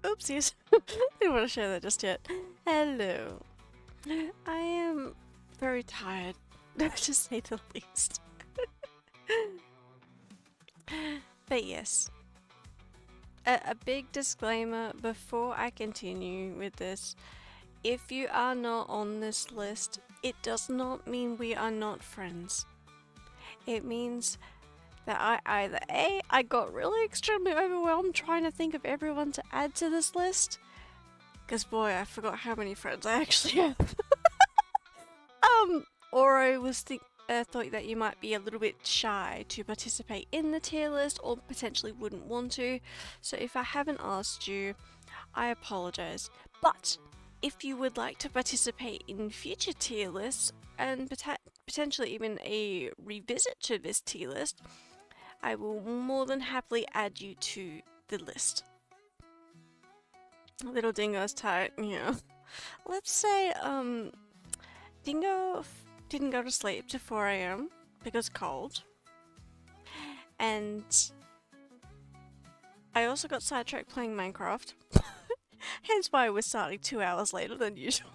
Oopsies. Didn't want to share that just yet. Hello. I am very tired, to say the least. But yes. A big disclaimer before I continue with this. If you are not on this list, it does not mean we are not friends. It means that I got really extremely overwhelmed trying to think of everyone to add to this list. Because boy, I forgot how many friends I actually have. Or I was thought that you might be a little bit shy to participate in the tier list or potentially wouldn't want to. So if I haven't asked you, I apologize. But if you would like to participate in future tier lists and potentially even a revisit to this tier list, I will more than happily add you to the list. Little Dingo's tight, yeah. Let's say, Dingo didn't go to sleep to 4 AM, because cold. And I also got sidetracked playing Minecraft. Hence why we're starting 2 hours later than usual.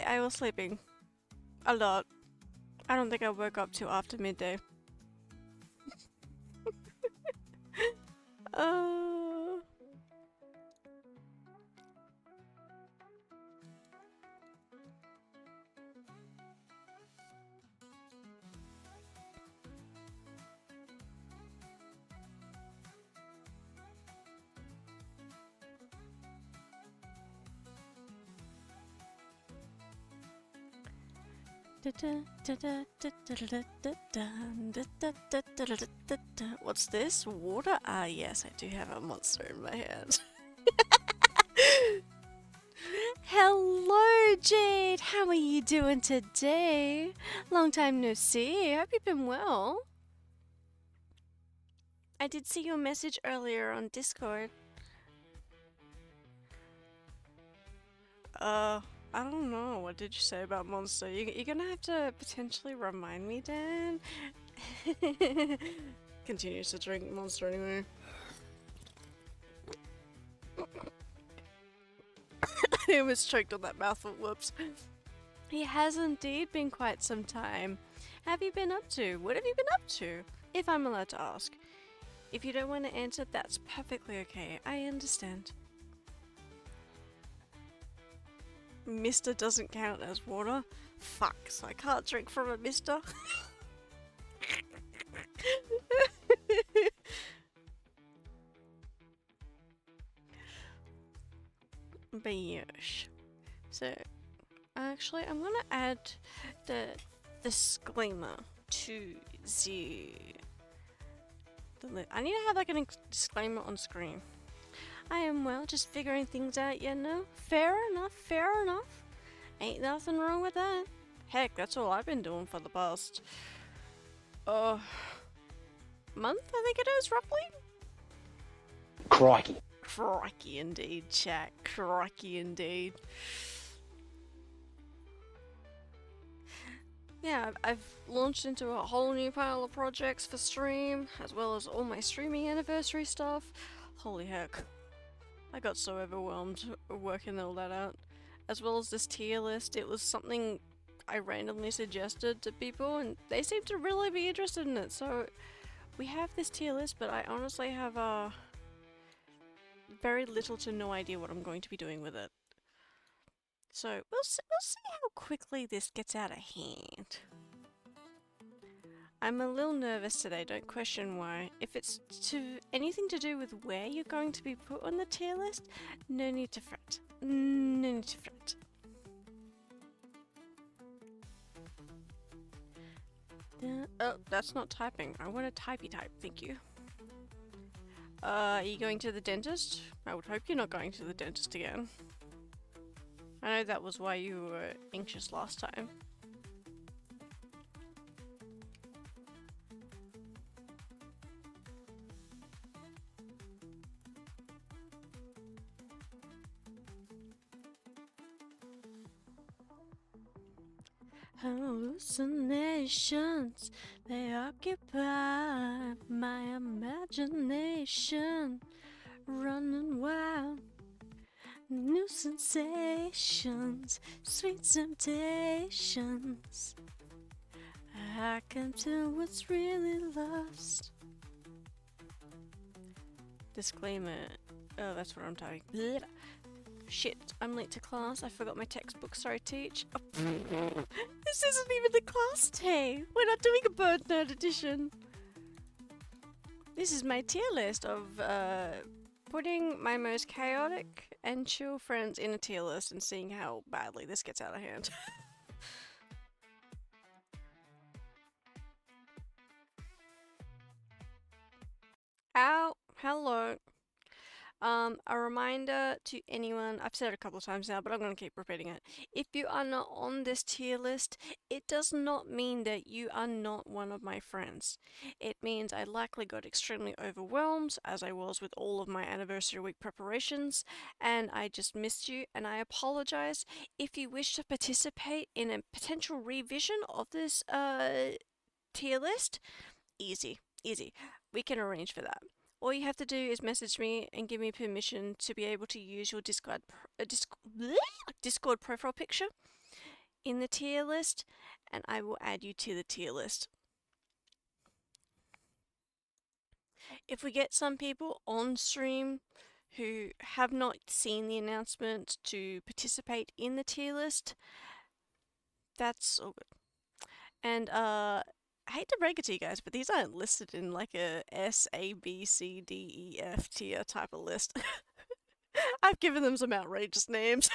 I was sleeping a lot. I don't think I woke up till after midday. uh... What's this? Water? Ah, yes, I do have a monster in my hand. Hello, Jade! How are you doing today? Long time no see. Hope you've been well. I did see your message earlier on Discord. I don't know. What did you say about Monster? You're gonna have to potentially remind me, Dan. Continues to drink Monster anyway. I almost choked on that mouthful. Whoops. He has indeed been quite some time. Have you been up to? What have you been up to? If I'm allowed to ask. If you don't want to answer, that's perfectly okay. I understand. Mister doesn't count as water? Fuck, so I can't drink from a mister? But yes. So, actually, I'm gonna add the disclaimer to the I need to have like a disclaimer on screen. I am well, just figuring things out, you know? Fair enough, fair enough. Ain't nothing wrong with that. Heck, that's all I've been doing for the past month, I think it is, roughly? Crikey. Crikey indeed, chat. Crikey indeed. Yeah, I've launched into a whole new pile of projects for stream, as well as all my streaming anniversary stuff. Holy heck. I got so overwhelmed working all that out. As well as this tier list, it was something I randomly suggested to people, and they seem to really be interested in it. So we have this tier list, but I honestly have very little to no idea what I'm going to be doing with it. So we'll see how quickly this gets out of hand. I'm a little nervous today, don't question why. If it's anything to do with where you're going to be put on the tier list, no need to fret. No need to fret. Oh, that's not typing. I want a typey type, thank you. Are you going to the dentist? I would hope you're not going to the dentist again. I know that was why you were anxious last time. Hallucinations, they occupy my imagination, running wild. New sensations, sweet temptations. I can tell what's really lost. Disclaimer. Oh, that's what I'm typing. Blech. Shit, I'm late to class. I forgot my textbook. Sorry, teach. Oh, this isn't even the class day. We're not doing a bird nerd edition. This is my tier list of putting my most chaotic and chill friends in a tier list and seeing how badly this gets out of hand. Ow, hello. A reminder to anyone, I've said it a couple of times now, but I'm going to keep repeating it. If you are not on this tier list, it does not mean that you are not one of my friends. It means I likely got extremely overwhelmed, as I was with all of my anniversary week preparations, and I just missed you, and I apologize. If you wish to participate in a potential revision of this tier list, easy, easy. We can arrange for that. All you have to do is message me and give me permission to be able to use your Discord profile picture in the tier list, and I will add you to the tier list. If we get some people on stream who have not seen the announcement to participate in the tier list, that's all good. And I hate to break it to you guys, but these aren't listed in like a S, A, B, C, D, E, F tier type of list. I've given them some outrageous names.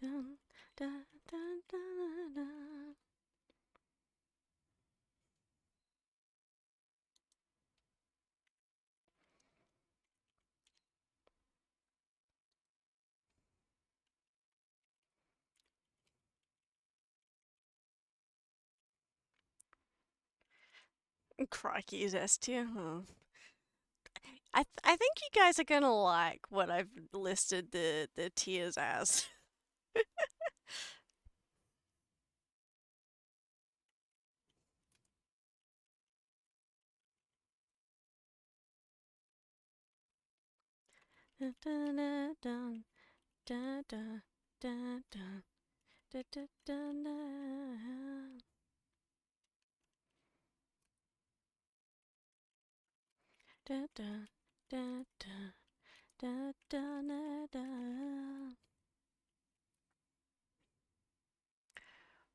Dun, dun, dun, dun, dun. Crikey is S tier. Huh. I think you guys are gonna like what I've listed the tiers as. Dun, dun, dun, dun, dun, dun, dun, dun, dun, dun, dun, dun. Dun, dun, dun, dun, dun, dun, dun, dun.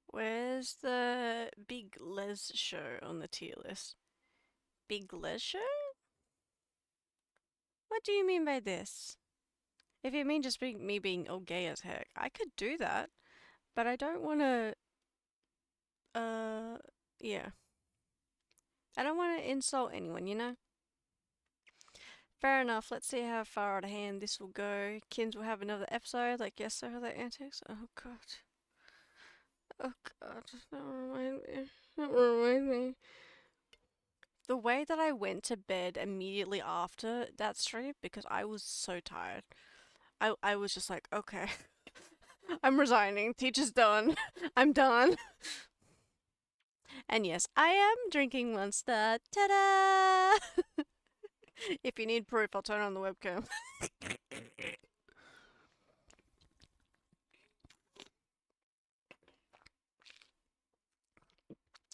Where's the Big Les show on the tier list? Big Les show? What do you mean by this? If you mean just me being all gay as heck, I could do that, but I don't want to. Yeah. I don't want to insult anyone, you know? Fair enough. Let's see how far out of hand this will go. Kynz will have another episode, like yes, so their antics. Oh god. Oh god. Don't remind me. Don't remind me. The way that I went to bed immediately after that stream, because I was so tired. I was just like, okay. I'm resigning. Teacher's done. I'm done. And yes, I am drinking Monster. Ta-da! If you need proof, I'll turn on the webcam.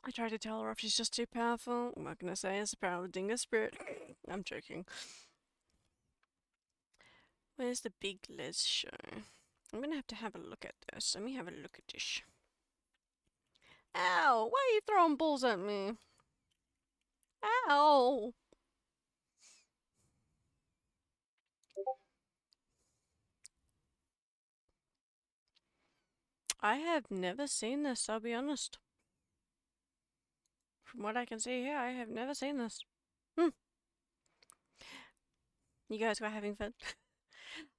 I tried to tell her if she's just too powerful. I'm not gonna say it's the power of the dingo spirit. I'm joking. Where's the Big Les show? I'm gonna have a look at this. Let me have a look at this. Ow! Why are you throwing balls at me? Ow! I have never seen this, I'll be honest. From what I can see here, I have never seen this. You guys were having fun?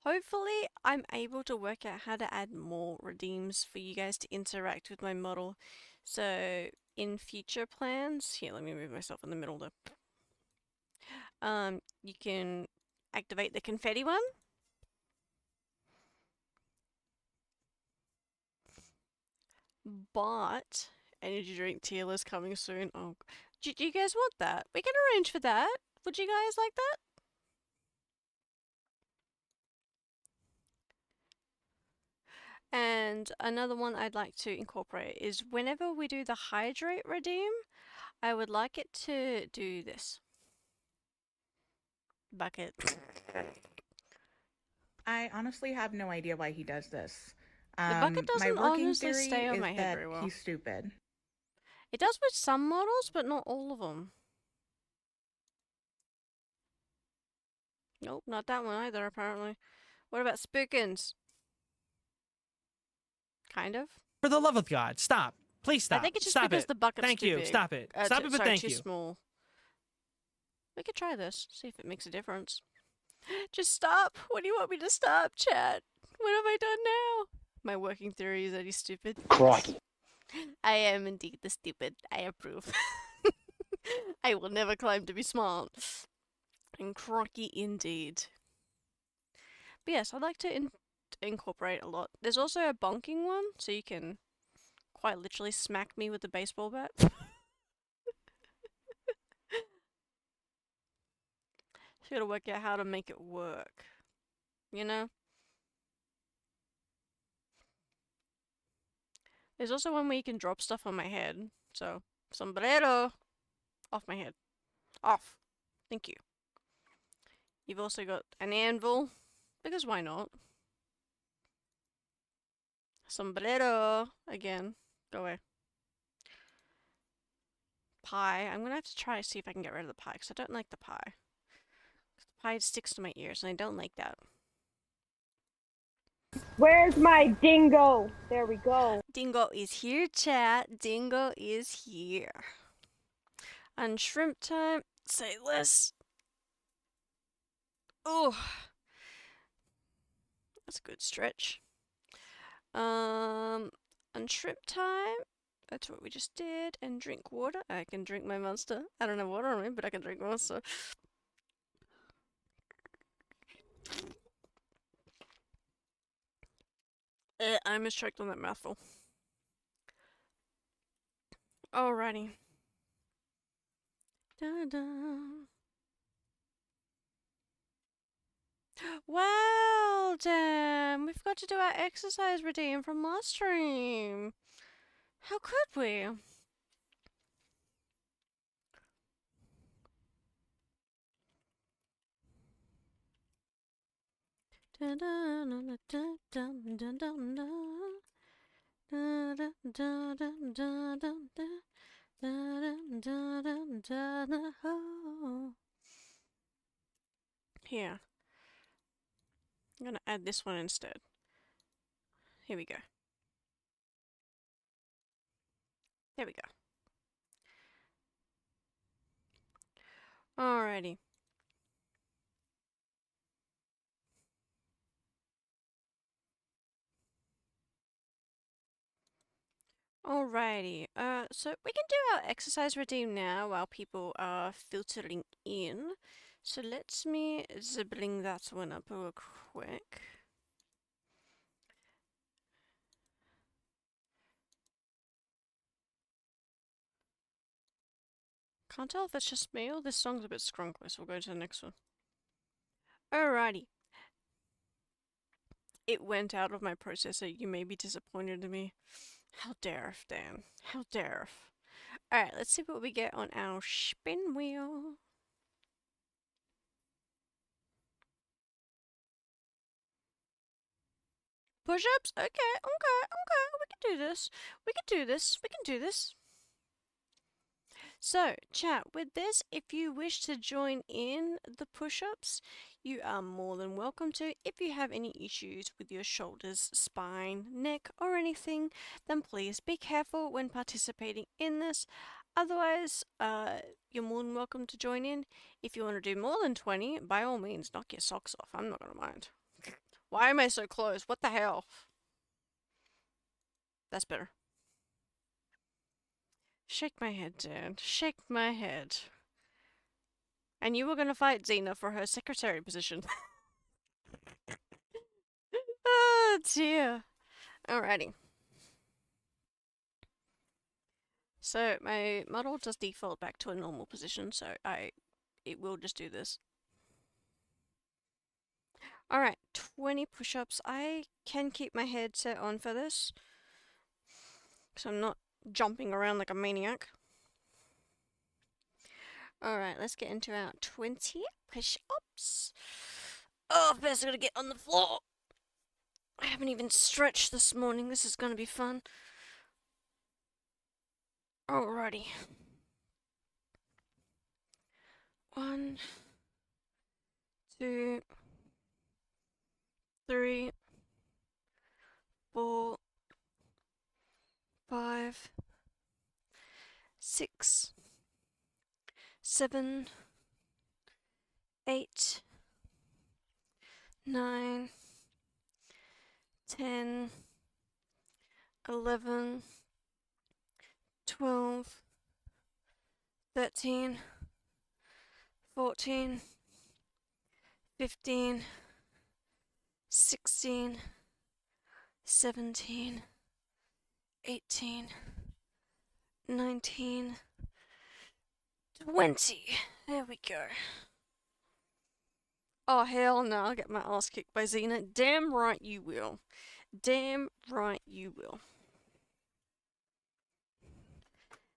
Hopefully, I'm able to work out how to add more redeems for you guys to interact with my model. So, in future plans, here, let me move myself in the middle there. You can activate the confetti one. But energy drink tier list coming soon. Oh, do you guys want that? We can arrange for that. Would you guys like that? And another one I'd like to incorporate is whenever we do the hydrate redeem, I would like it to do this. Bucket. I honestly have no idea why he does this. The bucket My doesn't working honestly theory stay on is my head that very well. he's stupid. It does with some models, but not all of them. Nope, not that one either, apparently. What about Spookins? Kind of. For the love of God, stop. Please stop. I think it's just stop because it. the bucket's Thank too you. big. Stop it. Stop it, but sorry, thank too you. small. We could try this, see if it makes a difference. Just stop! What do you want me to stop, chat? What have I done now? My working theory is that he's stupid. Crikey. I am indeed the stupid. I approve. I will never claim to be smart. And crocky indeed. But yes, I'd like to incorporate a lot. There's also a bonking one, so you can quite literally smack me with a baseball bat. Just gotta work out how to make it work. You know? There's also one where you can drop stuff on my head. So, sombrero! Off my head. Off. Thank you. You've also got an anvil, because why not? Sombrero! Again. Go away. Pie. I'm gonna have to try to see if I can get rid of the pie, because I don't like the pie. The pie sticks to my ears, and I don't like that. Where's my dingo? There we go. Dingo is here, chat. Dingo is here. And shrimp time. Say less. Oh, that's a good stretch. And shrimp time. That's what we just did. And drink water. I can drink my monster. I don't have water on me, but I can drink monster. I mischoked on that mouthful. Alrighty. Da-da. Wow, damn. We forgot to do our exercise redeem from last stream. How could we? Here. I'm gonna add this one instead. Here we go. There we go. Alrighty. Alrighty. So we can do our exercise redeem now while people are filtering in. So let's me bring that one up real quick. Can't tell if it's just me or this song's a bit scrunkly, so we'll go to the next one. Alrighty. It went out of my processor. You may be disappointed in me. How dare, Dan? How dare? Alright, let's see what we get on our spin wheel. Push-ups? Okay. We can do this. We can do this. So, chat, with this, if you wish to join in the push-ups, you are more than welcome to. If you have any issues with your shoulders, spine, neck, or anything, then please be careful when participating in this. Otherwise, you're more than welcome to join in. If you want to do more than 20, by all means, knock your socks off. I'm not going to mind. Why am I so close? What the hell? That's better. Shake my head, Dan. Shake my head. And you were gonna fight Xena for her secretary position. Oh dear. Alrighty. So my model does default back to a normal position, so it will just do this. Alright, 20 push-ups. I can keep my headset on for this, because I'm not jumping around like a maniac. Alright, let's get into our 20 push-ups. Oh, first I gotta get on the floor. I haven't even stretched this morning. This is gonna be fun. Alrighty. 1, 2, 3, 4, 5, 6, 7, 8, 9, 10, 11, 12, 13, 14, 15, 16, 17, 18, 19, 20. There we go. Oh, hell no, I'll get my ass kicked by Xena. Damn right you will. Damn right you will.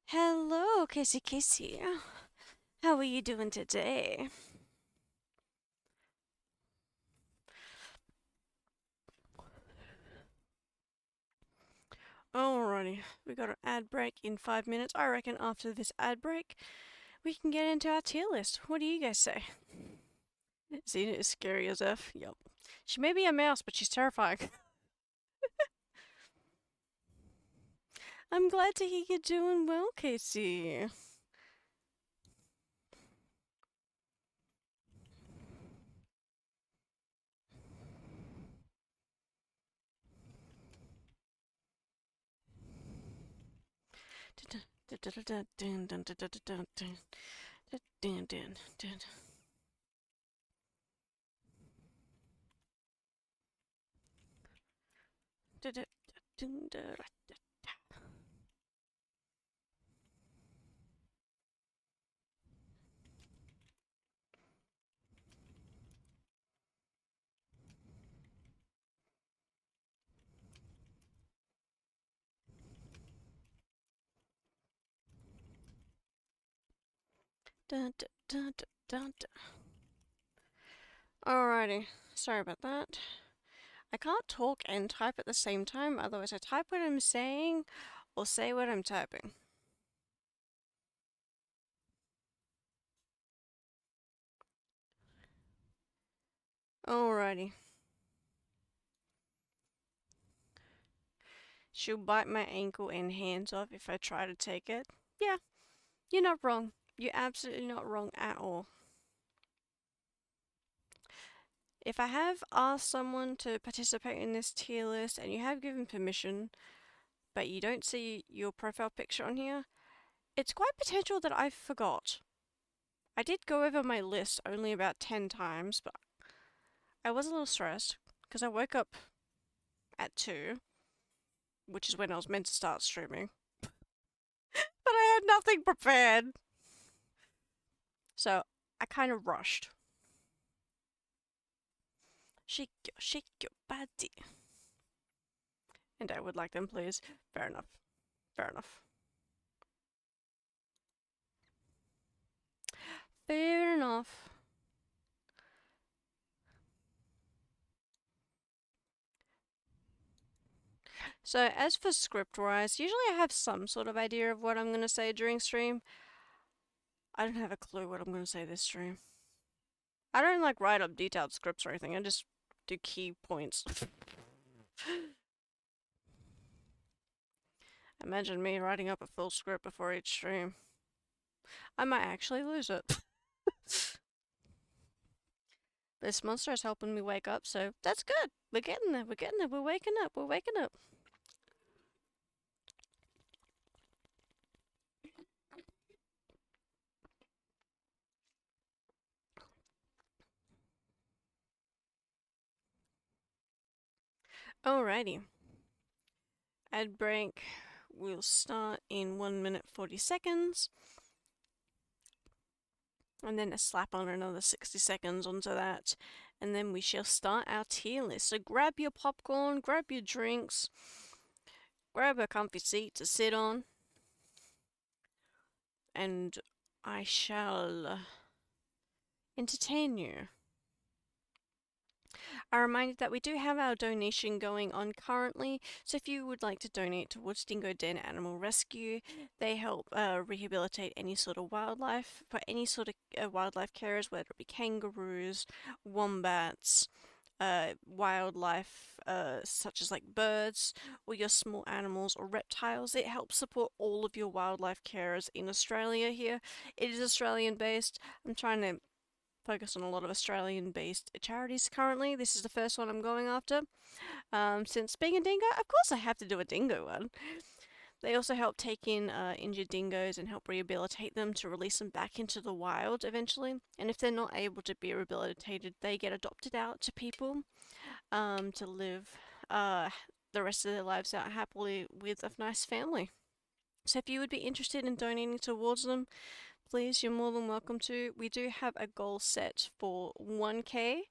Hello, Kissy Kissy. How are you doing today? Alrighty, we got an ad break in 5 minutes. I reckon after this ad break, we can get into our tier list. What do you guys say? Xena is scary as F. Yup. She may be a mouse, but she's terrifying. I'm glad to hear you're doing well, Casey. Alrighty, sorry about that. I can't talk and type at the same time, otherwise I type what I'm saying or say what I'm typing. Alrighty. She'll bite my ankle and hands off if I try to take it. Yeah, you're not wrong. You're absolutely not wrong at all. If I have asked someone to participate in this tier list and you have given permission, but you don't see your profile picture on here, it's quite potential that I forgot. I did go over my list only about 10 times, but I was a little stressed because I woke up at 2, which is when I was meant to start streaming. But I had nothing prepared. So I kind of rushed. Shake your body. And I would like them, please. Fair enough. Fair enough. Fair enough. So as for script-wise, usually I have some sort of idea of what I'm going to say during stream. I don't have a clue what I'm going to say this stream. I don't like write up detailed scripts or anything, I just do key points. Imagine me writing up a full script before each stream. I might actually lose it. This monster is helping me wake up, so that's good. We're getting there, we're getting there, we're waking up, we're waking up. Alrighty. Ad break will start in 1 minute 40 seconds. And then a slap on another 60 seconds onto that. And then we shall start our tier list. So grab your popcorn, grab your drinks, grab a comfy seat to sit on. And I shall entertain you. I remind you that we do have our donation going on currently, so if you would like to donate towards Dingo Den Animal Rescue, they help rehabilitate any sort of wildlife, for any sort of wildlife carers, whether it be kangaroos, wombats, wildlife such as like birds or your small animals or reptiles. It helps support all of your wildlife carers in Australia here. It is Australian based. I'm trying to focus on a lot of Australian-based charities currently. This is the first one I'm going after. Since being a dingo, of course I have to do a dingo one. They also help take in injured dingoes and help rehabilitate them to release them back into the wild eventually. And if they're not able to be rehabilitated, they get adopted out to people to live the rest of their lives out happily with a nice family. So if you would be interested in donating towards them, please, you're more than welcome to. We do have a goal set for 1K,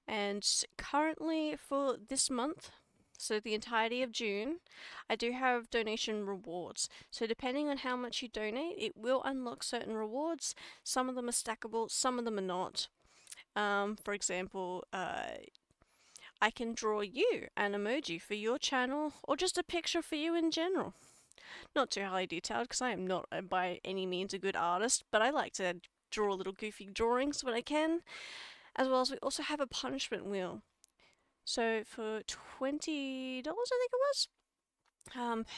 and currently for this month, so the entirety of June, I do have donation rewards. So depending on how much you donate, it will unlock certain rewards. Some of them are stackable, some of them are not. For example, I can draw you an emoji for your channel, or just a picture for you in general. Not too highly detailed, because I am not by any means a good artist, but I like to draw little goofy drawings when I can. As well as we also have a punishment wheel. So for $20, I think it was,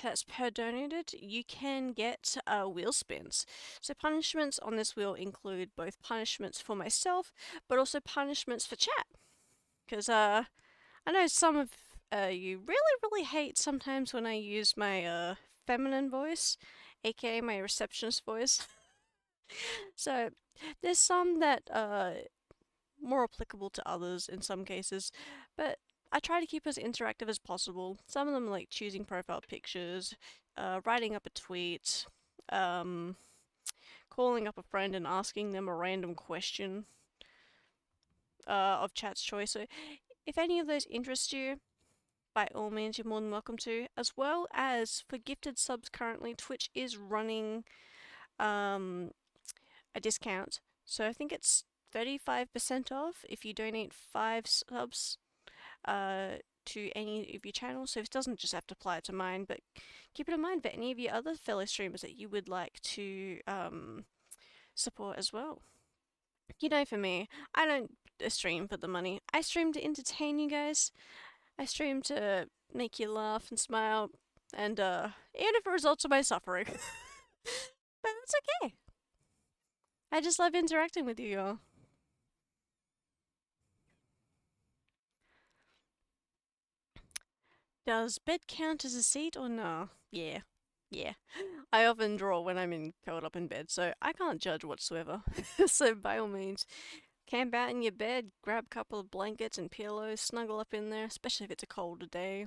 that's per donated, you can get wheel spins. So punishments on this wheel include both punishments for myself, but also punishments for chat. Because I know some of you really hate sometimes when I use my feminine voice, aka my receptionist voice. So there's some that more applicable to others in some cases, but I try to keep as interactive as possible. Some of them like choosing profile pictures, writing up a tweet, calling up a friend and asking them a random question of chat's choice. So if any of those interest you, by all means, you're more than welcome to. As well as for gifted subs currently, Twitch is running a discount. So I think it's 35% off if you donate 5 subs to any of your channels. So it doesn't just have to apply to mine, but keep it in mind for any of your other fellow streamers that you would like to support as well. You know, for me, I don't stream for the money. I stream to entertain you guys. I stream to make you laugh and smile, and even if it results in my suffering. But it's okay. I just love interacting with you all. Does bed count as a seat or no? Yeah. Yeah. I often draw when I'm curled up in bed, so I can't judge whatsoever. So by all means, camp out in your bed, grab a couple of blankets and pillows, snuggle up in there, especially if it's a colder day.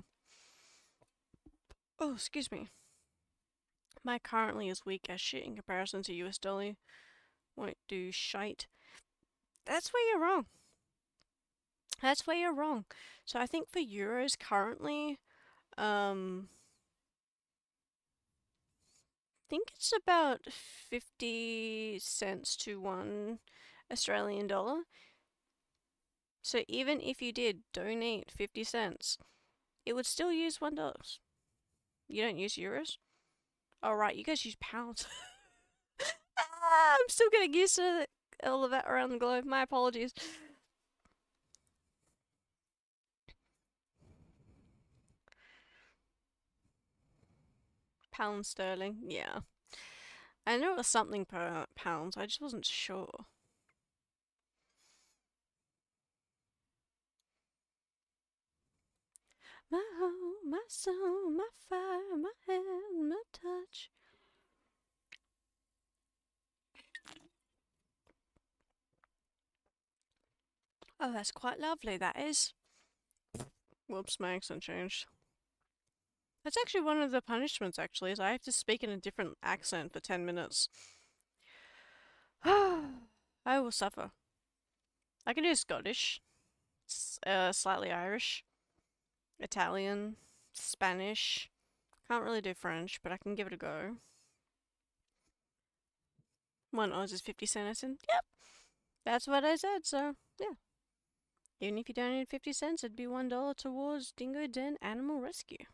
Oh, excuse me. My currently is weak as shit in comparison to US dollar. Won't do shite. That's where you're wrong. That's where you're wrong. So I think for euros currently, think it's about 50 cents to 1 Australian dollar. So even if you did donate 50 cents, it would still use $1. You don't use euros? Oh, right, you guys use pounds. I'm still getting used to all of that around the globe. My apologies. Pound sterling, yeah. I know it was something per pounds, I just wasn't sure. My home, my soul, my fire, my hand, my touch. Oh, that's quite lovely, that is. Whoops, my accent changed. That's actually one of the punishments, actually, is I have to speak in a different accent for 10 minutes. I will suffer. I can do Scottish, slightly Irish, Italian, Spanish. Can't really do French, but I can give it a go. 1 Oz is 50 cents, and yep, that's what I said, so yeah. Even if you donated 50 cents, it'd be $1 towards Dingo Den Animal Rescue.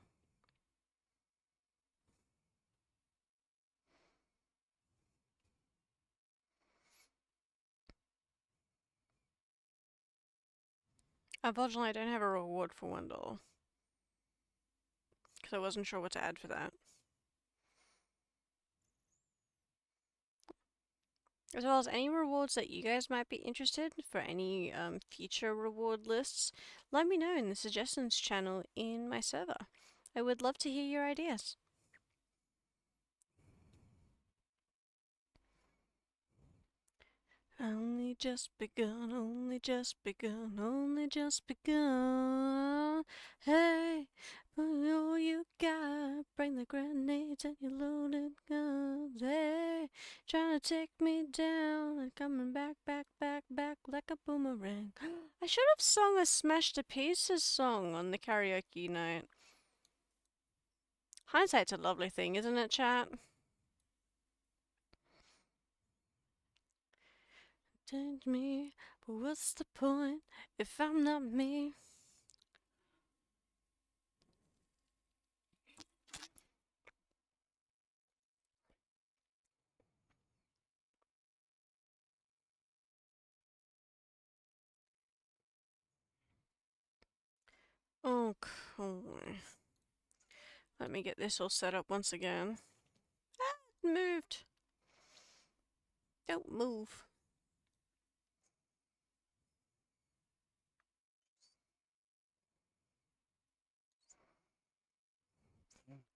Unfortunately, I don't have a reward for $1. Because I wasn't sure what to add for that. as well as any rewards that you guys might be interested for any future reward lists. Let me know in the suggestions channel in my server. I would love to hear your ideas. Only just begun, only just begun, only just begun. Hey, bring all you got, bring the grenades and your loaded guns. Hey, trying to take me down and coming back, back, back, back like a boomerang. I should have sung a Smash to Pieces song on the karaoke night. Hindsight's a lovely thing, isn't it, chat? Change me, but what's the point if I'm not me? Okay. Let me get this all set up once again. Ah, it moved. Don't move.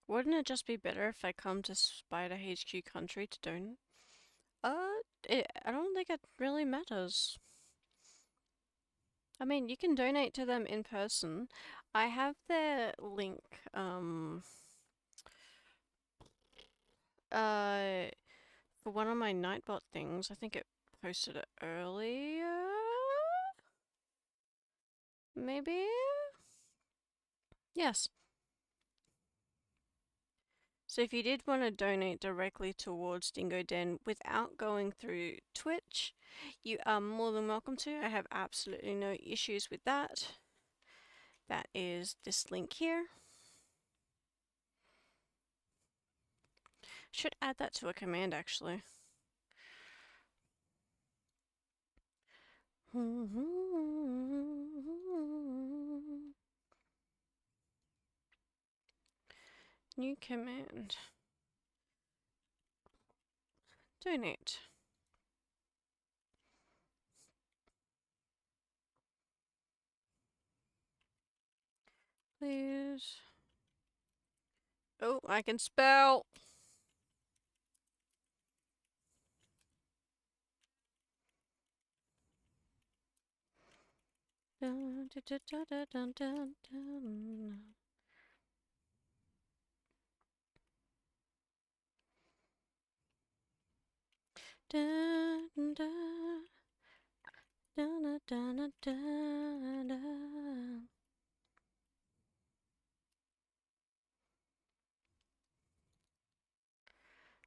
Wouldn't it just be better if I come to Spider HQ country to donate? I don't think it really matters. I mean, you can donate to them in person. I have their link, for one of my Nightbot things. I think it posted it earlier? Maybe? Yes. So if you did want to donate directly towards Dingo Den without going through Twitch, you are more than welcome to. I have absolutely no issues with that. That is this link here. Should add that to a command actually. New command. Donate. Please. Oh, I can spell. Dun, dun, dun, dun, dun, dun, dun. Dun, dun, dun. Dun, dun, dun, dun, dun.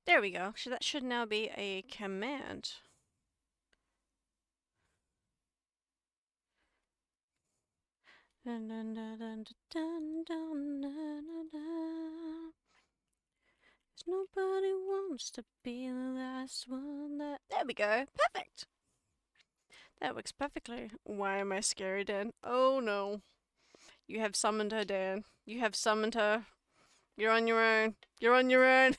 There we go. So that should now be a command. Dun, dun, dun, dun, dun, dun, dun, dun. 'Cause nobody wants to be the last one that... There we go. Perfect. That works perfectly. Why am I scary, Dan? Oh no. You have summoned her, Dan. You have summoned her. You're on your own. You're on your own.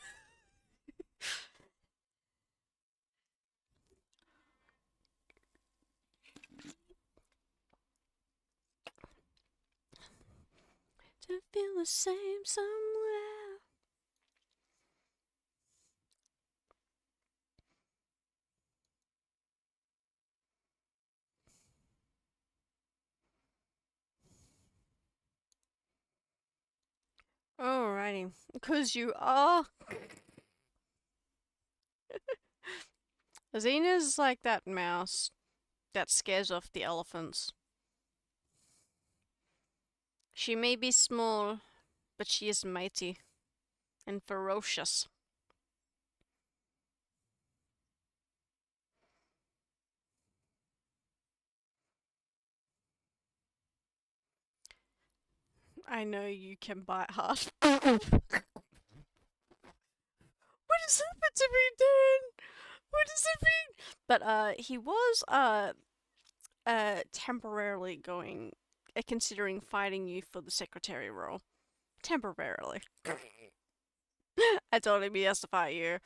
To feel the same somewhere. Alrighty. Because you are. Xena's like that mouse that scares off the elephants. She may be small, but she is mighty and ferocious. I know you can bite hard. What has happened to me, Dan? What does it mean? But he was temporarily going, considering fighting you for the secretary role. Temporarily. I told him he has to fight you.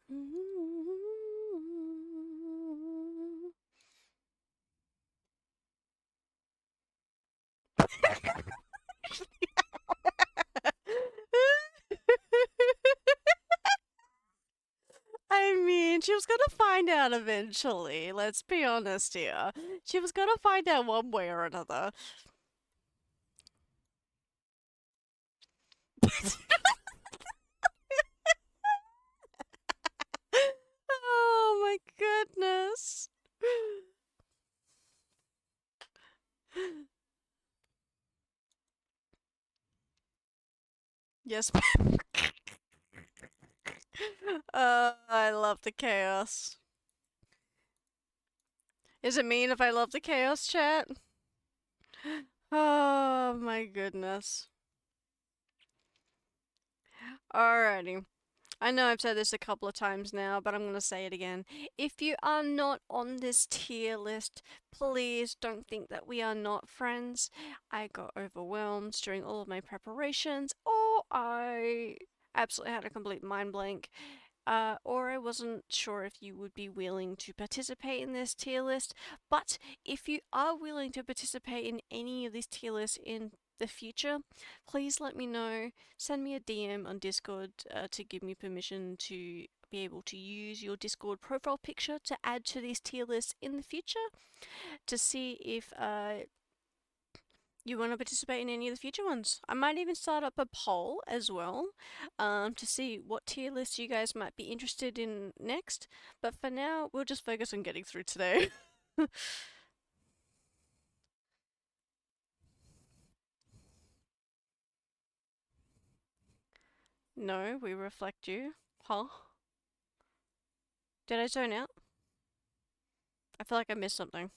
I mean, she was gonna find out eventually. Let's be honest here. She was gonna find out one way or another. Oh my goodness. Yes, ma'am. I love the chaos. Is it mean if I love the chaos, chat? Oh my goodness. Alrighty. I know I've said this a couple of times now, but I'm going to say it again. If you are not on this tier list, please don't think that we are not friends. I got overwhelmed during all of my preparations, or I absolutely had a complete mind blank. Or I wasn't sure if you would be willing to participate in this tier list. But if you are willing to participate in any of these tier lists in the future, please let me know. Send me a DM on Discord to give me permission to be able to use your Discord profile picture to add to these tier lists in the future to see if you want to participate in any of the future ones. I might even start up a poll as well to see what tier lists you guys might be interested in next. But for now, we'll just focus on getting through today. No, we reflect you. Huh? Did I zone out? I feel like I missed something.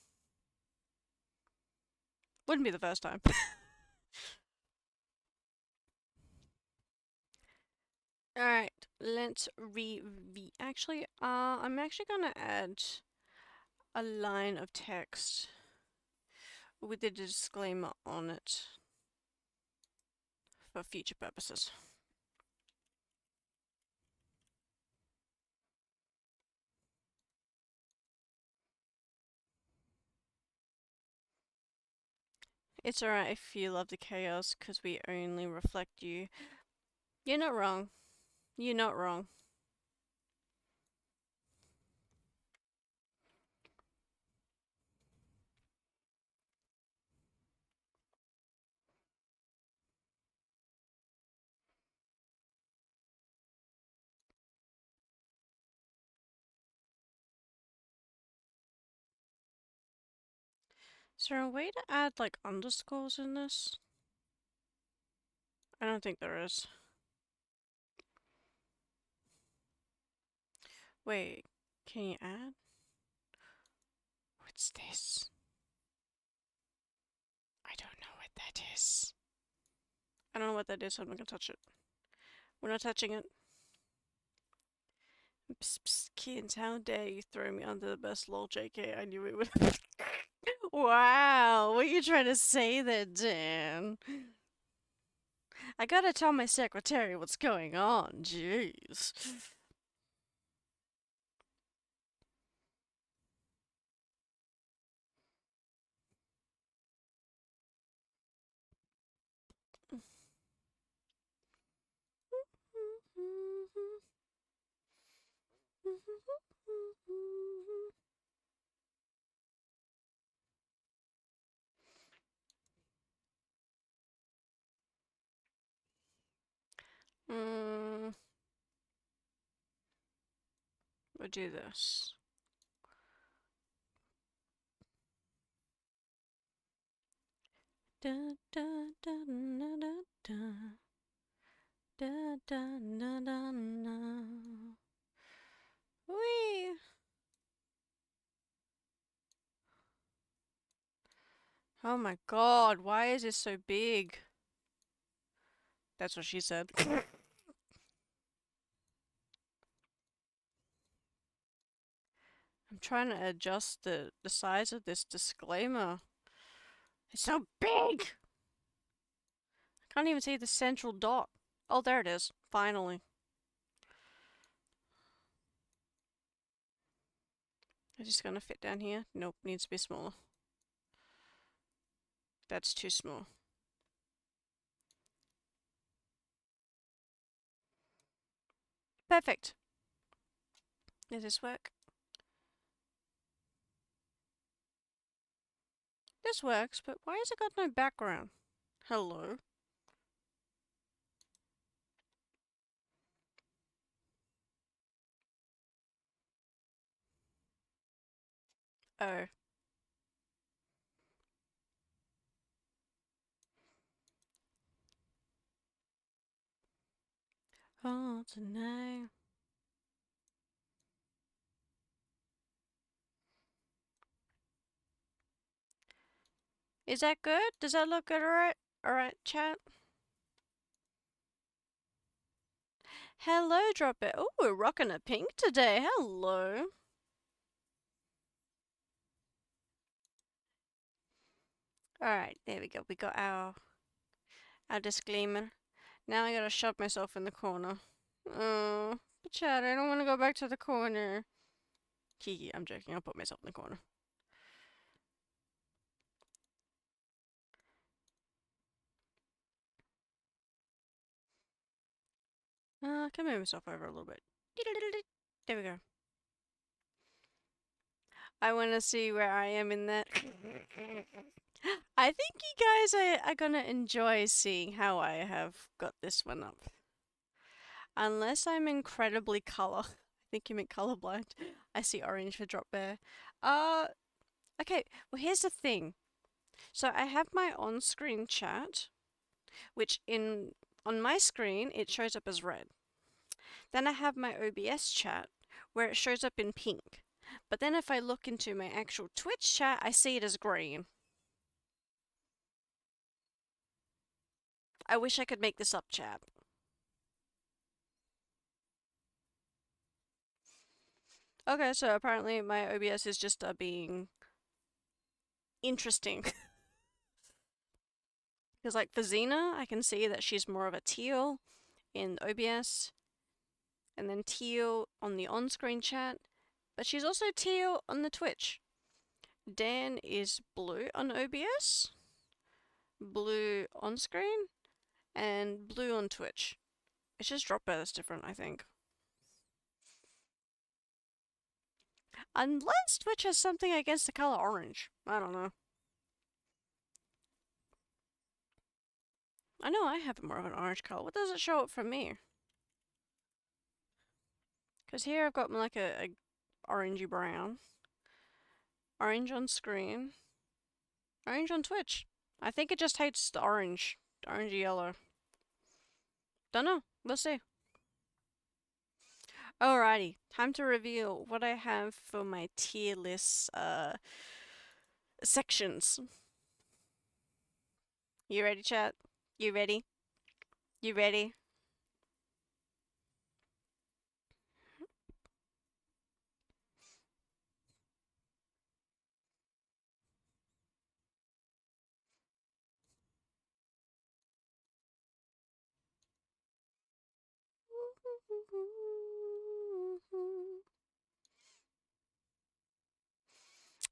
Wouldn't be the first time. Alright, let's actually, I'm actually gonna add a line of text with a disclaimer on it for future purposes. It's alright if you love the chaos, because we only reflect you. You're not wrong. You're not wrong. Is there a way to add, like, underscores in this? I don't think there is. Wait, can you add? What's this? I don't know what that is. I don't know what that is, so I'm not gonna touch it. We're not touching it. Psst, psst, Kynz, how dare you throw me under the bus, lol, JK, I knew it would. Wow, what are you trying to say there, Dan? I gotta tell my secretary what's going on, jeez. We'll do this. Da da da da da da da da da da da. Wee. Oh my god, why is it so big? That's what she said. I'm trying to adjust the size of this disclaimer. It's so big! I can't even see the central dot. Oh, there it is. Finally. Is this gonna fit down here? Nope, needs to be smaller. That's too small. Perfect. Does this work? This works, but why has it got no background? Hello? Oh. Oh, tonight. Is that good? Does that look good? Alright? Alright, chat? Hello, Drop It. Oh, we're rocking a pink today. Hello. Alright, there we go. We got our disclaimer. Now I gotta shove myself in the corner. Oh, but chat, I don't want to go back to the corner. Kiki, I'm joking. I'll put myself in the corner. Can move myself over a little bit. There we go. I want to see where I am in that. I think you guys are gonna enjoy seeing how I have got this one up. Unless I'm incredibly color. I think you meant colorblind. I see orange for Drop Bear. Okay, well here's the thing. So I have my on-screen chat, which on my screen it shows up as red. Then I have my OBS chat, where it shows up in pink. But then if I look into my actual Twitch chat, I see it as green. I wish I could make this up, chat. Okay, so apparently my OBS is just being interesting. Because like for Xena, I can see that she's more of a teal in OBS. And then teal on the on-screen chat. But she's also teal on the Twitch. Dan is blue on OBS. Blue on screen. And blue on Twitch. It's just Drop Bear that's different, I think. Unless Twitch has something against the color orange. I don't know. I know I have more of an orange color. What does it show up for me? Because here I've got like a orangey brown. Orange on screen. Orange on Twitch. I think it just hates the orange. Orangey yellow. Don't know. We'll see. Alrighty. Time to reveal what I have for my tier list sections. You ready, chat? You ready? You ready?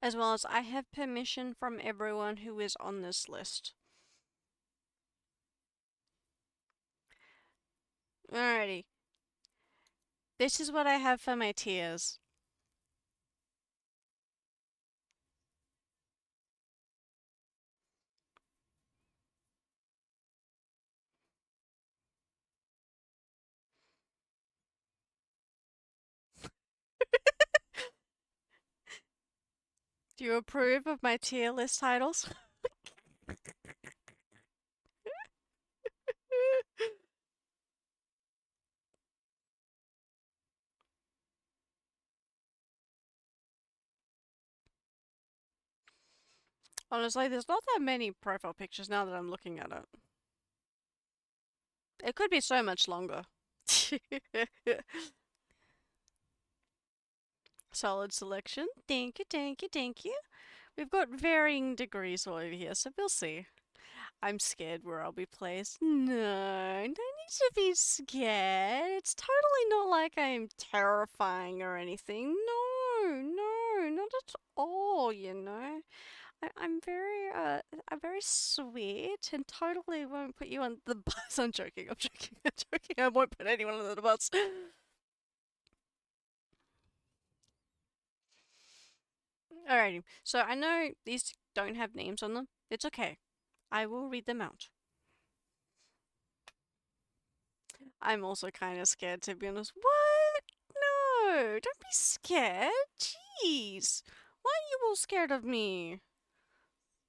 As well as I have permission from everyone who is on this list. Alrighty. This is what I have for my tiers. Do you approve of my tier list titles? Honestly, there's not that many profile pictures now that I'm looking at it. It could be so much longer. Solid selection. Thank you, thank you, thank you. We've got varying degrees over here, so we'll see. I'm scared where I'll be placed. No, don't need to be scared. It's totally not like I'm terrifying or anything. No, no, not at all, you know. I'm very sweet and totally won't put you on the bus. I'm joking, I'm joking, I'm joking. I won't put anyone on the bus. Alrighty, so I know these don't have names on them. It's okay. I will read them out. I'm also kind of scared, to be honest. What? No, don't be scared. Jeez. Why are you all scared of me?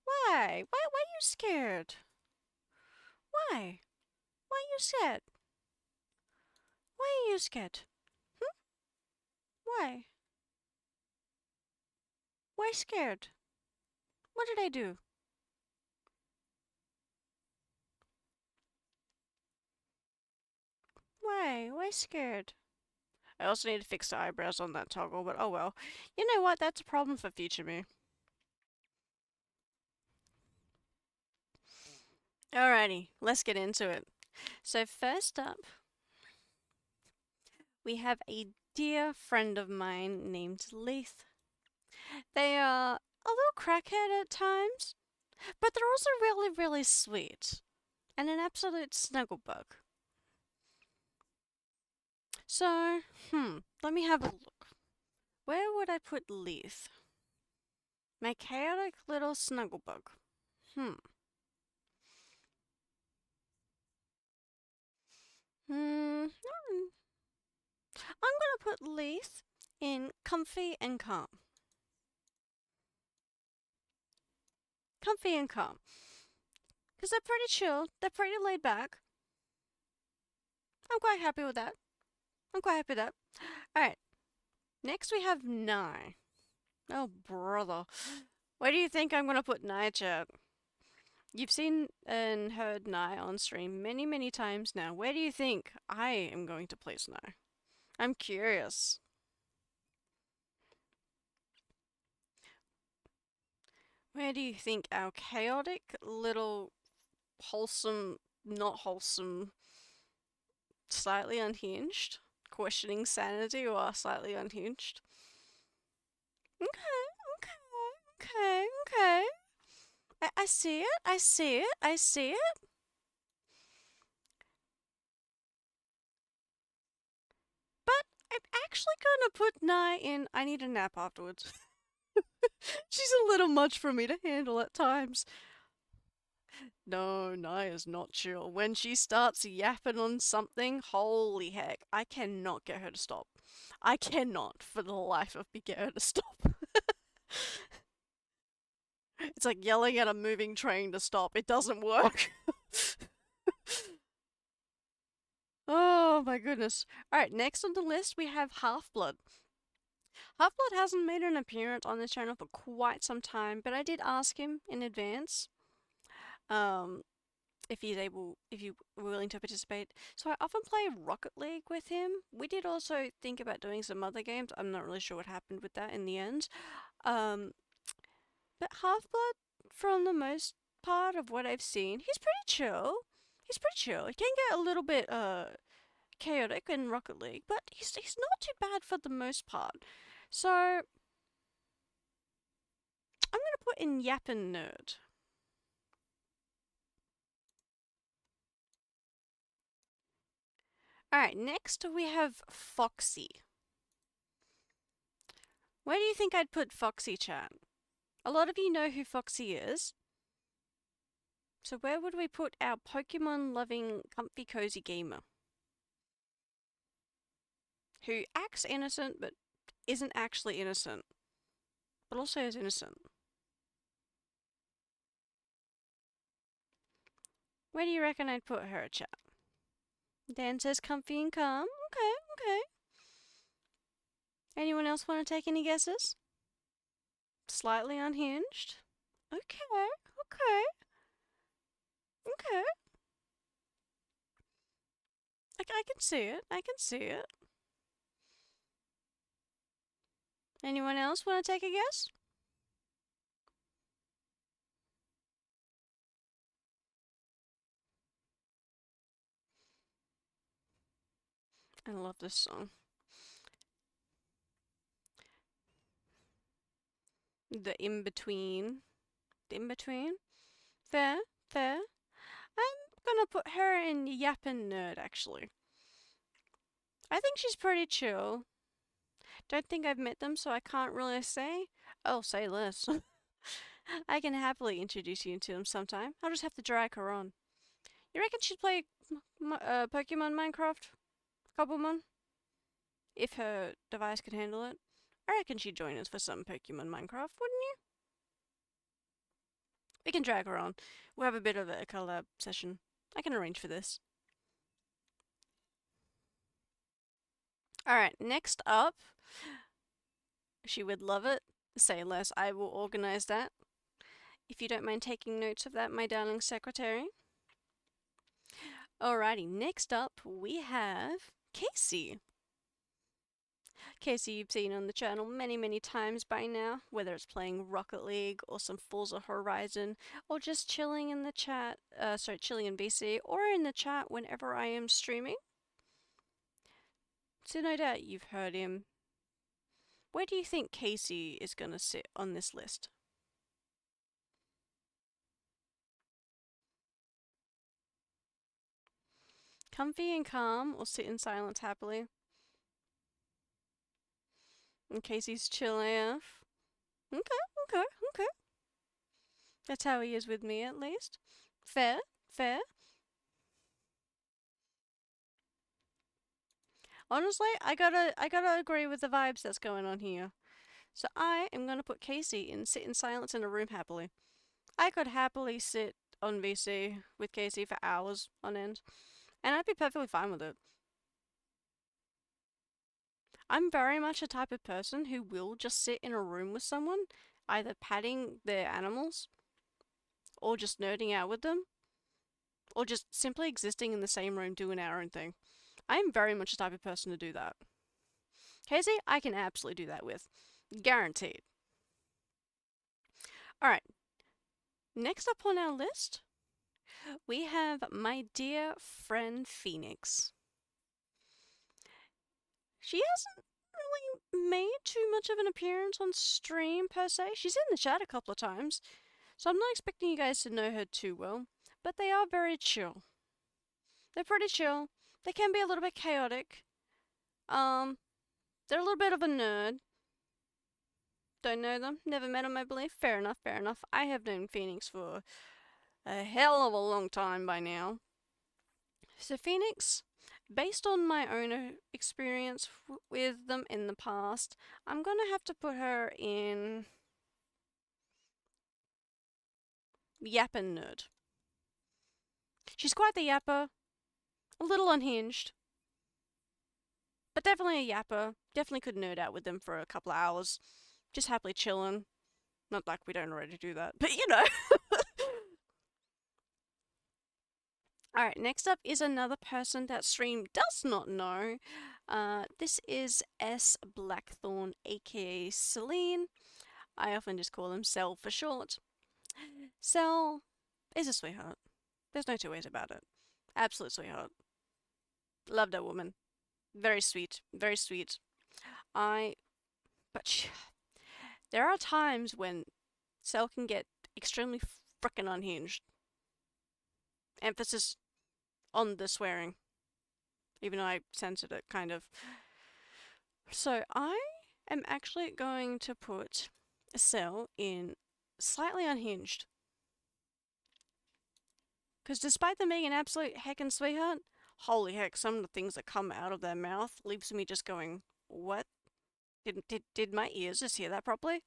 Why? Why are you scared? Why? Why are you scared? Why are you scared? Hmm? Why? Why scared? What did I do? Why? Why scared? I also need to fix the eyebrows on that toggle, but oh well. You know what? That's a problem for future me. Alrighty, let's get into it. So first up, we have a dear friend of mine named Leith. They are a little crackhead at times, but they're also really, really sweet. And an absolute snugglebug. So, let me have a look. Where would I put Leith? My chaotic little snugglebug. Hmm. I'm gonna put Leith in comfy and calm. Comfy and calm. Because they're pretty chill, they're pretty laid back. I'm quite happy with that. I'm quite happy with that. Alright. Next we have Nye. Oh, brother. Where do you think I'm gonna put Nye, chat? You've seen and heard Nye on stream many, many times now. Where do you think I am going to place Nye? I'm curious. Where do you think our chaotic little wholesome, not wholesome, slightly unhinged, questioning sanity or slightly unhinged? Okay. I see it, I see it, I see it. But I'm actually gonna put Nye in. I need a nap afterwards. She's a little much for me to handle at times. No, Nye is not chill. When she starts yapping on something, holy heck, I cannot get her to stop. I cannot, for the life of me, get her to stop. It's like yelling at a moving train to stop. It doesn't work. Oh my goodness. Alright, next on the list we have Half-Blood. Half-Blood hasn't made an appearance on this channel for quite some time, but I did ask him in advance if you were willing to participate. So I often play Rocket League with him. We did also think about doing some other games. I'm not really sure what happened with that in the end. But Half-Blood, from the most part of what I've seen, he's pretty chill. He's pretty chill. He can get a little bit chaotic in Rocket League, but he's not too bad for the most part. So I'm gonna put in Yappin' Nerd. Alright, next we have Foxy. Where do you think I'd put Foxy, chat? A lot of you know who Foxy is. So where would we put our Pokemon-loving, comfy, cozy gamer? Who acts innocent, but isn't actually innocent. But also is innocent. Where do you reckon I'd put her, chat? Dan says comfy and calm. Okay. Anyone else want to take any guesses? Slightly unhinged? Okay. I can see it. Anyone else want to take a guess? I love this song. The in-between. The in-between? Fair, fair. I'm gonna put her in Yappin' Nerd, actually. I think she's pretty chill. Don't think I've met them, so I can't really say. Oh, say less. I can happily introduce you to them sometime. I'll just have to drag her on. You reckon she'd play Pokemon Minecraft? Cobblemon? If her device could handle it? I reckon she'd join us for some Pokemon Minecraft, wouldn't you? We can drag her on. We'll have a bit of a collab session. I can arrange for this. Alright, next up. She would love it. Say less, I will organize that. If you don't mind taking notes of that, my darling secretary. Alrighty, next up we have Casey. Casey you've seen on the channel many times by now, whether it's playing Rocket League or some Forza Horizon, or just chilling in the chat, chilling in VC, or in the chat whenever I am streaming. So no doubt you've heard him. Where do you think Casey is gonna sit on this list? Comfy and calm, or sit in silence happily? In case he's chill AF. Okay. That's how he is with me, at least. Fair, fair. Honestly, I gotta agree with the vibes that's going on here. So I am gonna put Casey in sit in silence in a room happily. I could happily sit on VC with Casey for hours on end, and I'd be perfectly fine with it. I'm very much a type of person who will just sit in a room with someone, either patting their animals, or just nerding out with them, or just simply existing in the same room doing our own thing. I'm very much the type of person to do that. Casey, I can absolutely do that with. Guaranteed. Alright. Next up on our list, we have my dear friend Phoenix. She hasn't really made too much of an appearance on stream per se. She's in the chat a couple of times, so I'm not expecting you guys to know her too well, but they are very chill. They're pretty chill. They can be a little bit chaotic. They're a little bit of a nerd. Don't know them, never met them, I believe. Fair enough, fair enough. I have known Phoenix for a hell of a long time by now. So Phoenix, based on my own experience with them in the past, I'm gonna have to put her in Yappin' Nerd. She's quite the yapper, a little unhinged, but definitely a yapper. Definitely could nerd out with them for a couple of hours, just happily chilling. Not like we don't already do that, but you know. Alright, next up is another person that stream does not know. This is S. Blackthorn, aka Celine. I often just call him Cell for short. Cell is a sweetheart. There's no two ways about it. Absolute sweetheart. Love that woman. Very sweet. Very sweet. There are times when Cell can get extremely frickin' unhinged. Emphasis on the swearing. Even though I censored it, kind of. So I am actually going to put Cell in slightly unhinged. Because despite them being an absolute heckin' sweetheart, holy heck, some of the things that come out of their mouth leaves me just going, what? Did my ears just hear that properly?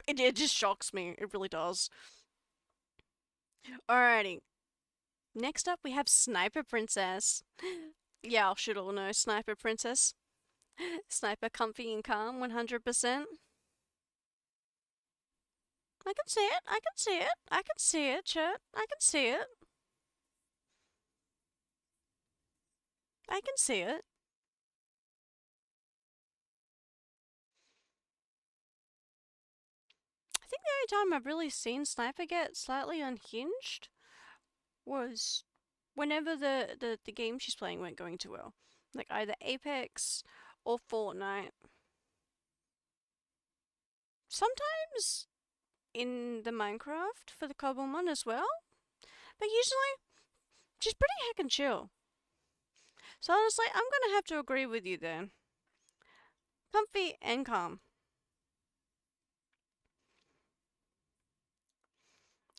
It just shocks me. It really does. Alrighty. Next up, we have Sniper Princess. Yeah, I should all know Sniper Princess. Sniper comfy and calm, 100%. I can see it, I can see it, I can see it, chat. I can see it. I can see it. I think the only time I've really seen Sniper get slightly unhinged was whenever the game she's playing weren't going too well. Like either Apex or Fortnite. Sometimes in the Minecraft for the Cobble one as well. But usually, she's pretty heckin' chill. So honestly, I'm gonna have to agree with you then. Comfy and calm.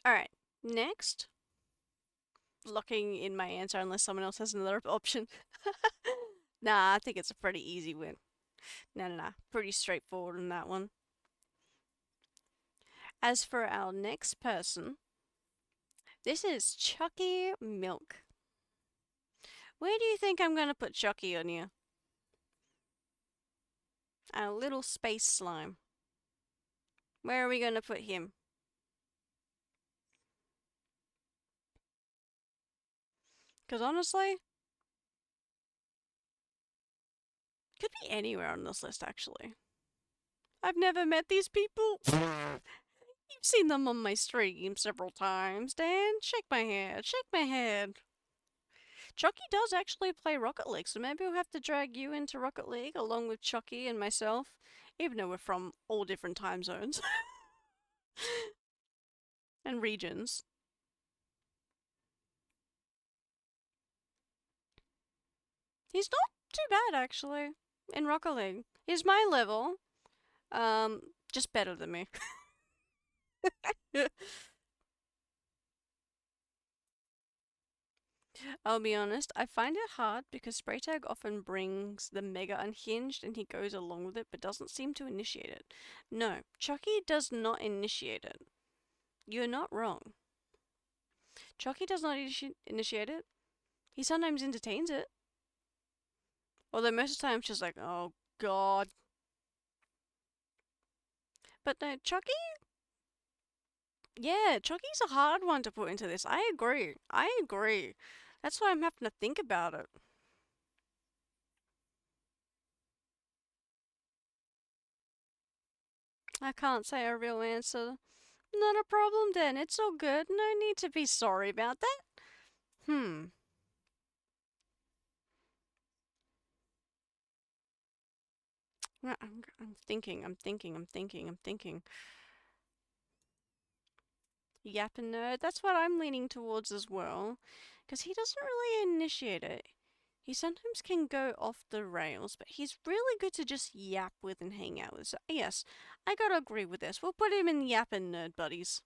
Alright, next. Locking in my answer unless someone else has another option. Nah, I think it's a pretty easy win. Nah. Pretty straightforward on that one. As for our next person, this is Chucky Milk. Where do you think I'm gonna put Chucky on you? Our little space slime. Where are we gonna put him? Because honestly, could be anywhere on this list actually. I've never met these people. You've seen them on my stream several times, Dan. Shake my head, shake my head. Chucky does actually play Rocket League, so maybe we'll have to drag you into Rocket League along with Chucky and myself, even though we're from all different time zones and regions. He's not too bad actually in Rocket League. He's my level, just better than me. I'll be honest, I find it hard because Spray Tag often brings the Mega Unhinged and he goes along with it but doesn't seem to initiate it. No, Chucky does not initiate it. You're not wrong. Chucky does not initiate it. He sometimes entertains it. Although most of the time it's just like, oh god. But no, Chucky? Yeah, Chucky's a hard one to put into this. I agree. That's why I'm having to think about it. I can't say a real answer. Not a problem then, it's all good. No need to be sorry about that. I'm thinking. Yappin' nerd, that's what I'm leaning towards as well. Because he doesn't really initiate it. He sometimes can go off the rails, but he's really good to just yap with and hang out with. So yes, I gotta agree with this. We'll put him in Yappin' nerd buddies.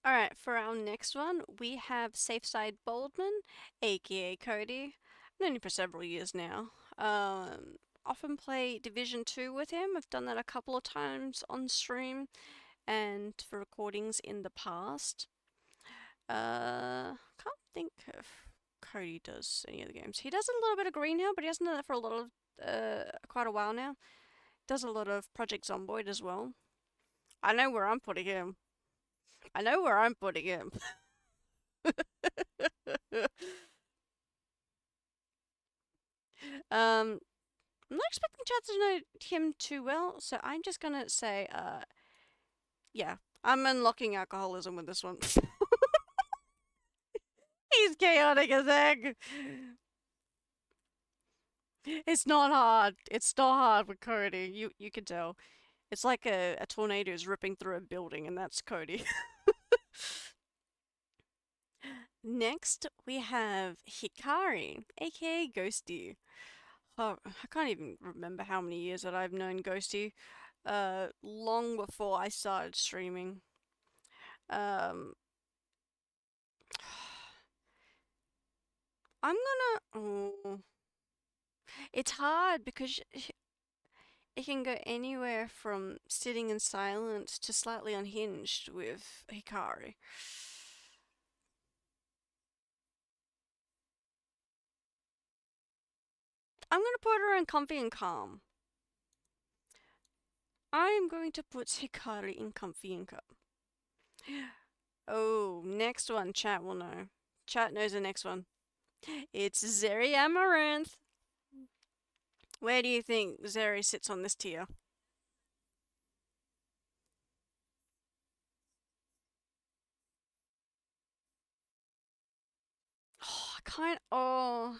Alright, for our next one, we have Safeside Boldman, aka Cody. I've known him for several years now. Often play Division 2 with him. I've done that a couple of times on stream and for recordings in the past. Can't think if Cody does any of the games. He does a little bit of Green Hill, but he hasn't done that for quite a while now. Does a lot of Project Zomboid as well. I know where I'm putting him. I'm not expecting Chad to know him too well, so I'm just gonna say, yeah, I'm unlocking alcoholism with this one. He's chaotic as egg. It's not hard. It's not hard with Cody. You can tell. It's like a tornado is ripping through a building, and that's Cody. Next, we have Hikari, aka Ghosty. Oh, I can't even remember how many years that I've known Ghosty. Long before I started streaming. I'm gonna. Oh, it's hard because it can go anywhere from sitting in silence to slightly unhinged with Hikari. I'm gonna put her in comfy and calm. I'm going to put Hikari in comfy and calm. Oh, next one. Chat will know. Chat knows the next one. It's Zeri Amaranth. Where do you think Zeri sits on this tier? Oh,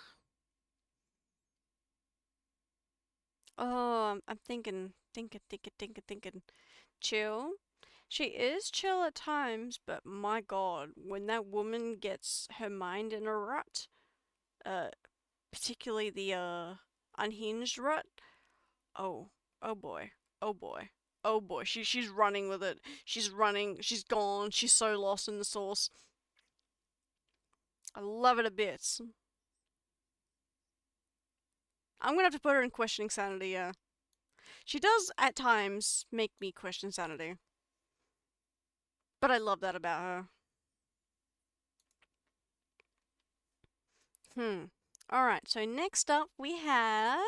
I I'm thinking. Chill. She is chill at times, but my god, when that woman gets her mind in a rut, uh, particularly the, unhinged rut, oh, oh boy, oh boy, oh boy, she's running with it. She's running, she's gone, she's so lost in the sauce. I love it a bit. I'm gonna have to put her in questioning sanity, yeah. She does, at times, make me question sanity. But I love that about her. Alright, so next up we have...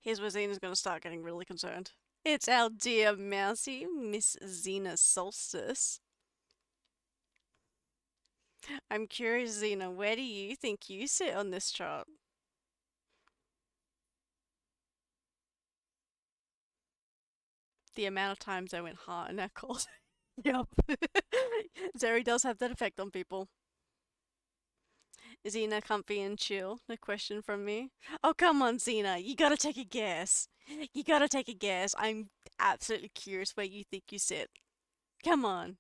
Here's where Xena's gonna start getting really concerned. It's our dear mousy, Miss Xena Solstice. I'm curious, Xena, where do you think you sit on this chart? The amount of times I went hard in that call. Yup. Zeri does have that effect on people. Is Xena comfy and chill? No question from me. Oh, come on, Xena. You gotta take a guess. You gotta take a guess. I'm absolutely curious where you think you sit. Come on.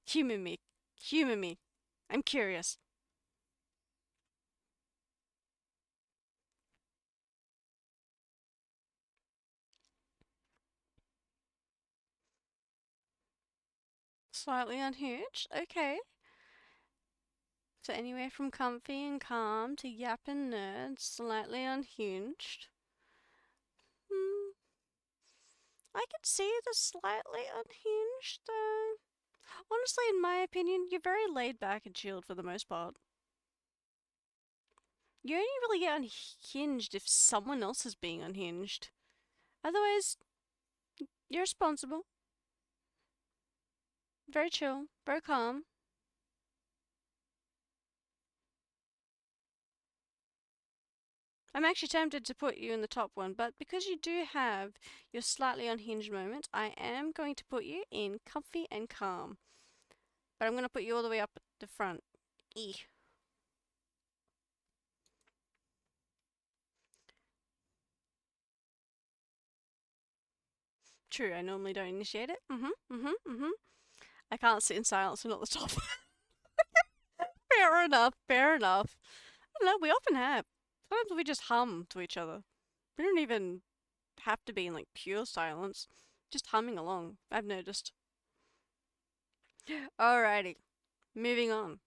Humor me. Humor me. I'm curious. Slightly unhinged? Okay. So anywhere from comfy and calm to yapping nerd, slightly unhinged. I could see the slightly unhinged, though. Honestly, in my opinion, you're very laid back and chilled for the most part. You only really get unhinged if someone else is being unhinged. Otherwise, you're responsible. Very chill, very calm. I'm actually tempted to put you in the top one, but because you do have your slightly unhinged moments, I am going to put you in comfy and calm. But I'm going to put you all the way up at the front. True, I normally don't initiate it. I can't sit in silence and at the top. Fair enough, fair enough. I don't know, we often have. Sometimes we just hum to each other. We don't even have to be in like pure silence. Just humming along, I've noticed. Alrighty, moving on.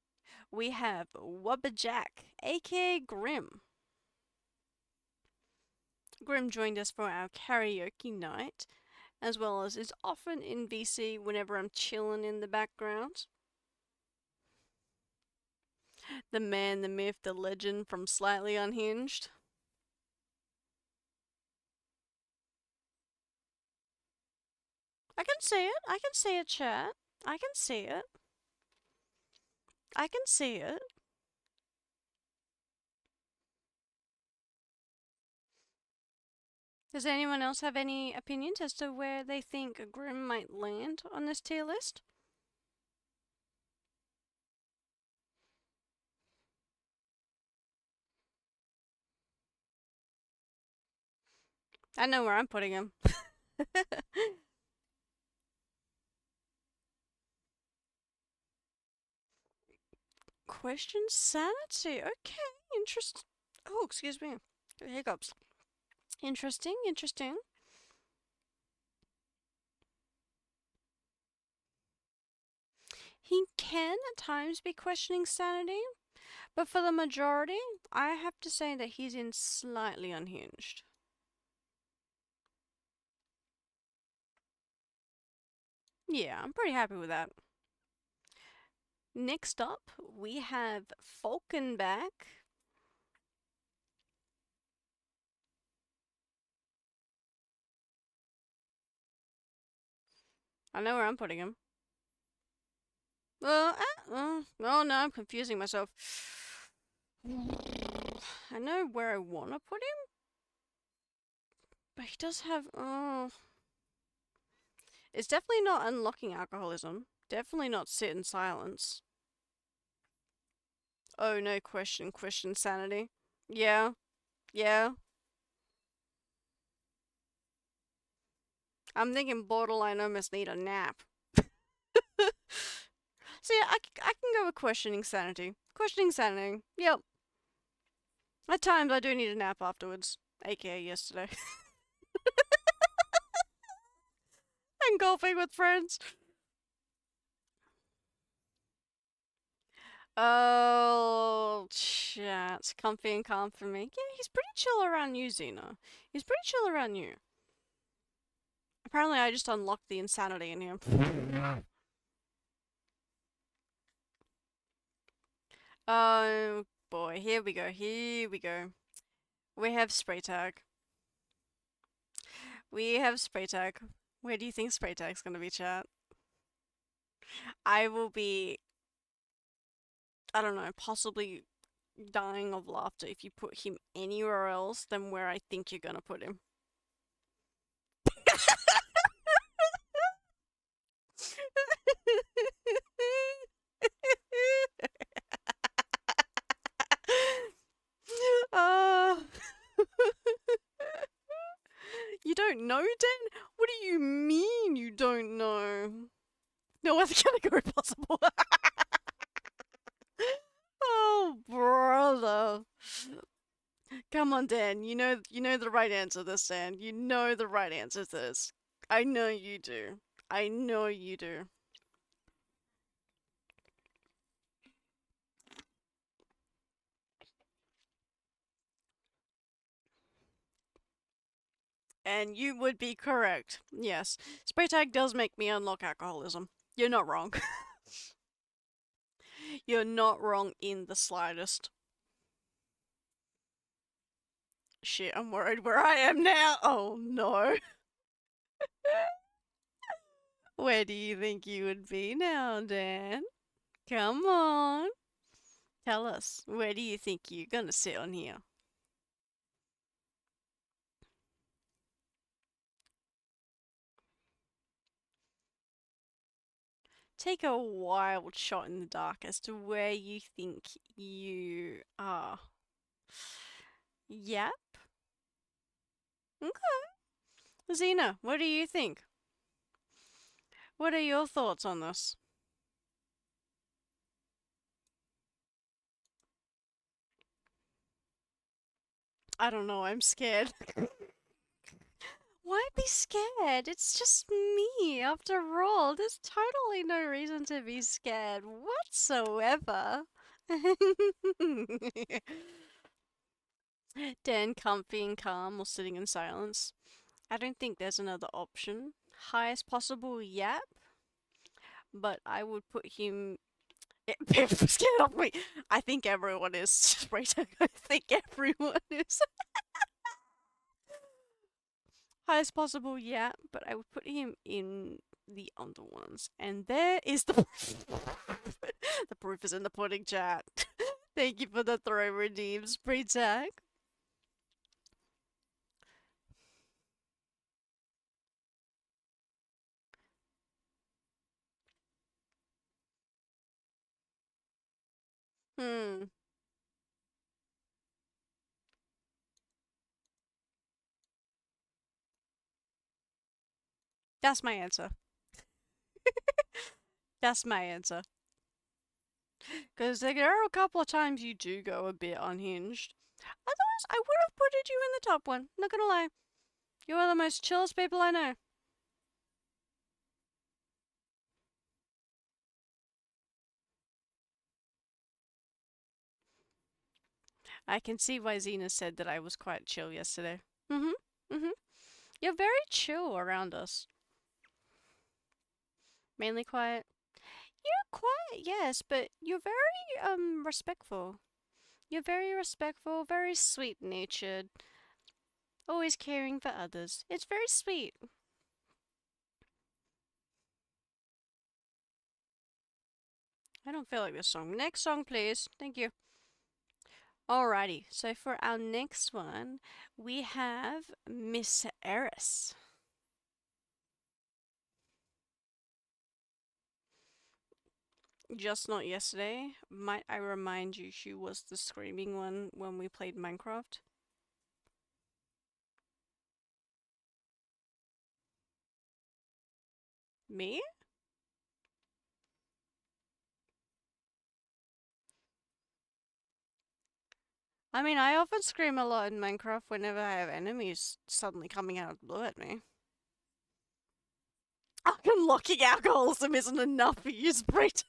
We have Wubba Jack, aka Grim. Grim joined us for our karaoke night, as well as is often in VC whenever I'm chilling in the background. The man, the myth, the legend from Slightly Unhinged. I can see it. I can see it, chat. I can see it. I can see it. Does anyone else have any opinions as to where they think Grim might land on this tier list? I know where I'm putting him. Question sanity. Okay, interesting. Oh, excuse me. Hiccups. Interesting, interesting. He can at times be questioning sanity, but for the majority, I have to say that he's in slightly unhinged. Yeah, I'm pretty happy with that. Next up, we have Falkenback. I know where I'm putting him. Oh no, I'm confusing myself. I know where I want to put him, but he does have, it's definitely not unlocking alcoholism. Definitely not sit in silence. Oh, no question sanity. Yeah. I'm thinking borderline almost need a nap. So yeah, I can go with questioning sanity. Questioning sanity. Yep. At times I do need a nap afterwards, aka yesterday. And golfing with friends. Oh, chat. Comfy and calm for me. Yeah, he's pretty chill around you, Xena. He's pretty chill around you. Apparently, I just unlocked the insanity in him. Oh boy, here we go. Here we go. We have spray tag. We have spray tag. Where do you think spray tag's gonna be, chat? I will be, I don't know, possibly dying of laughter if you put him anywhere else than where I think you're gonna put him. uh, you don't know, Dan? What do you mean you don't know? No other category possible. Oh, brother. Come on, Dan. You know the right answer to this, Dan. You know the right answer to this. I know you do. I know you do. And you would be correct. Yes. Spray tag does make me unlock alcoholism. You're not wrong. You're not wrong in the slightest. Shit, I'm worried where I am now. Oh no. Where do you think you would be now, Dan? Come on. Tell us. Where do you think you're gonna sit on here? Take a wild shot in the dark as to where you think you are. Yep. Okay. Xena, what do you think? What are your thoughts on this? I don't know, I'm scared. Why be scared? It's just me, after all. There's totally no reason to be scared whatsoever. Dan, comfy and calm, or sitting in silence. I don't think there's another option. Highest possible yap, but I would put him. People scared of me. I think everyone is. I think everyone is. Highest possible, yeah, but I would put him in the under ones. And there is the proof. The proof is in the pudding, chat. Thank you for the throw redeems, pre-tag. Hmm. That's my answer. That's my answer. Because there are a couple of times you do go a bit unhinged. Otherwise, I would have put you in the top one. Not gonna lie. You are the most chillest people I know. I can see why Xena said that I was quite chill yesterday. Mm-hmm. You're very chill around us. Mainly quiet. You're quiet, yes, but you're very respectful. You're very respectful, very sweet natured, always caring for others. It's very sweet. I don't feel like this song. Next song, please. Thank you. Alrighty, so for our next one, we have Miss Eris. Just not yesterday. Might I remind you, she was the screaming one when we played Minecraft? Me? I mean, I often scream a lot in Minecraft whenever I have enemies suddenly coming out of the blue at me. Unlocking alcoholism isn't enough for you, Sprit.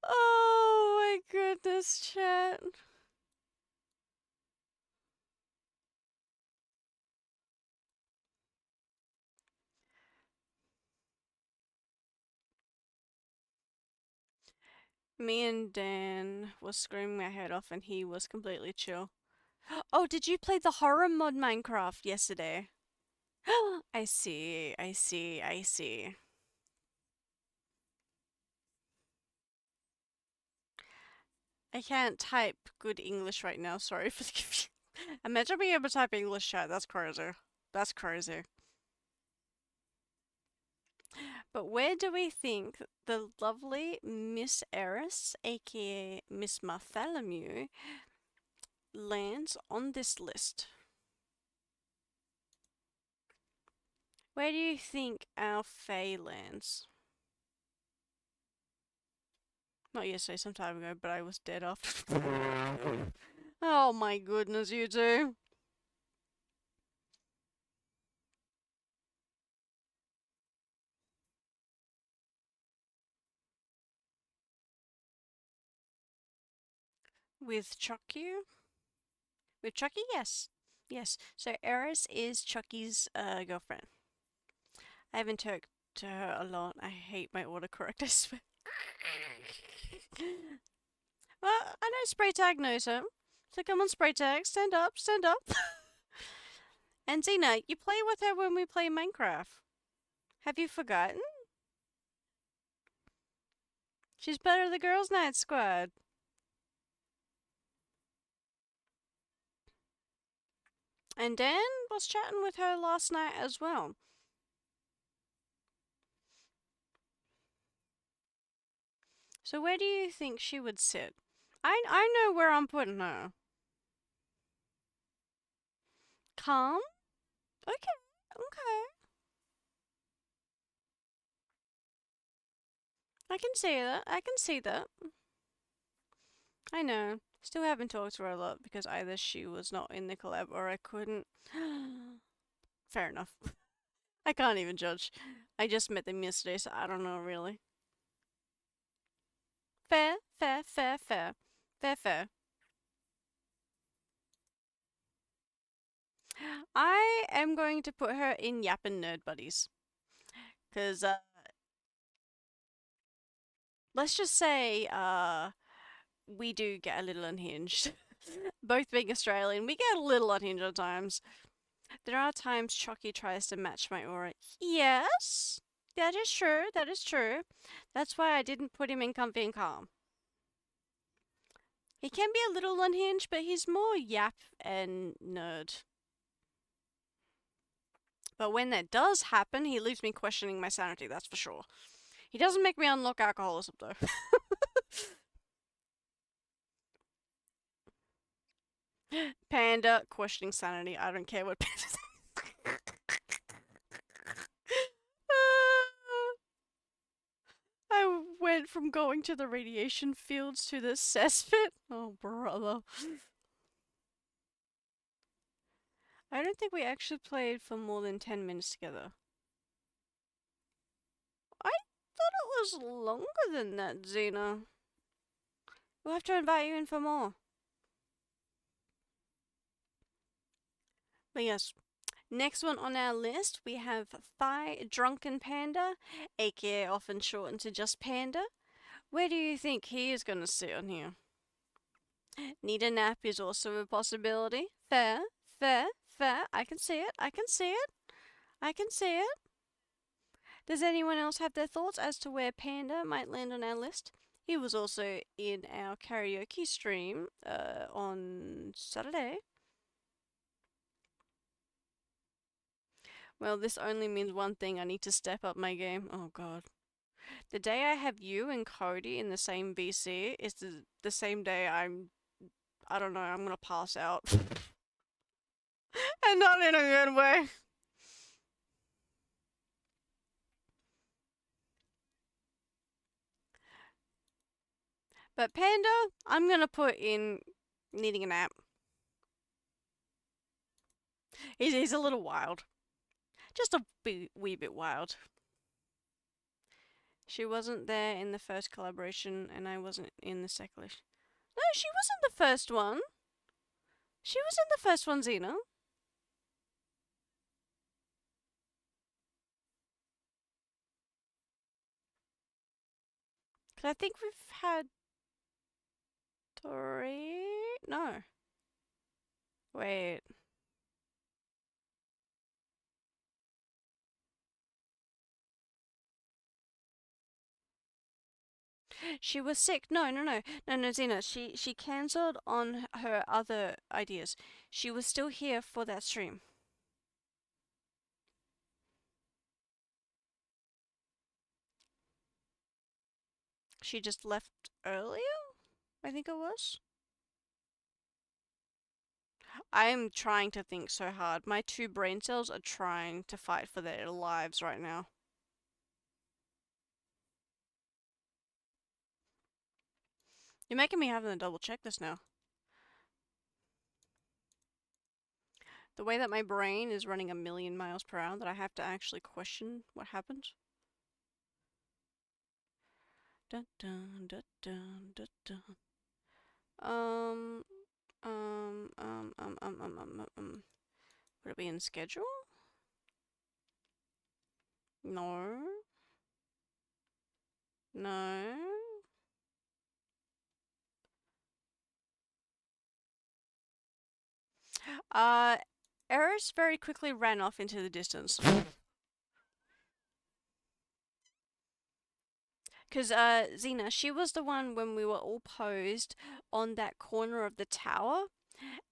Oh my goodness, chat. Me and Dan was screaming my head off and he was completely chill. Oh, did you play the horror mod Minecraft yesterday? I see, I see, I see. I can't type good English right now, sorry for the confusion. Imagine being able to type English chat, that's crazy. That's crazy. But where do we think the lovely Miss Eris, aka Miss Bartholomew, lands on this list? Where do you think our Faye lands? Not yesterday, some time ago, but I was dead after. Oh my goodness, you two. With Chucky? With Chucky, yes. Yes. So Eris is Chucky's girlfriend. I haven't talked to her a lot. I hate my autocorrect, I swear. Well, I know Spray Tag knows her. So come on, Spray Tag, stand up, stand up. And Xena, you play with her when we play Minecraft. Have you forgotten? She's part of the Girls' Night Squad. And Dan was chatting with her last night as well. So where do you think she would sit? I know where I'm putting her. Calm? Okay, okay. I can see that. I can see that. I know. Still haven't talked to her a lot because either she was not in the collab or I couldn't. Fair enough. I can't even judge. I just met them yesterday, so I don't know really. Fair, fair, fair, fair. Fair, fair. I am going to put her in Yappin' Nerd Buddies. Because, let's just say, we do get a little unhinged. Both being Australian, we get a little unhinged at times. There are times Chucky tries to match my aura. Yes, that is true, that is true. That's why I didn't put him in Comfy and Calm. He can be a little unhinged, but he's more yap and nerd. But when that does happen, he leaves me questioning my sanity, that's for sure. He doesn't make me unlock alcoholism, though. Panda, questioning sanity. I don't care what Panda says. I went from going to the radiation fields to the cesspit. Oh, brother. I don't think we actually played for more than 10 minutes together. I thought it was longer than that, Xena. We'll have to invite you in for more. But yes, next one on our list, we have Thigh Drunken Panda, aka often shortened to just Panda. Where do you think he is going to sit on here? Need a nap is also a possibility. Fair, fair, fair. I can see it. I can see it. I can see it. Does anyone else have their thoughts as to where Panda might land on our list? He was also in our karaoke stream on Saturday. Well, this only means one thing. I need to step up my game. Oh, God. The day I have you and Cody in the same VC is the same day I don't know, I'm gonna pass out. And not in a good way. But Panda, I'm gonna put in needing a nap. He's a little wild. Just a wee bit wild. She wasn't there in the first collaboration, and I wasn't in the second. No, she was in the first one. She was in the first one, Xena. Because I think we've had three. No. Wait. She was sick. No, Xena. She cancelled on her other ideas. She was still here for that stream. She just left earlier? I think it was. I'm trying to think so hard. My two brain cells are trying to fight for their lives right now. You're making me have to double check this now. The way that my brain is running a million miles per hour that I have to actually question what happened. Dun dun dun dun dun dun. Would it be in schedule? No. No. Eris very quickly ran off into the distance. Because Xena, she was the one when we were all posed on that corner of the tower,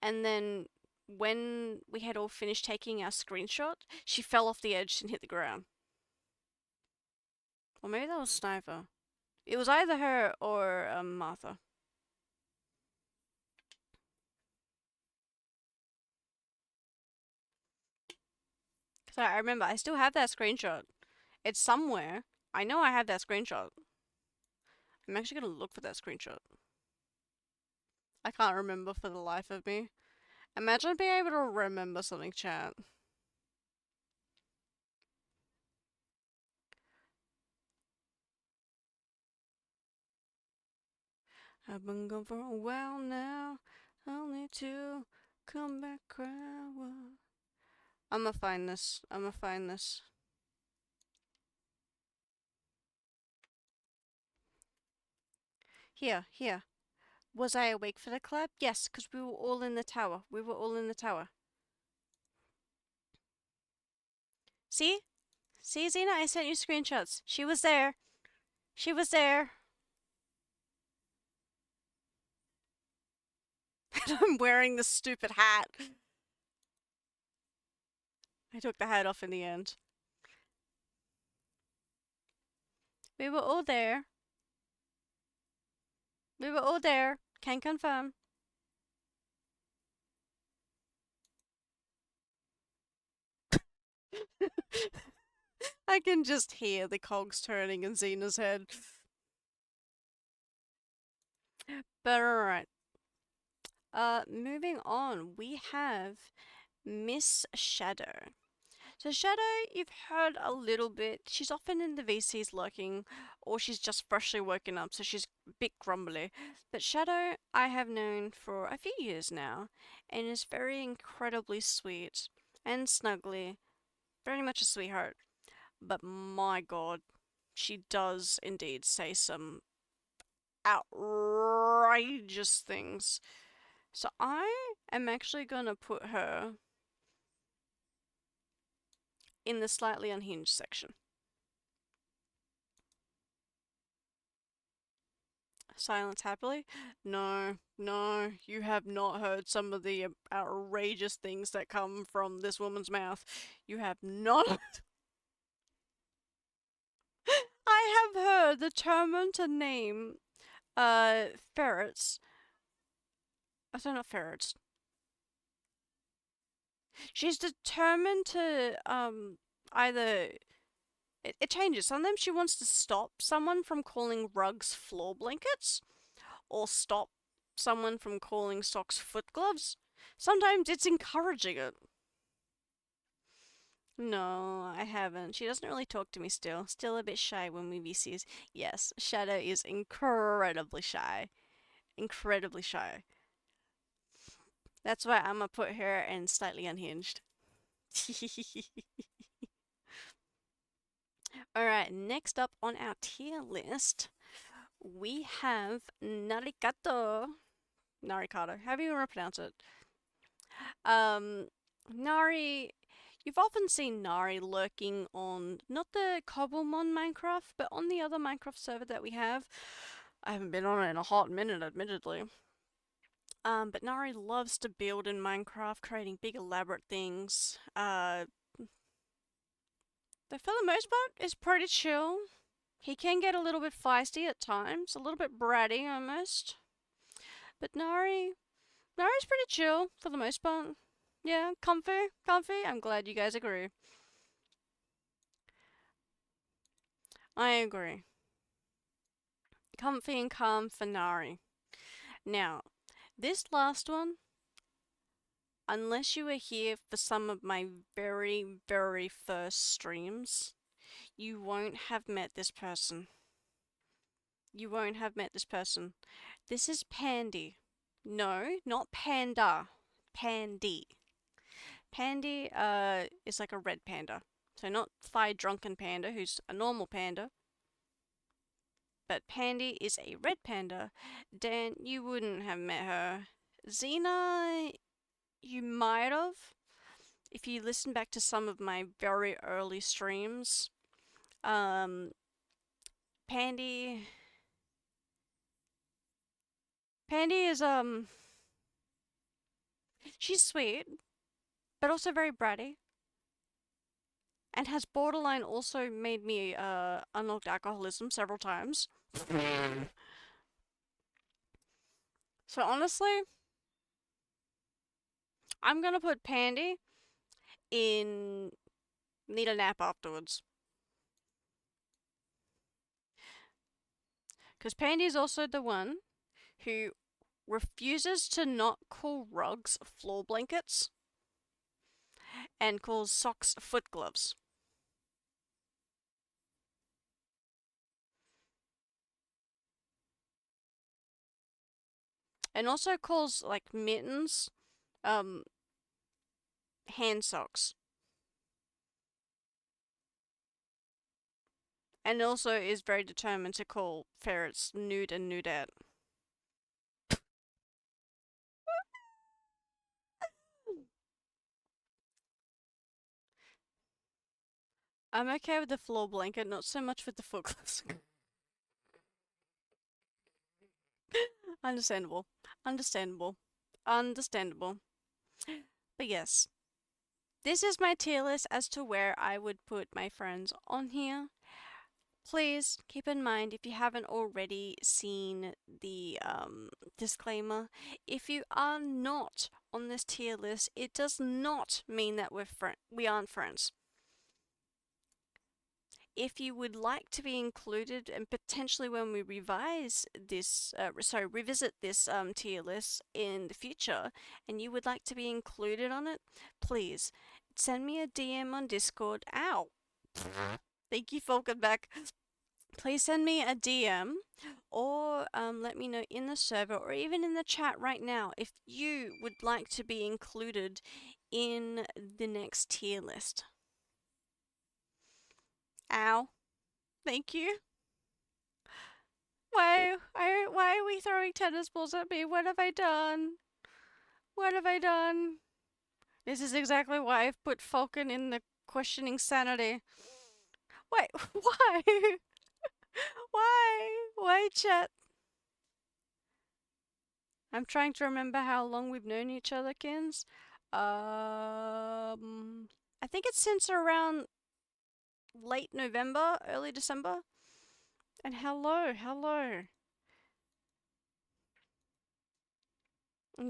and then when we had all finished taking our screenshot, she fell off the edge and hit the ground. Or maybe that was Sniper. It was either her or Martha. Because I remember, I still have that screenshot. It's somewhere. I know I have that screenshot. I'm actually going to look for that screenshot. I can't remember for the life of me. Imagine being able to remember something, chat. I've been gone for a while now. I'll need to come back around. I'ma find this. I'ma find this. Here. Was I awake for the collab? Yes, because we were all in the tower. We were all in the tower. See? See, Xena? I sent you screenshots. She was there. She was there. And I'm wearing this stupid hat. I took the hat off in the end. We were all there. We were all there. Can confirm. I can just hear the cogs turning in Xena's head. But alright. Moving on, we have Miss Shadow. So Shadow, you've heard a little bit. She's often in the VCs lurking, or she's just freshly woken up, so she's a bit grumbly. But Shadow, I have known for a few years now, and is very incredibly sweet and snuggly. Very much a sweetheart. But my god, she does indeed say some outrageous things. So I am actually gonna put her in the slightly unhinged section. Silence happily? No, you have not heard some of the outrageous things that come from this woman's mouth. You have not. I have heard determined to name ferrets. I don't know, ferrets. She's determined to either it changes. Sometimes she wants to stop someone from calling rugs floor blankets, or stop someone from calling socks foot gloves. Sometimes it's encouraging it. No, I haven't. She doesn't really talk to me still. Still a bit shy when we VCs. Yes, Shadow is incredibly shy. Incredibly shy. That's why I'm gonna put her in slightly unhinged. Alright, next up on our tier list, we have Narikato. Narikato, however you want to pronounce it. Nari, you've often seen Nari lurking on not the Cobblemon Minecraft, but on the other Minecraft server that we have. I haven't been on it in a hot minute, admittedly. But Nari loves to build in Minecraft, creating big elaborate things. But for the most part, it's pretty chill. He can get a little bit feisty at times, a little bit bratty almost. But Nari's pretty chill for the most part. Yeah, comfy. I'm glad you guys agree. I agree. Comfy and calm for Nari. Now, this last one, unless you were here for some of my very, very first streams, you won't have met this person. You won't have met this person. This is Pandy. No, not Panda. Pandy. Pandy is like a red panda. So not Thigh Drunken Panda, who's a normal panda. But Pandy is a red panda. Dan, you wouldn't have met her. Xena, you might have. If you listen back to some of my very early streams. Pandy is, she's sweet, but also very bratty. And has borderline also made me, unlocked alcoholism several times. So honestly, I'm gonna put Pandy in need a nap afterwards. Because Pandy is also the one who refuses to not call rugs floor blankets and calls socks foot gloves. And also calls like mittens hand socks. And also is very determined to call ferrets nude and nudette. I'm okay with the floor blanket, not so much with the foot gloves. Understandable. Understandable. Understandable. But yes. This is my tier list as to where I would put my friends on here. Please keep in mind, if you haven't already seen the disclaimer, if you are not on this tier list, it does not mean that we aren't friends. If you would like to be included, and potentially when we revisit this tier list in the future, and you would like to be included on it, please send me a DM on Discord. Ow! Thank you, Falkenback. Please send me a DM or let me know in the server or even in the chat right now if you would like to be included in the next tier list. Ow. Thank you. Why are we throwing tennis balls at me? What have I done? What have I done? This is exactly why I've put Falcon in the questioning sanity. Wait, why? Why, chat? I'm trying to remember how long we've known each other, Kynz. I think it's since around late November, early December. And hello.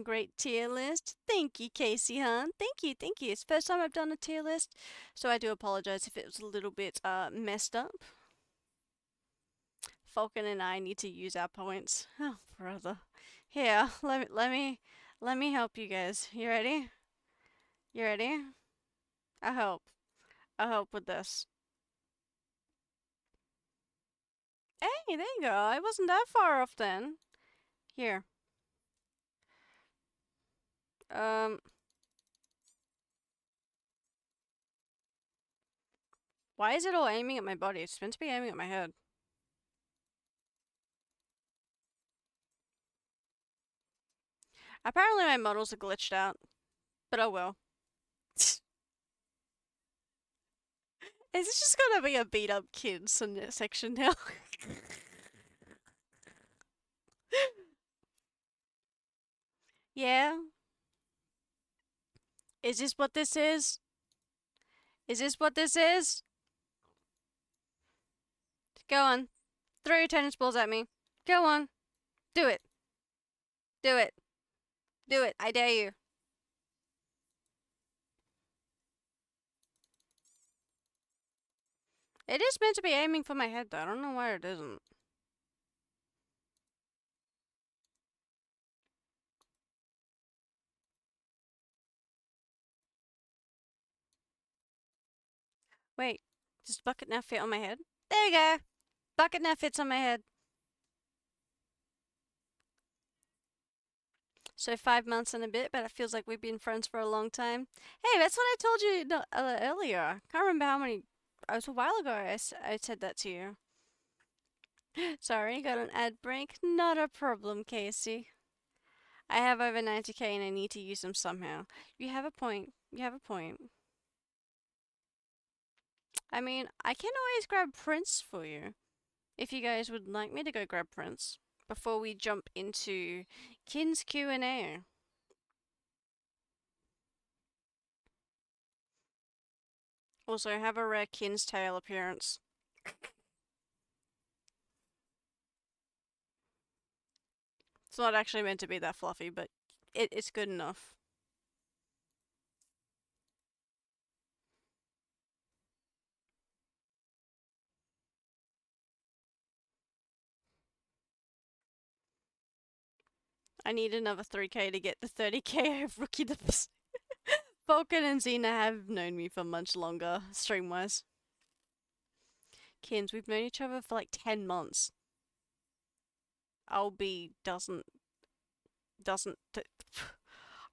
Great tier list. Thank you, Casey Hunt. Thank you. It's the first time I've done a tier list, so I do apologize if it was a little bit messed up. Falcon and I need to use our points. Oh, brother. Here, let me help you guys. You ready? You ready? I'll help. I'll help with this. Hey, there you go. I wasn't that far off then. Here. Why is it all aiming at my body? It's meant to be aiming at my head. Apparently my models are glitched out. But oh well. Is this just gonna be a beat up kids section now? Yeah? Is this what this is? Is this what this is? Go on. Throw your tennis balls at me. Go on. Do it. Do it. Do it. I dare you. It is meant to be aiming for my head though. I don't know why it isn't. Wait. Does bucket now fit on my head? There you go. Bucket now fits on my head. So 5 months and a bit, but it feels like we've been friends for a long time. Hey, that's what I told you earlier. Can't remember how many. It was a while ago I said that to you. Sorry, got an ad break. Not a problem, Casey. I have over 90k and I need to use them somehow. You have a point. You have a point. I mean, I can always grab Prince for you. If you guys would like me to go grab Prince. Before we jump into Kynz Q&A. Also, have a rare Kynz tail appearance. It's not actually meant to be that fluffy, but it's good enough. I need another 3k to get the 30k of Rookie the Falcon and Xena have known me for much longer, stream-wise. Kynz, we've known each other for like 10 months. Albie doesn't...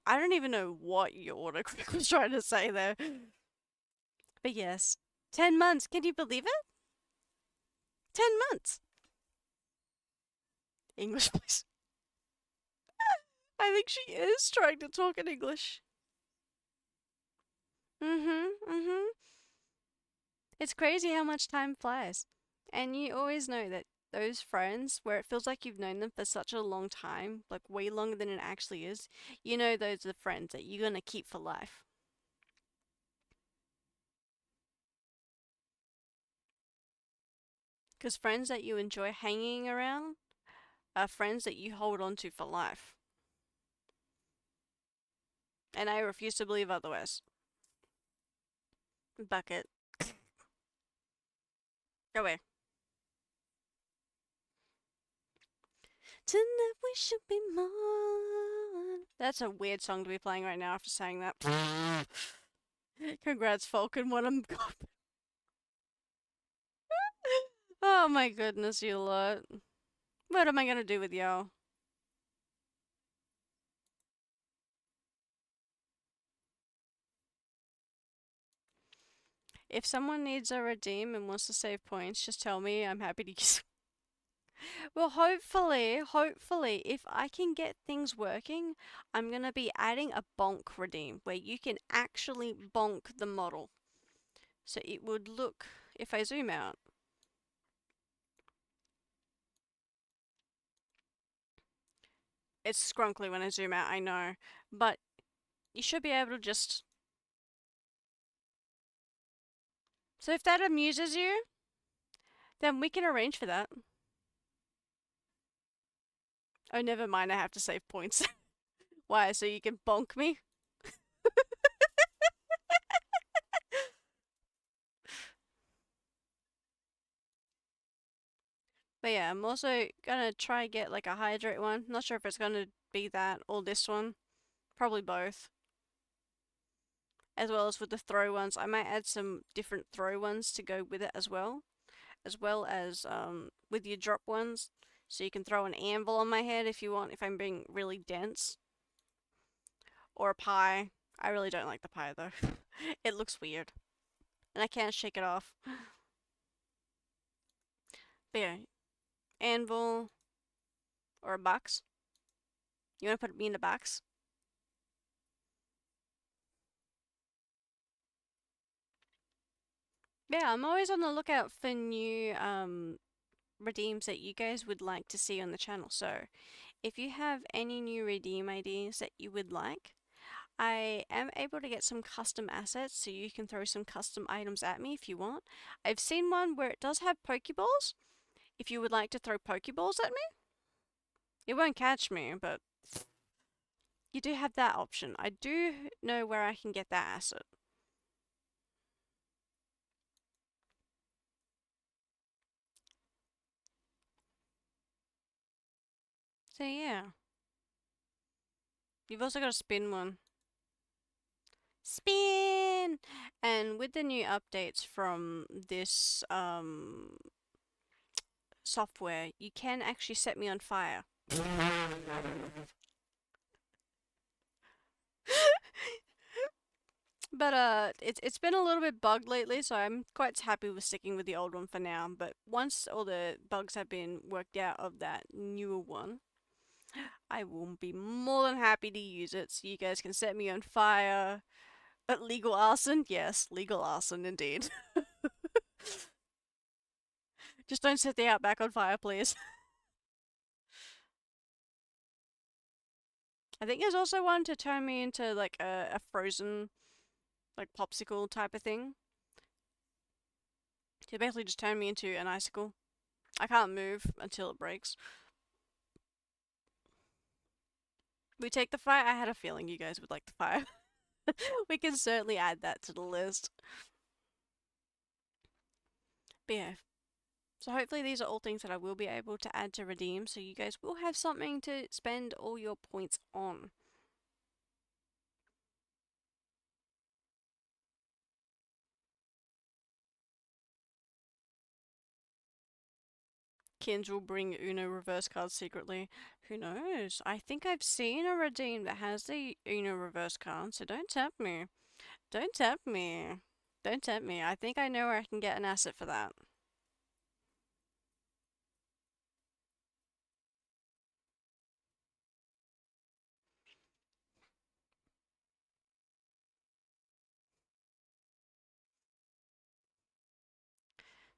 I don't even know what your autocorrect was trying to say there. But yes, 10 months, can you believe it? 10 months! English, please. I think she is trying to talk in English. It's crazy how much time flies. And you always know that those friends, where it feels like you've known them for such a long time, like way longer than it actually is, you know those are the friends that you're gonna keep for life. Because friends that you enjoy hanging around are friends that you hold on to for life. And I refuse to believe otherwise. Bucket. Go away. Tonight we should be more. That's a weird song to be playing right now after saying that. Congrats, Falcon. What am Oh my goodness, you lot. What am I gonna do with y'all? If someone needs a redeem and wants to save points, just tell me. I'm happy to use. Well, hopefully, if I can get things working, I'm gonna be adding a bonk redeem where you can actually bonk the model. So it would look, if I zoom out, it's scrunkly when I zoom out, I know, but you should be able to just... So if that amuses you, then we can arrange for that. Oh, never mind, I have to save points. Why, so you can bonk me? But yeah, I'm also gonna try get like a hydrate one. Not sure if it's gonna be that or this one. Probably both. As well as with the throw ones. I might add some different throw ones to go with it as well. As well as with your drop ones. So you can throw an anvil on my head if you want, if I'm being really dense. Or a pie. I really don't like the pie though. It looks weird. And I can't shake it off. But yeah, anvil or a box. You want to put me in a box? Yeah, I'm always on the lookout for new redeems that you guys would like to see on the channel. So, if you have any new redeem ideas that you would like, I am able to get some custom assets, so you can throw some custom items at me if you want. I've seen one where it does have Pokeballs. If you would like to throw Pokeballs at me, it won't catch me, but you do have that option. I do know where I can get that asset. So yeah. You've also got a spin one. Spin! And with the new updates from this software, you can actually set me on fire. But it's been a little bit bugged lately, so I'm quite happy with sticking with the old one for now. But once all the bugs have been worked out of that newer one, I will be more than happy to use it so you guys can set me on fire. Legal arson? Yes, legal arson indeed. Just don't set the outback on fire, please. I think there's also one to turn me into like a frozen, like popsicle type of thing. To basically just turn me into an icicle. I can't move until it breaks. We take the fire. I had a feeling you guys would like the fire. We can certainly add that to the list. But yeah. So hopefully these are all things that I will be able to add to redeem, so you guys will have something to spend all your points on. Kynz will bring Uno reverse cards secretly. Who knows? I think I've seen a redeem that has the Uno reverse card, so don't tempt me. Don't tempt me. Don't tempt me. I think I know where I can get an asset for that.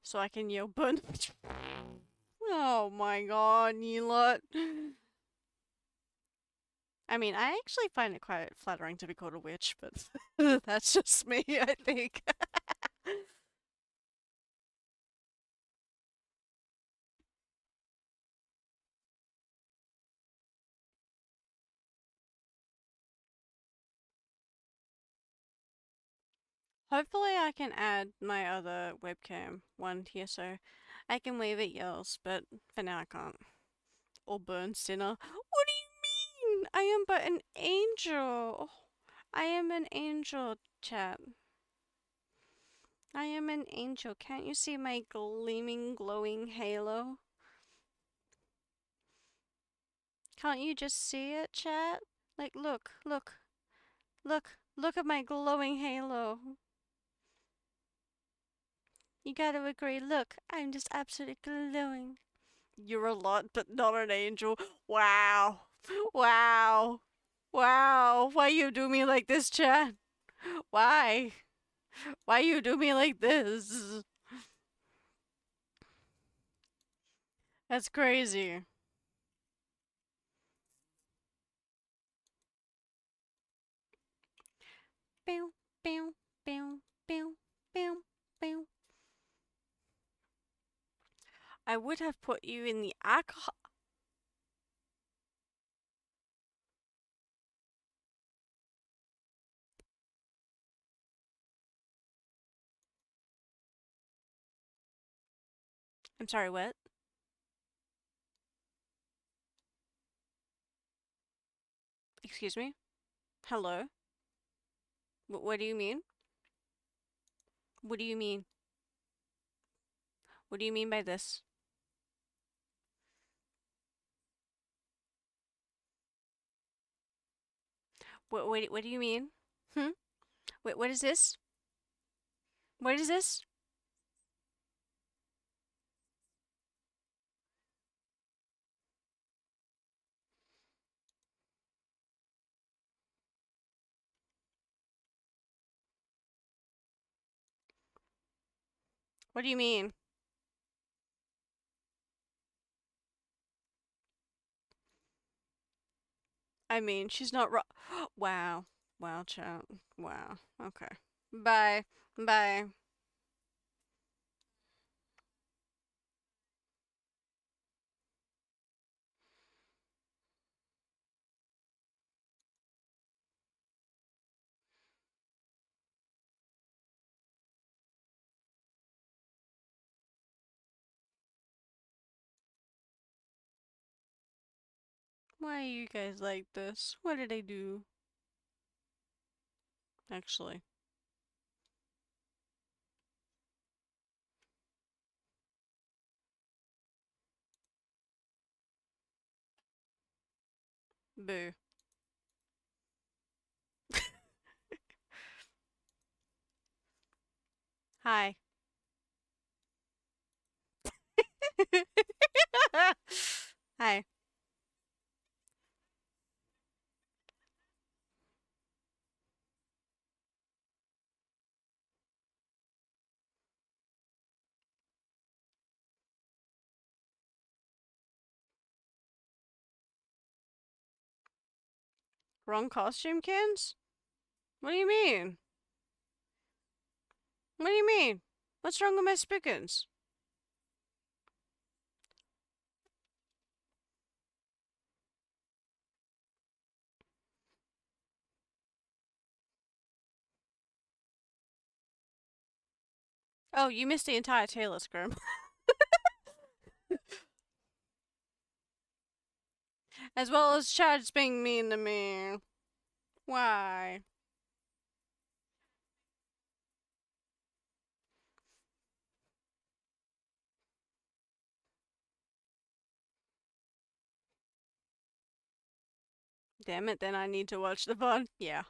So I can yell burn. Oh my god, you lot. I mean, I actually find it quite flattering to be called a witch, but that's just me, I think. Hopefully I can add my other webcam one here so I can wave at yells, but for now I can't. Or burn sinner. What do you mean? I am but an angel. I am an angel, chat. I am an angel. Can't you see my gleaming, glowing halo? Can't you just see it, chat? Like, look, look, look at my glowing halo. You gotta agree, look, I'm just absolutely glowing. You're a lot, but not an angel. Wow. Wow. Wow. Why you do me like this, chat? Why? Why you do me like this? That's crazy. Bow, bow, bow, bow, bow, bow. I would have put you in the alcohol. I'm sorry, what? Excuse me? Hello? What do you mean? What do you mean? What do you mean by this? What do you mean? Hmm? What is this? What is this? What do you mean? I mean, she's not wrong. Wow. Wow, chat. Wow. Okay. Bye. Bye. Why are you guys like this? What did I do? Actually. Boo. Hi. Hi. Wrong costume, Kynz? What do you mean? What do you mean? What's wrong with my spickins? Oh, you missed the entire Tierlist, Grim. As well as Chad's being mean to me. Why? Damn it, then I need to watch the VOD. Yeah.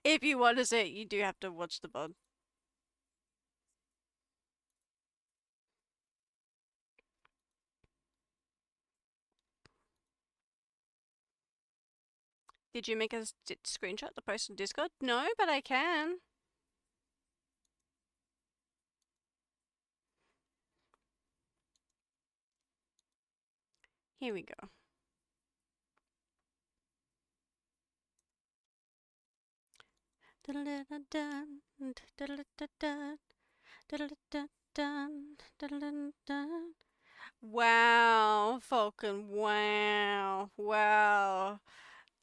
If you want to say it, you do have to watch the VOD. Did you make a screenshot to post on Discord? No, but I can. Here we go. Wow, Falcon, wow, wow.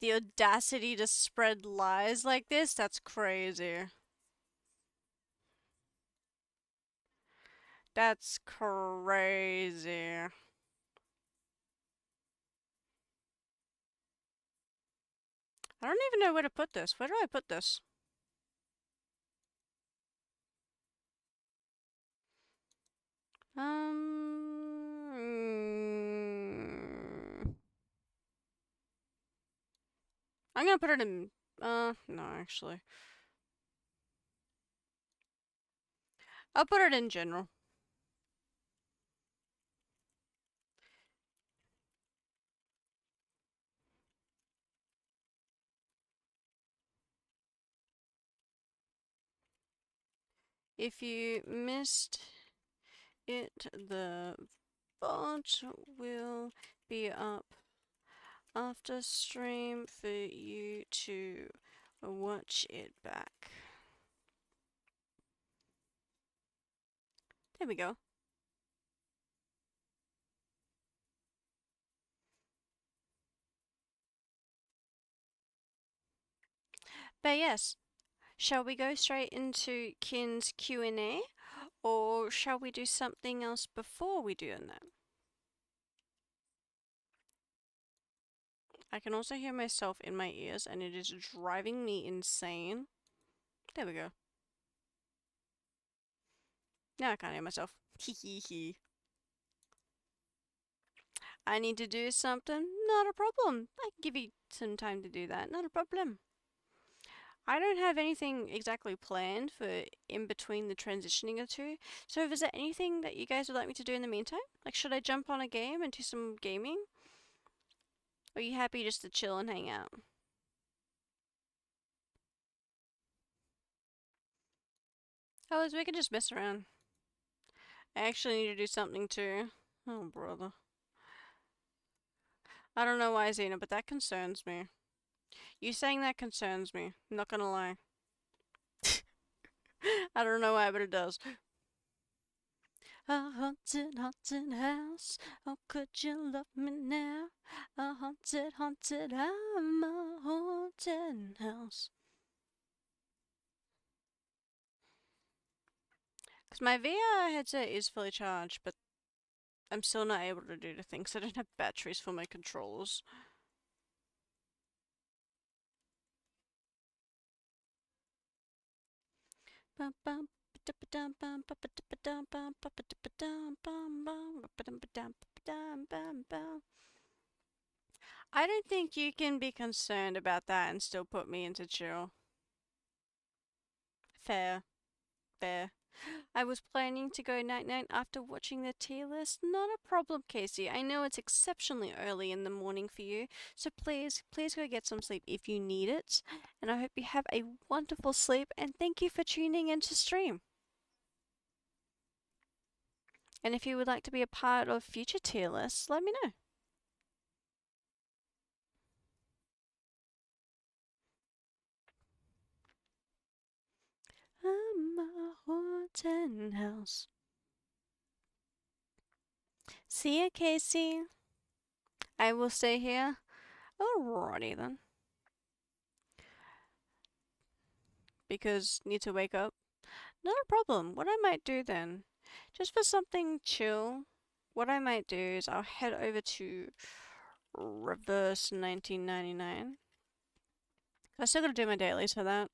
The audacity to spread lies like this, that's crazy. That's crazy. I don't even know where to put this. Where do I put this? I'm gonna put it in, no, actually. I'll put it in general. If you missed it, the VOD will be up after stream for you to watch it back. There we go. But yes, shall we go straight into Kynz Q&A, or shall we do something else before we do that? I can also hear myself in my ears, and it is driving me insane. There we go. Now I can't hear myself. Hee. I need to do something. Not a problem. I can give you some time to do that. Not a problem. I don't have anything exactly planned for in between the transitioning of two. So is there anything that you guys would like me to do in the meantime? Like, should I jump on a game and do some gaming? Or are you happy just to chill and hang out? Oh, we can just mess around. I actually need to do something too. Oh, brother. I don't know why, Xena, but that concerns me. You saying that concerns me. I'm not gonna lie. I don't know why, but it does. A haunted, haunted house. Oh, could you love me now? A haunted, haunted, I'm a haunted house. Because my VR headset is fully charged, but I'm still not able to do the things. I don't have batteries for my controllers. I don't think you can be concerned about that and still put me into chill. Fair. Fair. I was planning to go night-night after watching the tier list. Not a problem, Casey. I know it's exceptionally early in the morning for you, so please go get some sleep if you need it. And I hope you have a wonderful sleep, and thank you for tuning in to stream. And if you would like to be a part of future tier lists, let me know. I'm a haunted house. See ya, Casey. I will stay here. Alrighty then. Because need to wake up. Not a problem. What I might do then, just for something chill, what I might do is I'll head over to Reverse 1999. I still gotta do my dailies for that.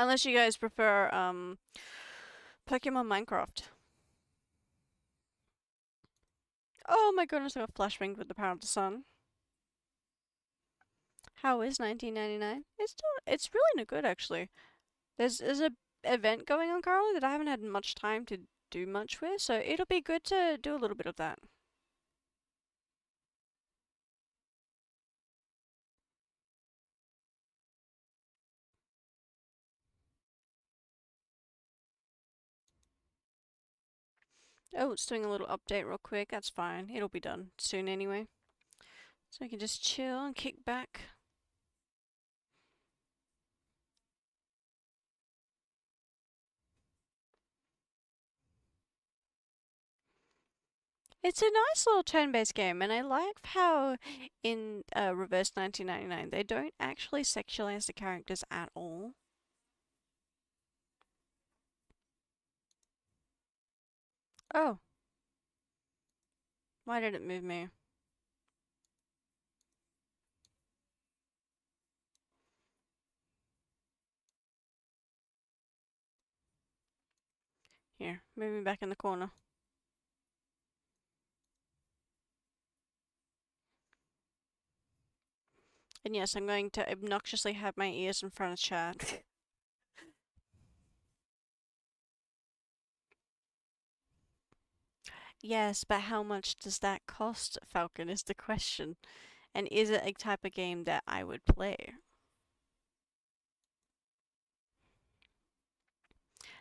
Unless you guys prefer, Pokemon Minecraft. Oh my goodness, I got flashbanged with the power of the sun. How is 1999? It's really no good actually. There's a event going on currently that I haven't had much time to do much with, so it'll be good to do a little bit of that. Oh, it's doing a little update real quick. That's fine. It'll be done soon anyway. So I can just chill and kick back. It's a nice little turn-based game, and I like how in Reverse 1999 they don't actually sexualize the characters at all. Oh. Why did it move me? Here, move me back in the corner. And yes, I'm going to obnoxiously have my ears in front of chat. Yes, but how much does that cost, Falcon, is the question. And is it a type of game that I would play?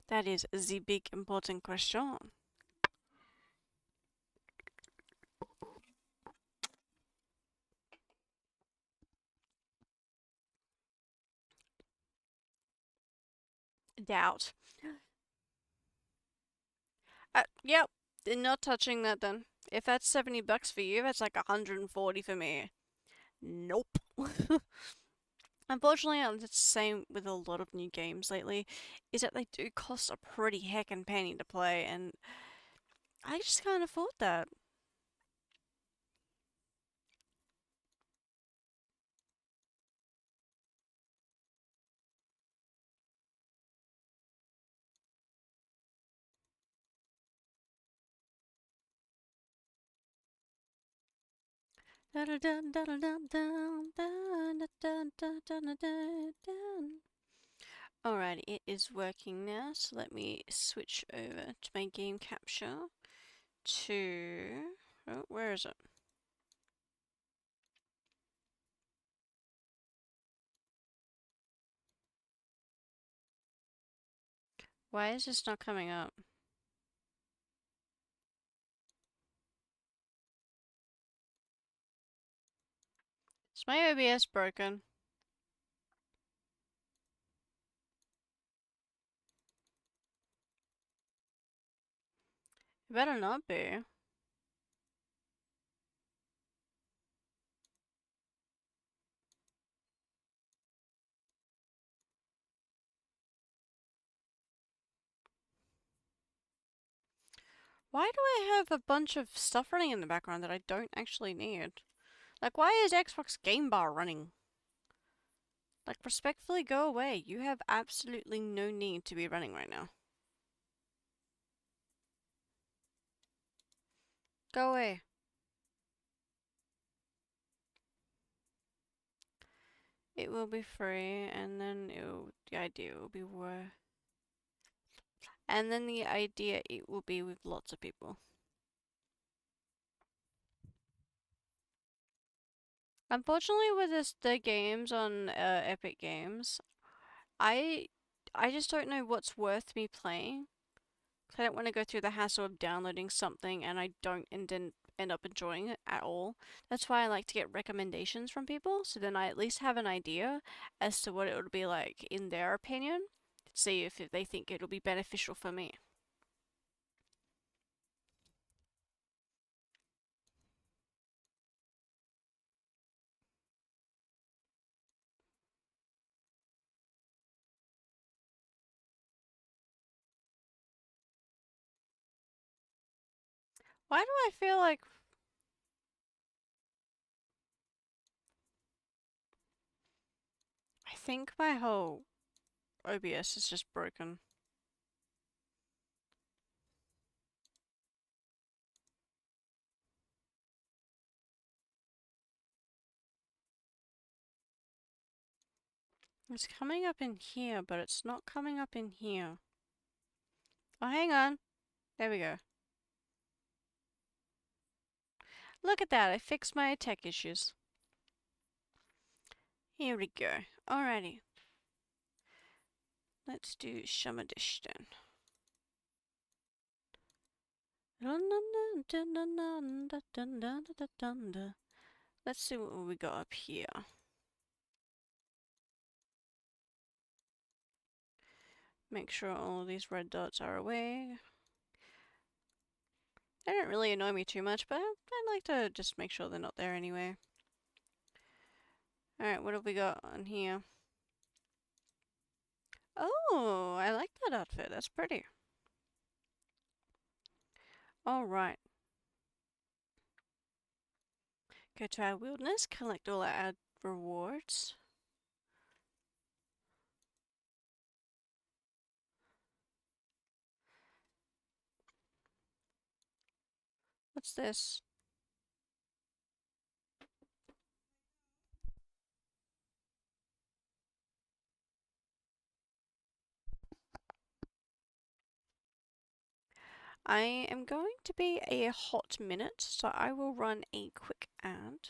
That is the big important question. Doubt. Yep, not touching that then. If that's $70 for you, that's like 140 for me. Nope. Unfortunately, it's the same with a lot of new games lately, is that they do cost a pretty heckin' penny to play, and I just can't afford that. Alright, it is working now, so let me switch over to my game capture to... Oh, where is it? Why is this not coming up? Is my OBS broken? It better not be. Why do I have a bunch of stuff running in the background that I don't actually need? Like, why is Xbox Game Bar running? Like, respectfully, go away. You have absolutely no need to be running right now. Go away. It will be free, and then the idea will be worth... And then the idea it will be with lots of people. Unfortunately, with the games on Epic Games, I just don't know what's worth me playing. I don't want to go through the hassle of downloading something and I don't end up enjoying it at all. That's why I like to get recommendations from people, so then I at least have an idea as to what it would be like in their opinion, to see if they think it'll be beneficial for me. Why do I feel like... I think my whole OBS is just broken. It's coming up in here, but it's not coming up in here. Oh, hang on. There we go. Look at that, I fixed my tech issues. Here we go. Alrighty. Let's do Shamadish then. Let's see what we got up here. Make sure all of these red dots are away. They don't really annoy me too much, but I'd like to just make sure they're not there anyway. Alright, what have we got on here? Oh, I like that outfit. That's pretty. Alright. Go to our wilderness, collect all our rewards. What's this? I am going to be a hot minute, so I will run a quick ad.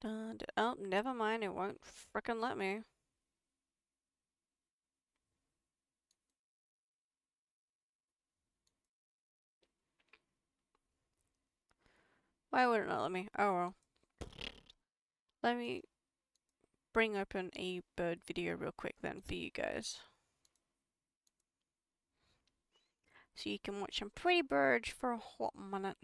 Oh, never mind, it won't frickin' let me. Why would it not let me? Oh well. Let me bring open a bird video real quick then for you guys. So you can watch some pretty birds for a hot minute.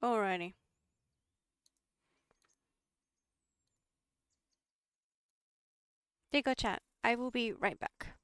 Alrighty. Take a chat. I will be right back.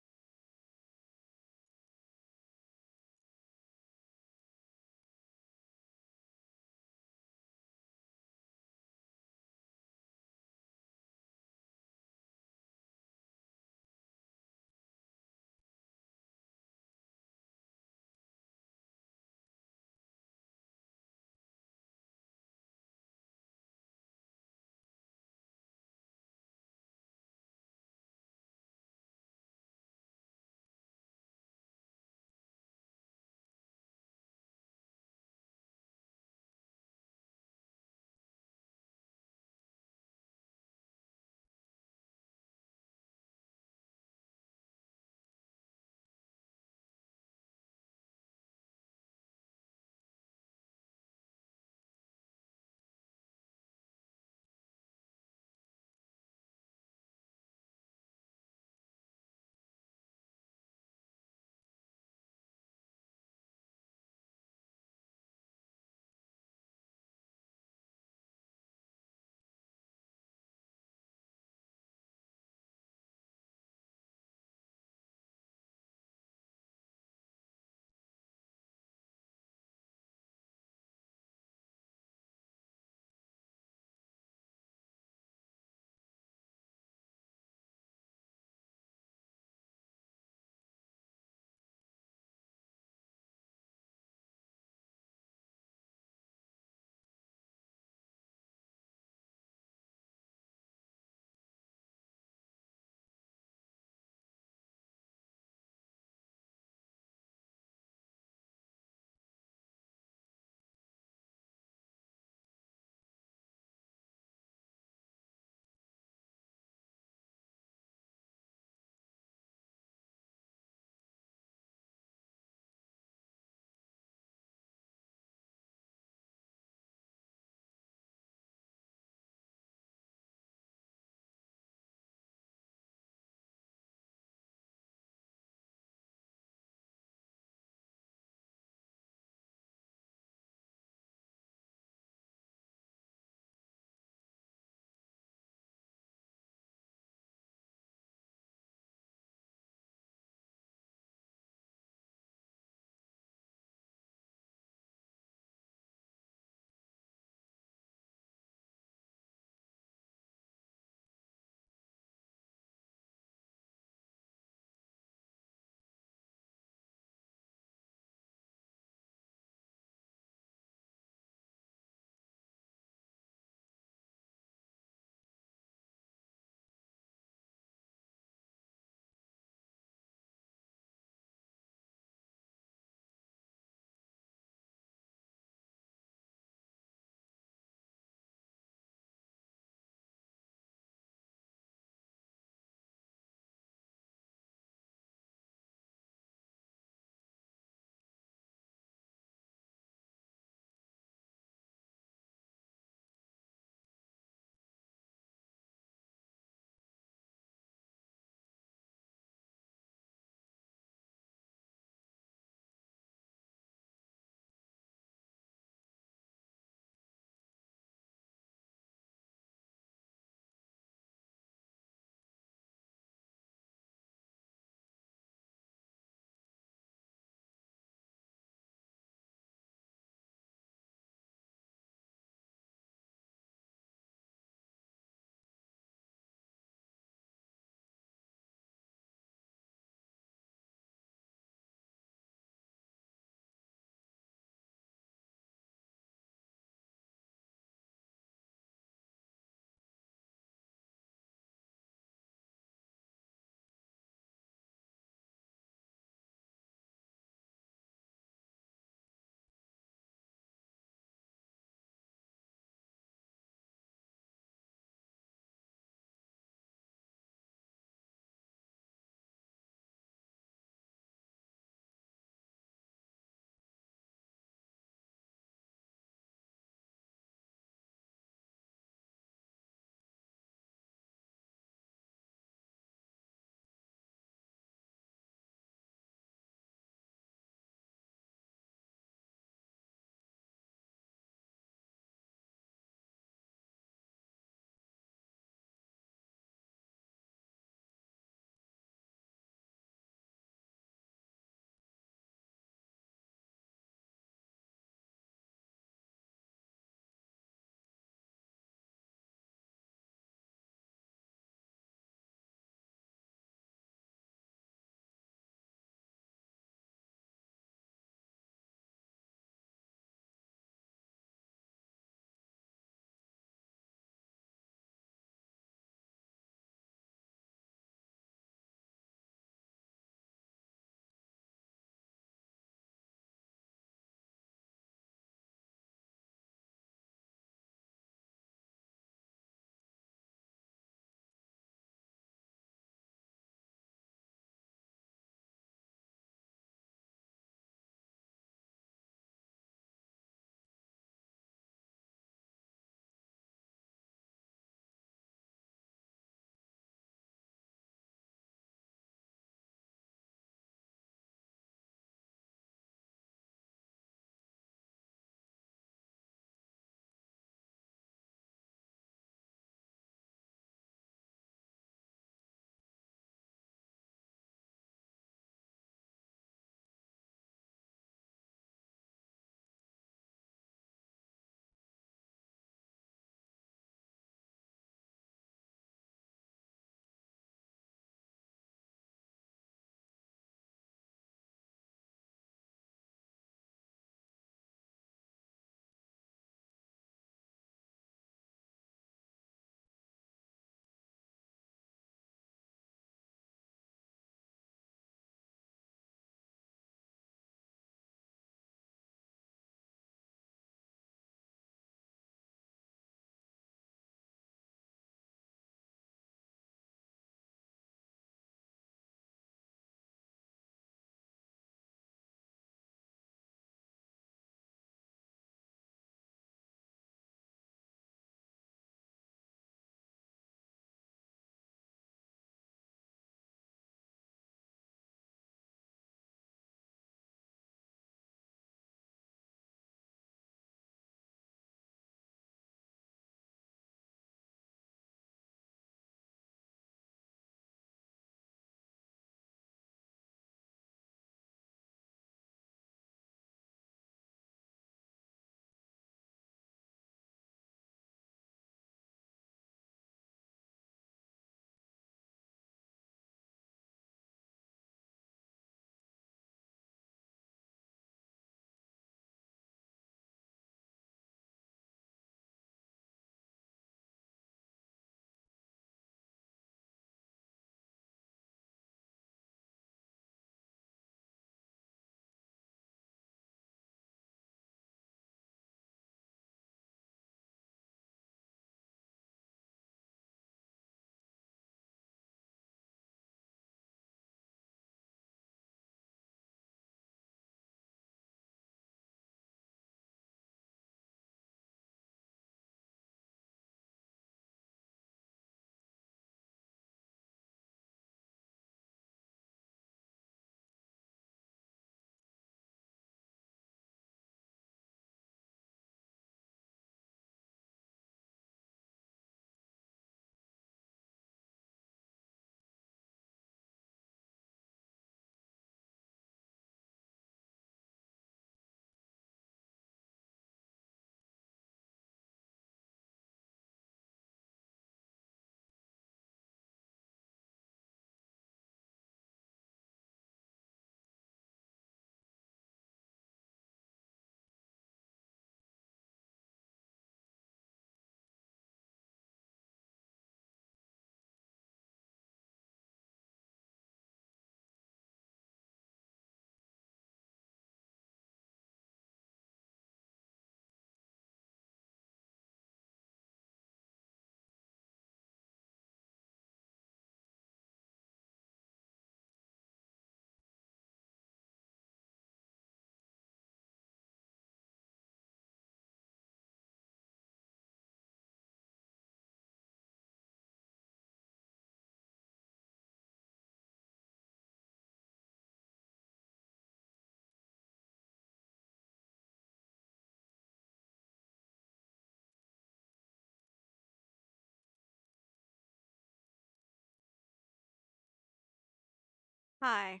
Hi.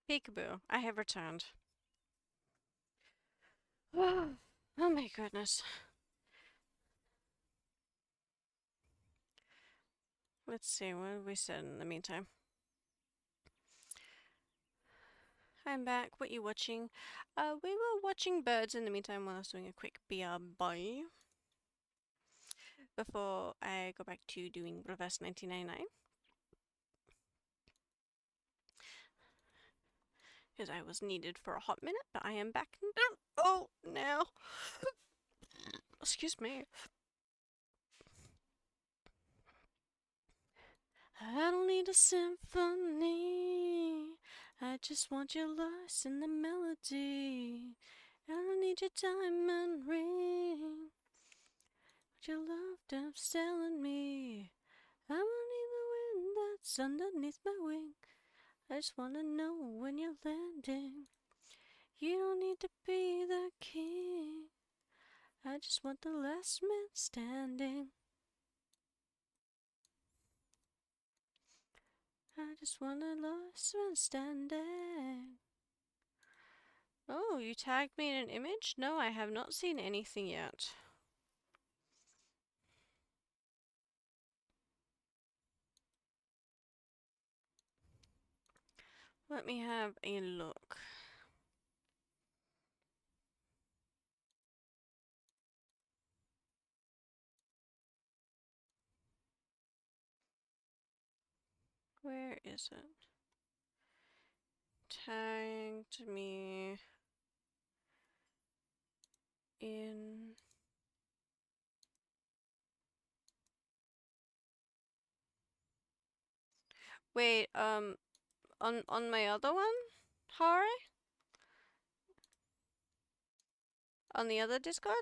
Peekaboo, I have returned. Oh my goodness. Let's see, what have we said in the meantime? I'm back. What you watching? We were watching birds in the meantime while I was doing a quick BRB. Before I go back to doing reverse 1999. Because I was needed for a hot minute, but I am back now. Oh, now. Excuse me. I don't need a symphony. I just want your loss in the melody. I don't need your diamond ring. But your love depth's telling me I won't need the wind that's underneath my wing. I just wanna know when you're landing. You don't need to be the king. I just want the last man standing. I just want the last man standing. Oh, you tagged me in an image? No, I have not seen anything yet. Let me have a look. Where is it? Tagged me in. Wait, on my other one? Hari? On the other Discord?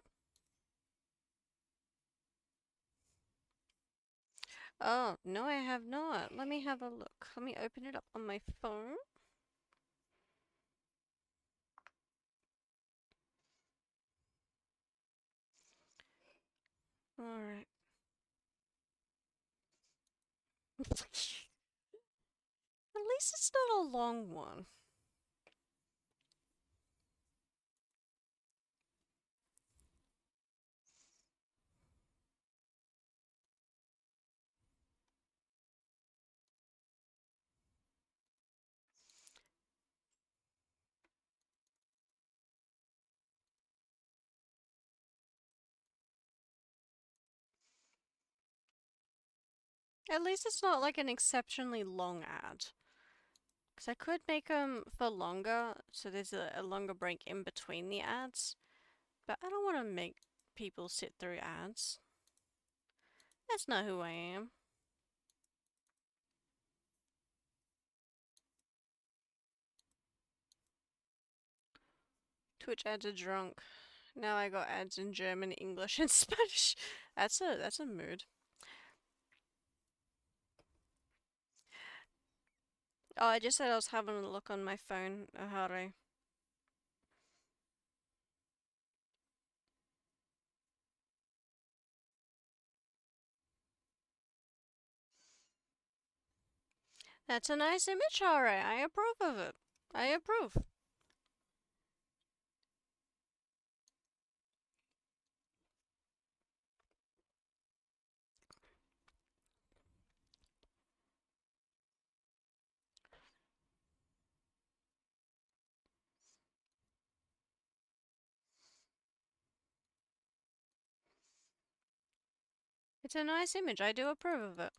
Oh, no, I have not. Let me have a look. Let me open it up on my phone. Alright. At least it's not a long one. At least it's not like an exceptionally long ad. Because I could make them for longer, so there's a longer break in between the ads. But I don't want to make people sit through ads. That's not who I am. Twitch ads are drunk. Now I got ads in German, English, and Spanish. That's a mood. Oh, I just said I was having a look on my phone, Ahari. That's a nice image, Ahari. I approve of it. I approve. It's a nice image. I do approve of it.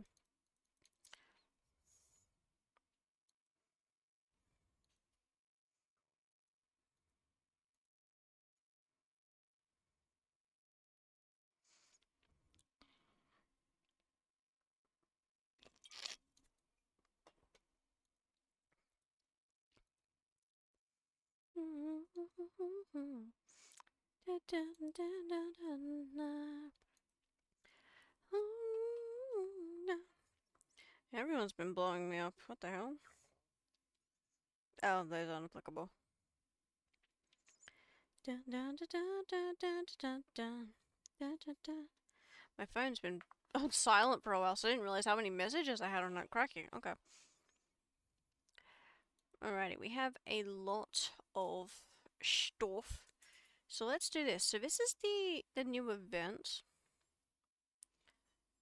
Everyone's been blowing me up. What the hell? Oh, those are unapplicable. My phone's been on silent for a while, so I didn't realize how many messages I had on that cracking. Okay. Alrighty, we have a lot of stuff. So let's do this. So this is the new event.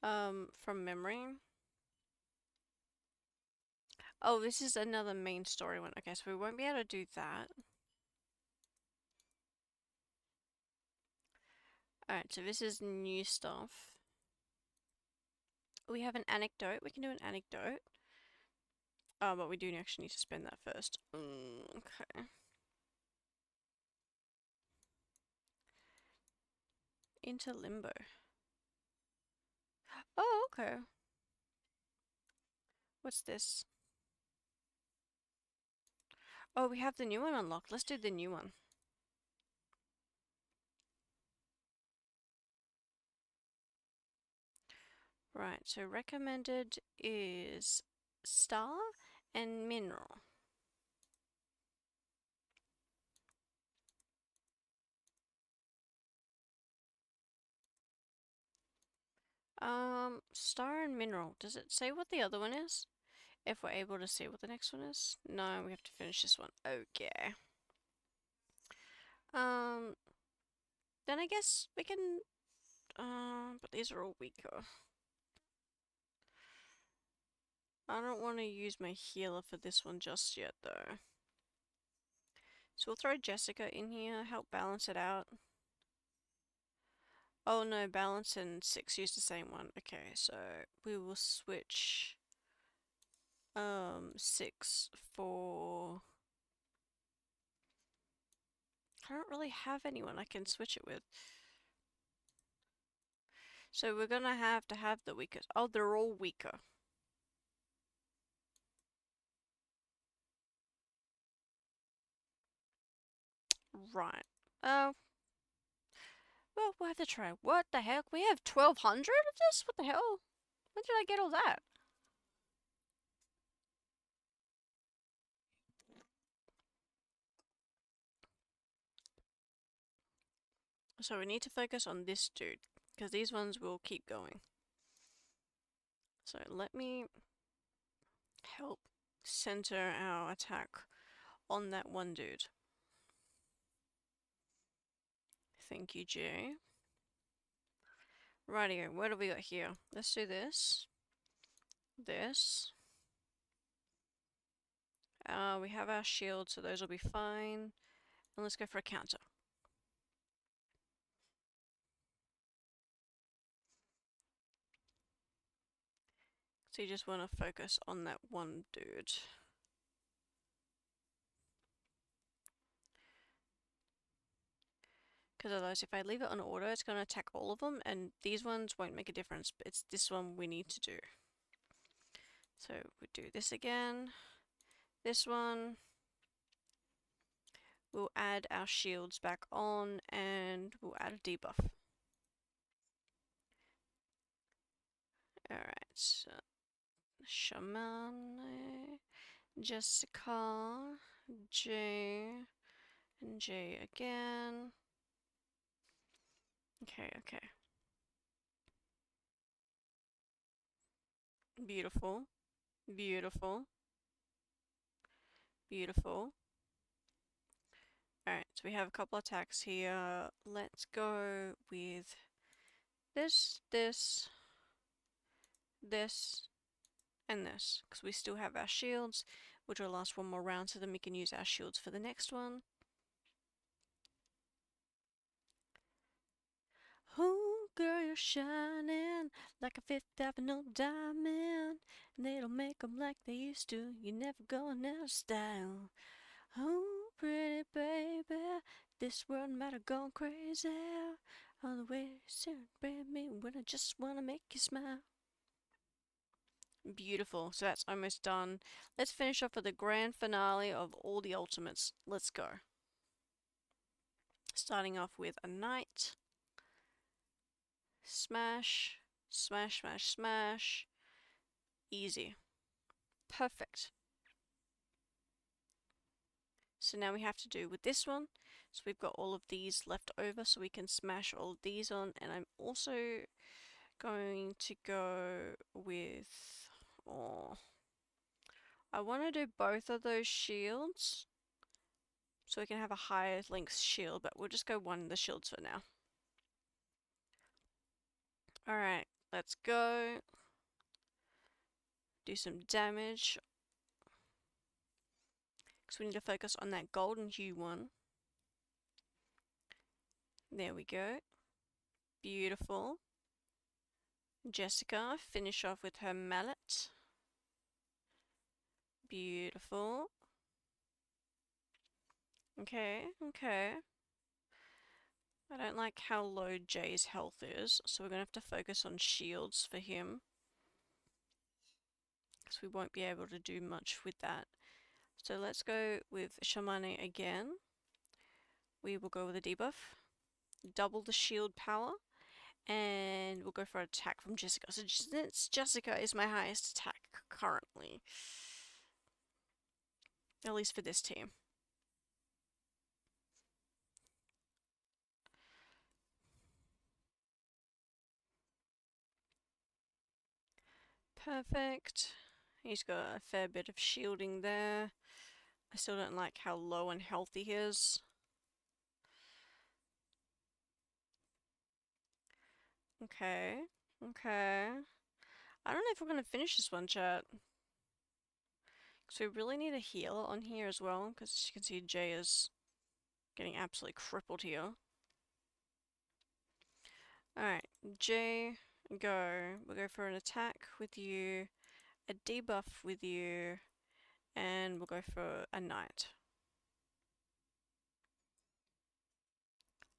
From memory. Oh, this is another main story one. Okay, so we won't be able to do that. Alright, so this is new stuff. We have an anecdote. We can do an anecdote. Oh, but we do actually need to spend that first. Okay. Into limbo. Oh, okay. What's this? Oh, we have the new one unlocked. Let's do the new one. Right, so recommended is star and mineral. Star and mineral. Does it say what the other one is? If we're able to see what the next one is? No, we have to finish this one. Okay. Then I guess we can, but these are all weaker. I don't want to use my healer for this one just yet, though. So we'll throw Jessica in here, help balance it out. Oh no, balance and 6 use the same one. Okay, so we will switch 6 for... I don't really have anyone I can switch it with. So we're gonna have to have the weakest. Oh, they're all weaker. Right. Oh. Well, we'll have to try. What the heck? We have 1,200 of this? What the hell? When did I get all that? So we need to focus on this dude, because these ones will keep going. So let me help center our attack on that one dude. Thank you, Jay. Rightio, what do we got here? Let's do this. This. We have our shield, so those will be fine. And let's go for a counter. So you just want to focus on that one dude. Because otherwise, if I leave it on auto, it's going to attack all of them, and these ones won't make a difference, but it's this one we need to do. So we do this again. This one. We'll add our shields back on, and we'll add a debuff. Alright, so Shaman, Jessica, J, and J again. Okay, okay. Beautiful. Beautiful. Beautiful. Alright, so we have a couple attacks here. Let's go with this, this, this, and this. Because we still have our shields, which will last one more round, so then we can use our shields for the next one. Oh, girl, you're shining like a Fifth Avenue diamond, and they don't make 'em like they used to. You're never going out of style. Oh, pretty baby, this world might have gone crazy. All the way to celebrate me when I just want to make you smile. Beautiful. So that's almost done. Let's finish off with the grand finale of all the ultimates. Let's go. Starting off with a knight. Smash, smash, smash, smash. Easy. Perfect. So now we have to do with this one. So we've got all of these left over, so we can smash all of these on. And I'm also going to go with... Oh, I want to do both of those shields so we can have a higher length shield, but we'll just go one of the shields for now. Alright, let's go. Do some damage. Because we need to focus on that golden hue one. There we go. Beautiful. Jessica, finish off with her mallet. Beautiful. Okay, okay. I don't like how low Jay's health is, so we're going to have to focus on shields for him. Because we won't be able to do much with that. So let's go with Shamane again. We will go with a debuff. Double the shield power. And we'll go for an attack from Jessica. So since Jessica is my highest attack currently. At least for this team. Perfect. He's got a fair bit of shielding there. I still don't like how low and healthy he is. Okay. Okay. I don't know if we're going to finish this one, chat. Because we really need a healer on here as well. Because as you can see, Jay is getting absolutely crippled here. Alright, Jay, go. We'll go for an attack with you, a debuff with you, and we'll go for a knight.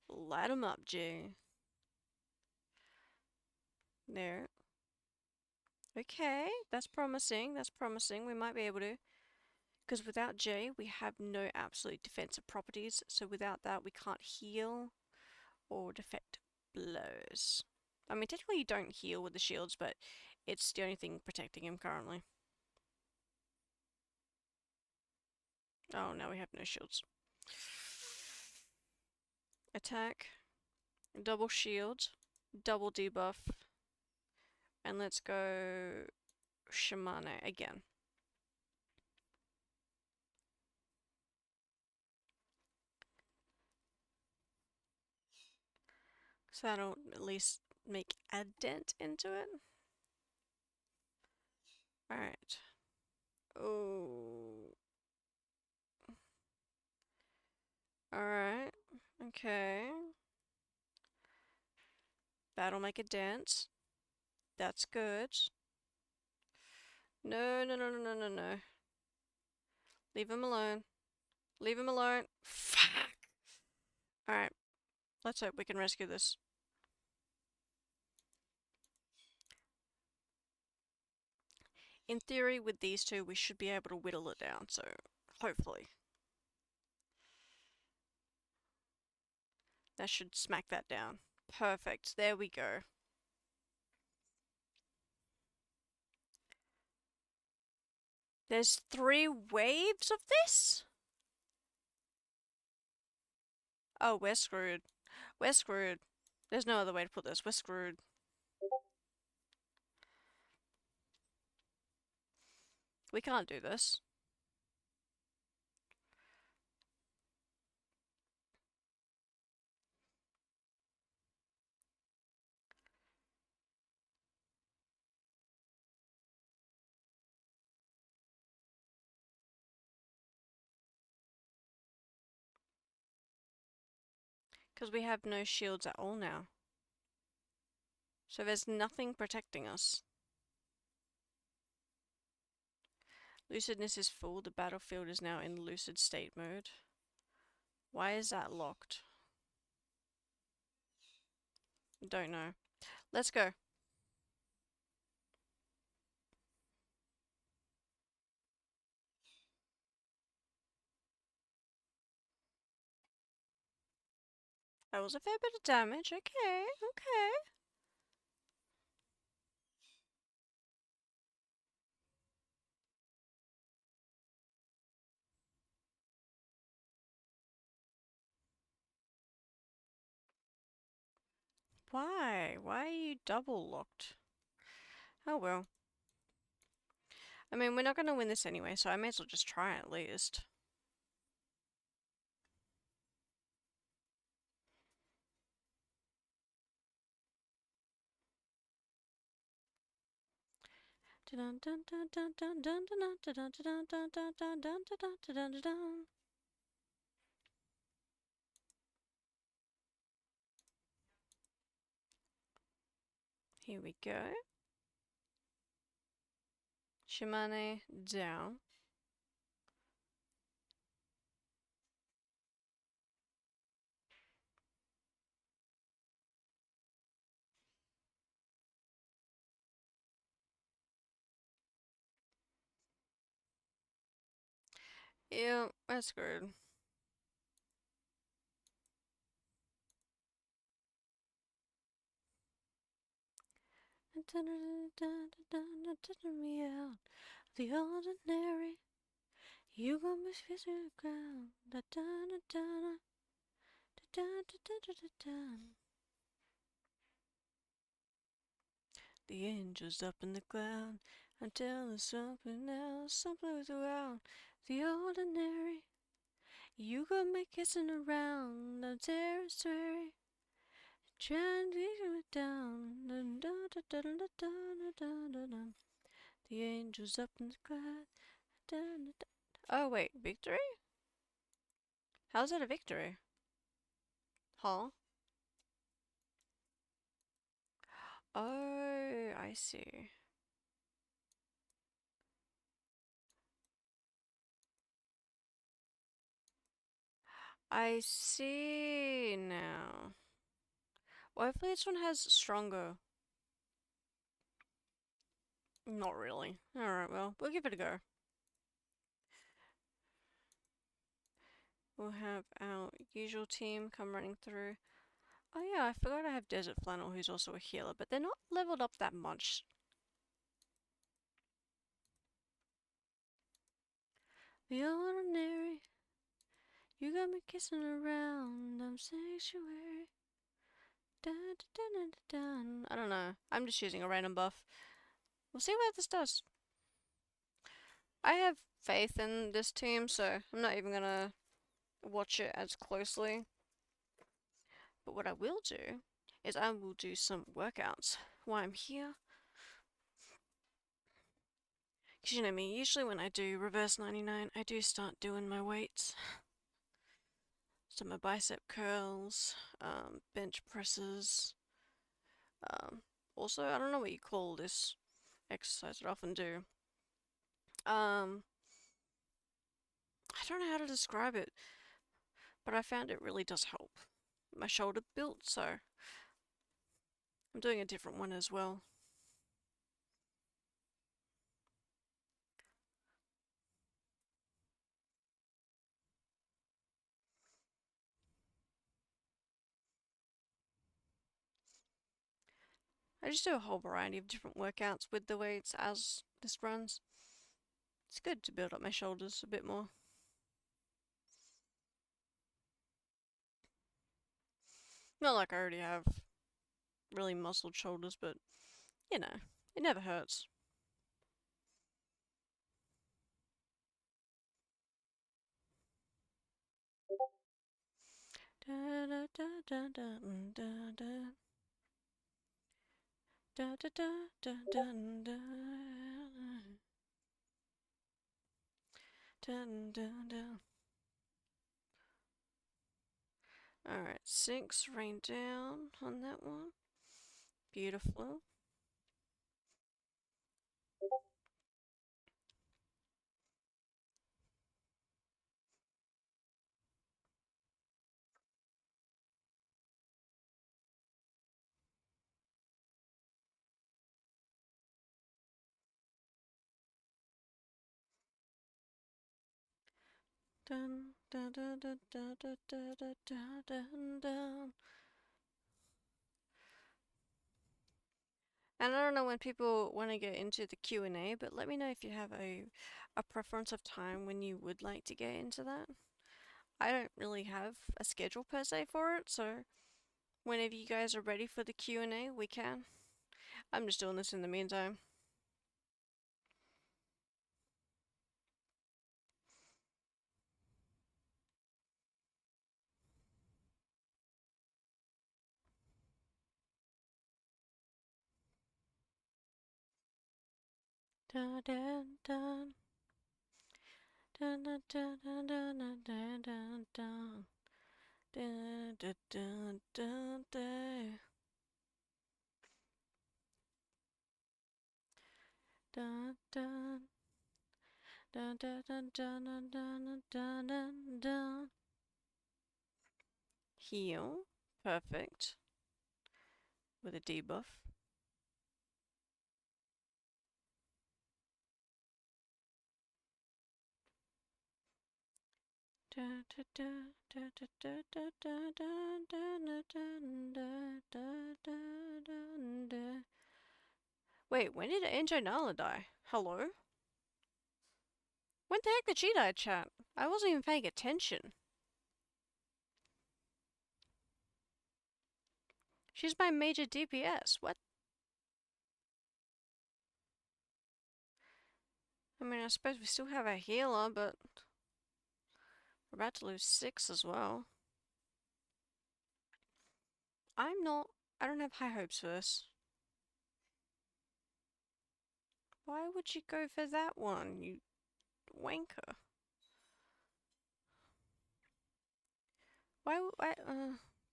Light 'em up, Jay. There. Okay, that's promising, that's promising. We might be able to. Because without Jay, we have no absolute defensive properties. So without that, we can't heal or deflect blows. I mean, technically you don't heal with the shields, but it's the only thing protecting him currently. Oh, now we have no shields. Attack. Double shield. Double debuff. And let's go Shamane again. So that'll at least make a dent into it. Alright. Oh. Alright. Okay. That'll make a dent. That's good. No, no, no, no, no, no, no. Leave him alone. Leave him alone. Fuck! Alright. Let's hope we can rescue this. In theory, with these two, we should be able to whittle it down, so hopefully. That should smack that down. Perfect. There we go. There's 3 waves of this? Oh, we're screwed. We're screwed. There's no other way to put this. We're screwed. We can't do this. Because we have no shields at all now. So there's nothing protecting us. Lucidness is full. The battlefield is now in lucid state mode. Why is that locked? Don't know. Let's go. That was a fair bit of damage. Okay, okay. Why? Why are you double locked? Oh well. I mean, we're not going to win this anyway, so I may as well just try at least. Here we go. Shimane down. Yeah, that's good. Me out, the ordinary. You got me facing the ground. Da da da da da da da da da da. The angels up in the cloud. I'm telling something else, something was around. The ordinary. You got me kissing around. I'm territory. Trying to get it down. Da da da da da da da da da. The angels up in the cloud. Da da da. Oh wait, victory? How's that a victory? Huh? Oh, I see. I see now. Well, hopefully this one has stronger. Not really. Alright, well, we'll give it a go. We'll have our usual team come running through. Oh yeah, I forgot I have Desert Flannel, who's also a healer, but they're not leveled up that much. The ordinary. You got me kissing around. I'm sanctuary. Dun, dun, dun, dun, dun. I don't know. I'm just using a random buff. We'll see what this does. I have faith in this team, so I'm not even gonna watch it as closely. But what I will do is I will do some workouts while I'm here. Because you know me, usually when I do reverse 99, I do start doing my weights. So my bicep curls, bench presses. Also, I don't know what you call this exercise that I often do. I don't know how to describe it, but I found it really does help my shoulder built, so I'm doing a different one as well. I just do a whole variety of different workouts with the weights as this runs. It's good to build up my shoulders a bit more. Not like I already have really muscled shoulders, but you know, it never hurts. Da da da da da da da da da da da da da da da da. Alright, 6 rain down on that one. Beautiful. Dun da da da da da da da da dun dun. And I don't know when people want to get into the Q&A, but let me know if you have a preference of time when you would like to get into that. I don't really have a schedule per se for it, so Whenever you guys are ready for the Q&A, we can. I'm just doing this in the meantime. Dun dun dun. Dun dun dun dun dun dun dun dun. Dun dun dun dun dun. Dun dun. Dun dun dun dun dun dun dun dun dun. Heal. Perfect. With a debuff. Wait, when did Anjonala die? Hello? When the heck did she die, chat? I wasn't even paying attention. She's my major DPS. What? I mean, I suppose we still have a healer, but we're about to lose 6 as well. I don't have high hopes for this. Why would you go for that one, you wanker?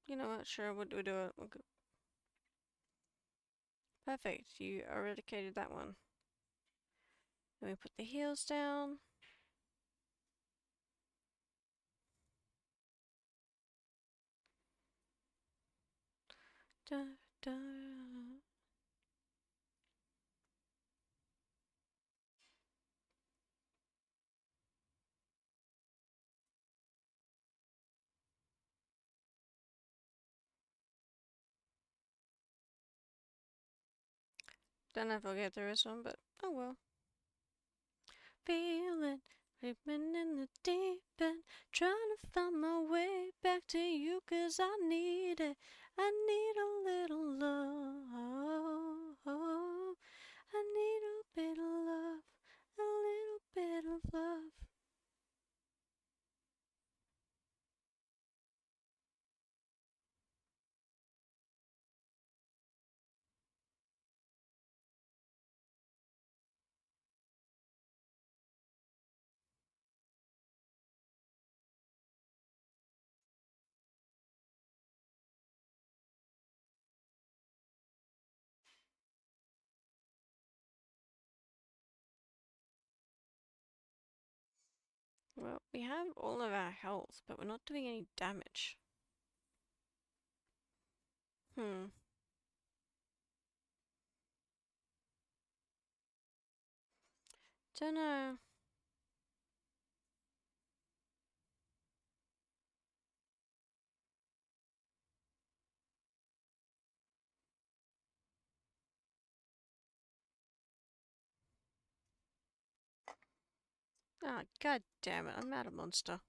You know what, sure, we'll do it. We'll go. Perfect, you eradicated that one. Then we put the heals down. Da, da. Don't know if I'll get through this one, but oh well. Feeling, living in the deep end, trying to find my way back to you, 'cause I need it. I need a little love. I need a bit of love, a little bit of love. Well, we have all of our health, but we're not doing any damage. Dunno. Ah, god damn it, I'm out of monster.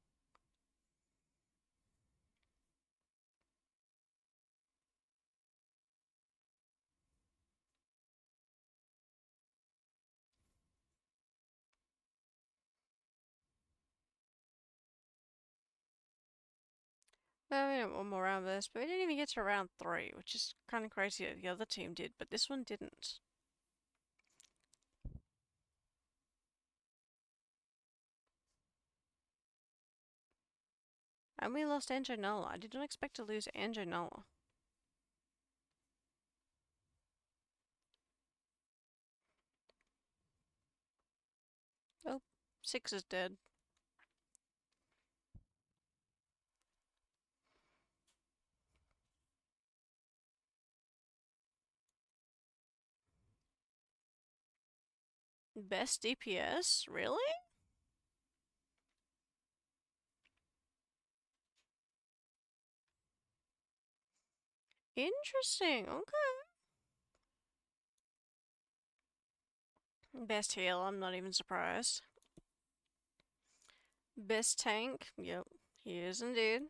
Well, we have one more round of this, but we didn't even get to round 3, which is kind of crazy that the other team did, but this one didn't. And we lost Anjonala. I did not expect to lose Anjonala. Oh, 6 is dead. Best DPS? Really? Interesting, okay. Best heal, I'm not even surprised. Best tank, yep, he is indeed.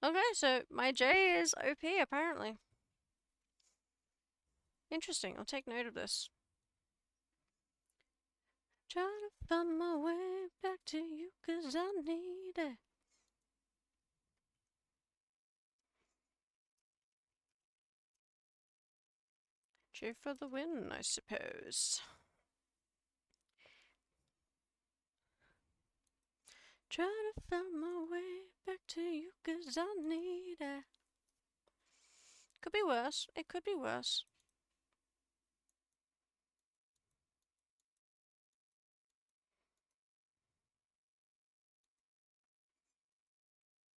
Okay, so my J is OP apparently. Interesting, I'll take note of this. Try to find my way back to you, 'cause I need it. Cheer for the win, I suppose. Try to find my way back to you, 'cause I need it. Could be worse, it could be worse.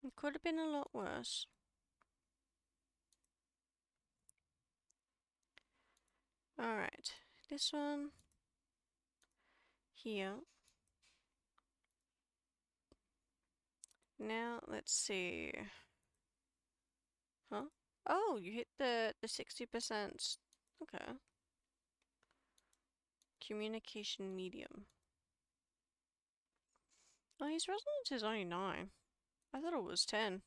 It could have been a lot worse. Alright, this one here. Now, let's see. Huh? Oh, you hit the 60%. Okay. Communication medium. Oh, his resonance is only 9. I thought it was 10.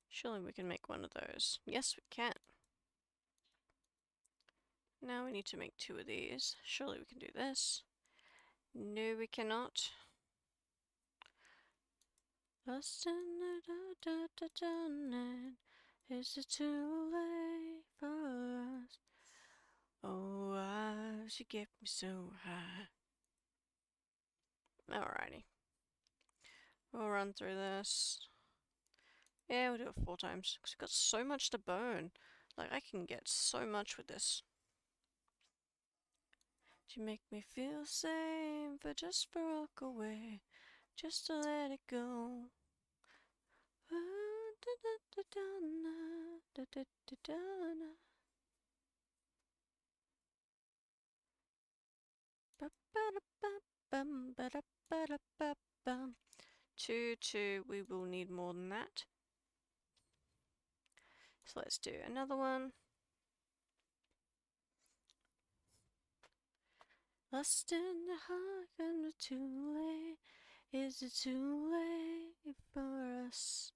Surely we can make one of those. Yes, we can. Now we need to make 2 of these. Surely we can do this. No, we cannot. Lost in the night. Is it too late for us? Oh, why she get me so high. Alrighty. We'll run through this. Yeah, we'll do it 4 times. Because we've got so much to burn. Like, I can get so much with this. You make me feel same, but just to walk away. Just to let it go. Two, we will need more than that. So let's do another one. Lost in the heart, and it's too late. Is it too late for us?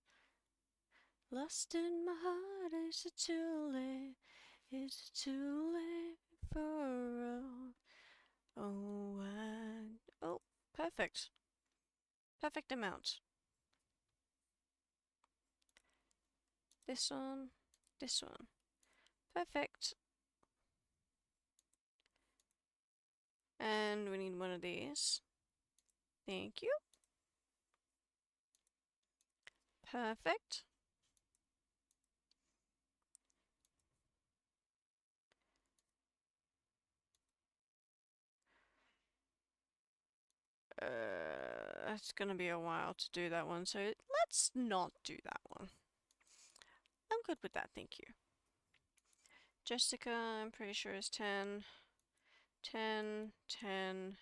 Lost in my heart, is it too late? Is it too late for us? Oh, perfect. Perfect amount. This one, this one. Perfect. And we need one of these. Thank you. Perfect. It's gonna be a while to do that one, so let's not do that one. I'm good with that, thank you. Jessica, I'm pretty sure is 10. 10, 10.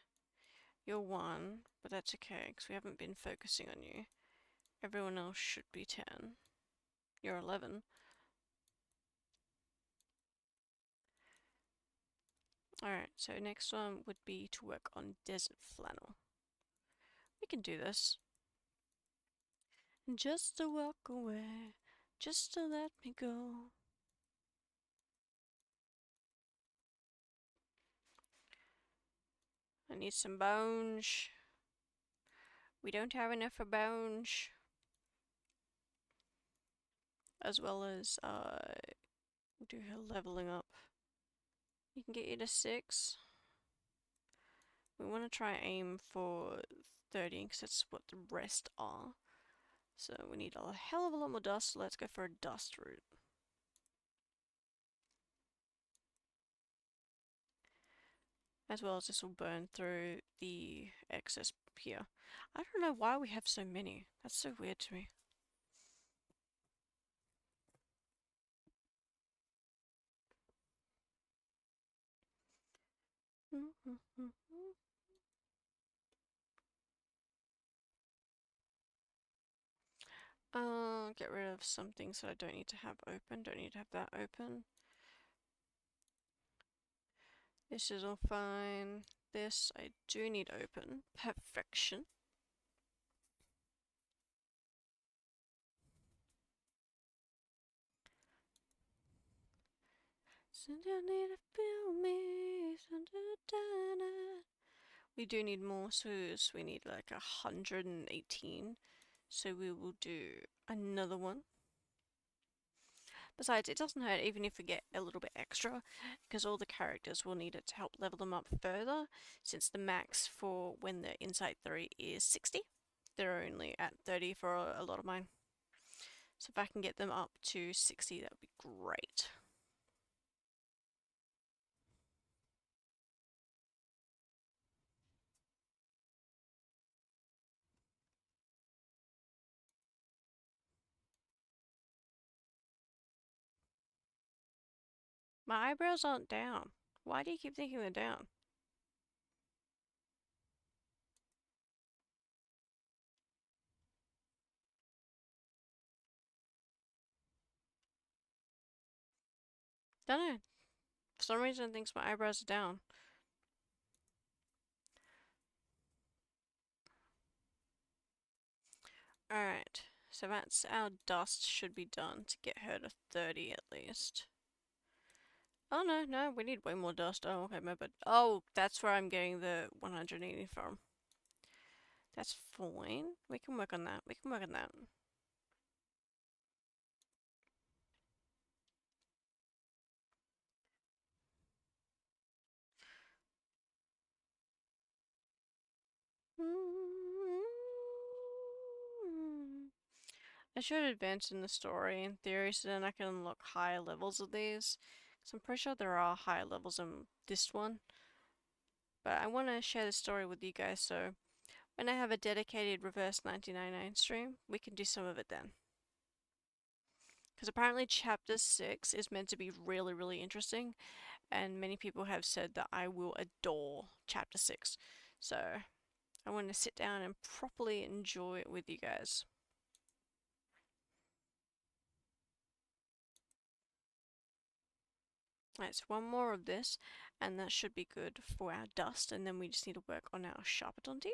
You're 1, but that's okay, because we haven't been focusing on you. Everyone else should be 10. You're 11. Alright, so next one would be to work on desert flannel. We can do this. Just to walk away, just to let me go. I need some bones. We don't have enough for bones. As well as, do her leveling up. You can get you to 6. We want to try aim for 30, because that's what the rest are. So we need a hell of a lot more dust, so let's go for a dust route. As well as this will burn through the excess here. I don't know why we have so many. That's so weird to me. Get rid of some things that I don't need to have open. Don't need to have that open. This is all fine. This I do need open. Perfection. We do need more, so we need like 118. So we will do another one. Besides, it doesn't hurt even if we get a little bit extra, because all the characters will need it to help level them up further, since the max for when they're inside 3 is 60. They're only at 30 for a lot of mine. So if I can get them up to 60, that would be great. My eyebrows aren't down. Why do you keep thinking they're down? Don't know. For some reason it thinks my eyebrows are down. Alright, so that's our dust should be done to get her to 30 at least. Oh no, we need way more dust. Oh, okay, my bad. Oh, that's where I'm getting the 180 from. That's fine. We can work on that. We can work on that. I should advance in the story in theory so then I can unlock higher levels of these. Because I'm pretty sure there are higher levels in this one. But I want to share the story with you guys, so when I have a dedicated Reverse 1999 stream, we can do some of it then. Because apparently Chapter 6 is meant to be really, really interesting, and many people have said that I will adore Chapter 6. So I want to sit down and properly enjoy it with you guys. Alright, so one more of this, and that should be good for our dust, and then we just need to work on our Sharpetonti.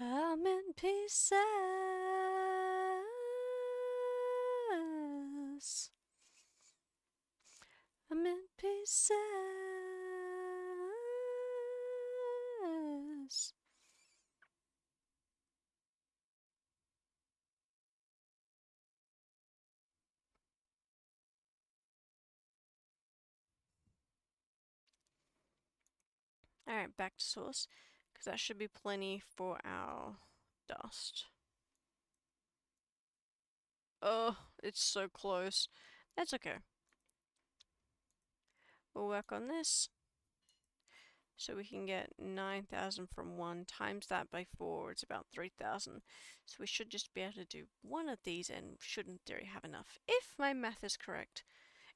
I'm in pieces. I'm in pieces. Alright, back to source, because that should be plenty for our dust. Oh, it's so close. That's okay. We'll work on this. So we can get 9,000 from 1, times that by 4, it's about 3,000. So we should just be able to do one of these and should in theory have enough. If my math is correct.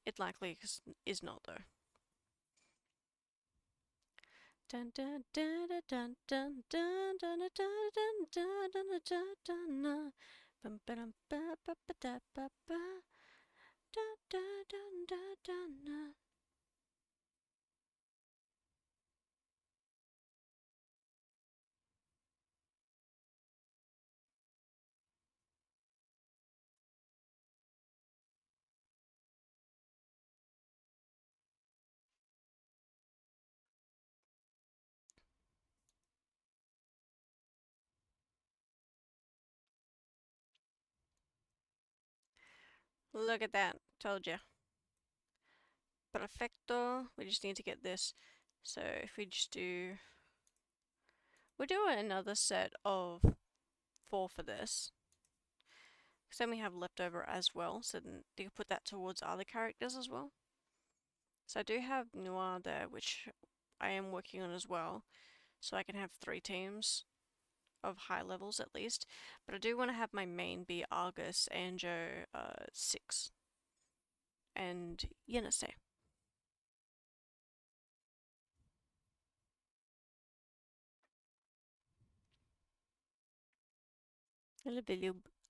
It likely is not though. Dun dun dun dun dun dun dun dun dun dun dun dun dun bum ba ba ba ba da ba ba dun dun dun dun dun. Look at that. Told you. Perfecto. We just need to get this. So if we just do... We'll do another set of 4 for this. Because then we have leftover as well. So then you can put that towards other characters as well. So I do have Noir there, which I am working on as well. So I can have 3 teams of high levels at least. But I do want to have my main be Argus, Anjo, 6. And Yenase.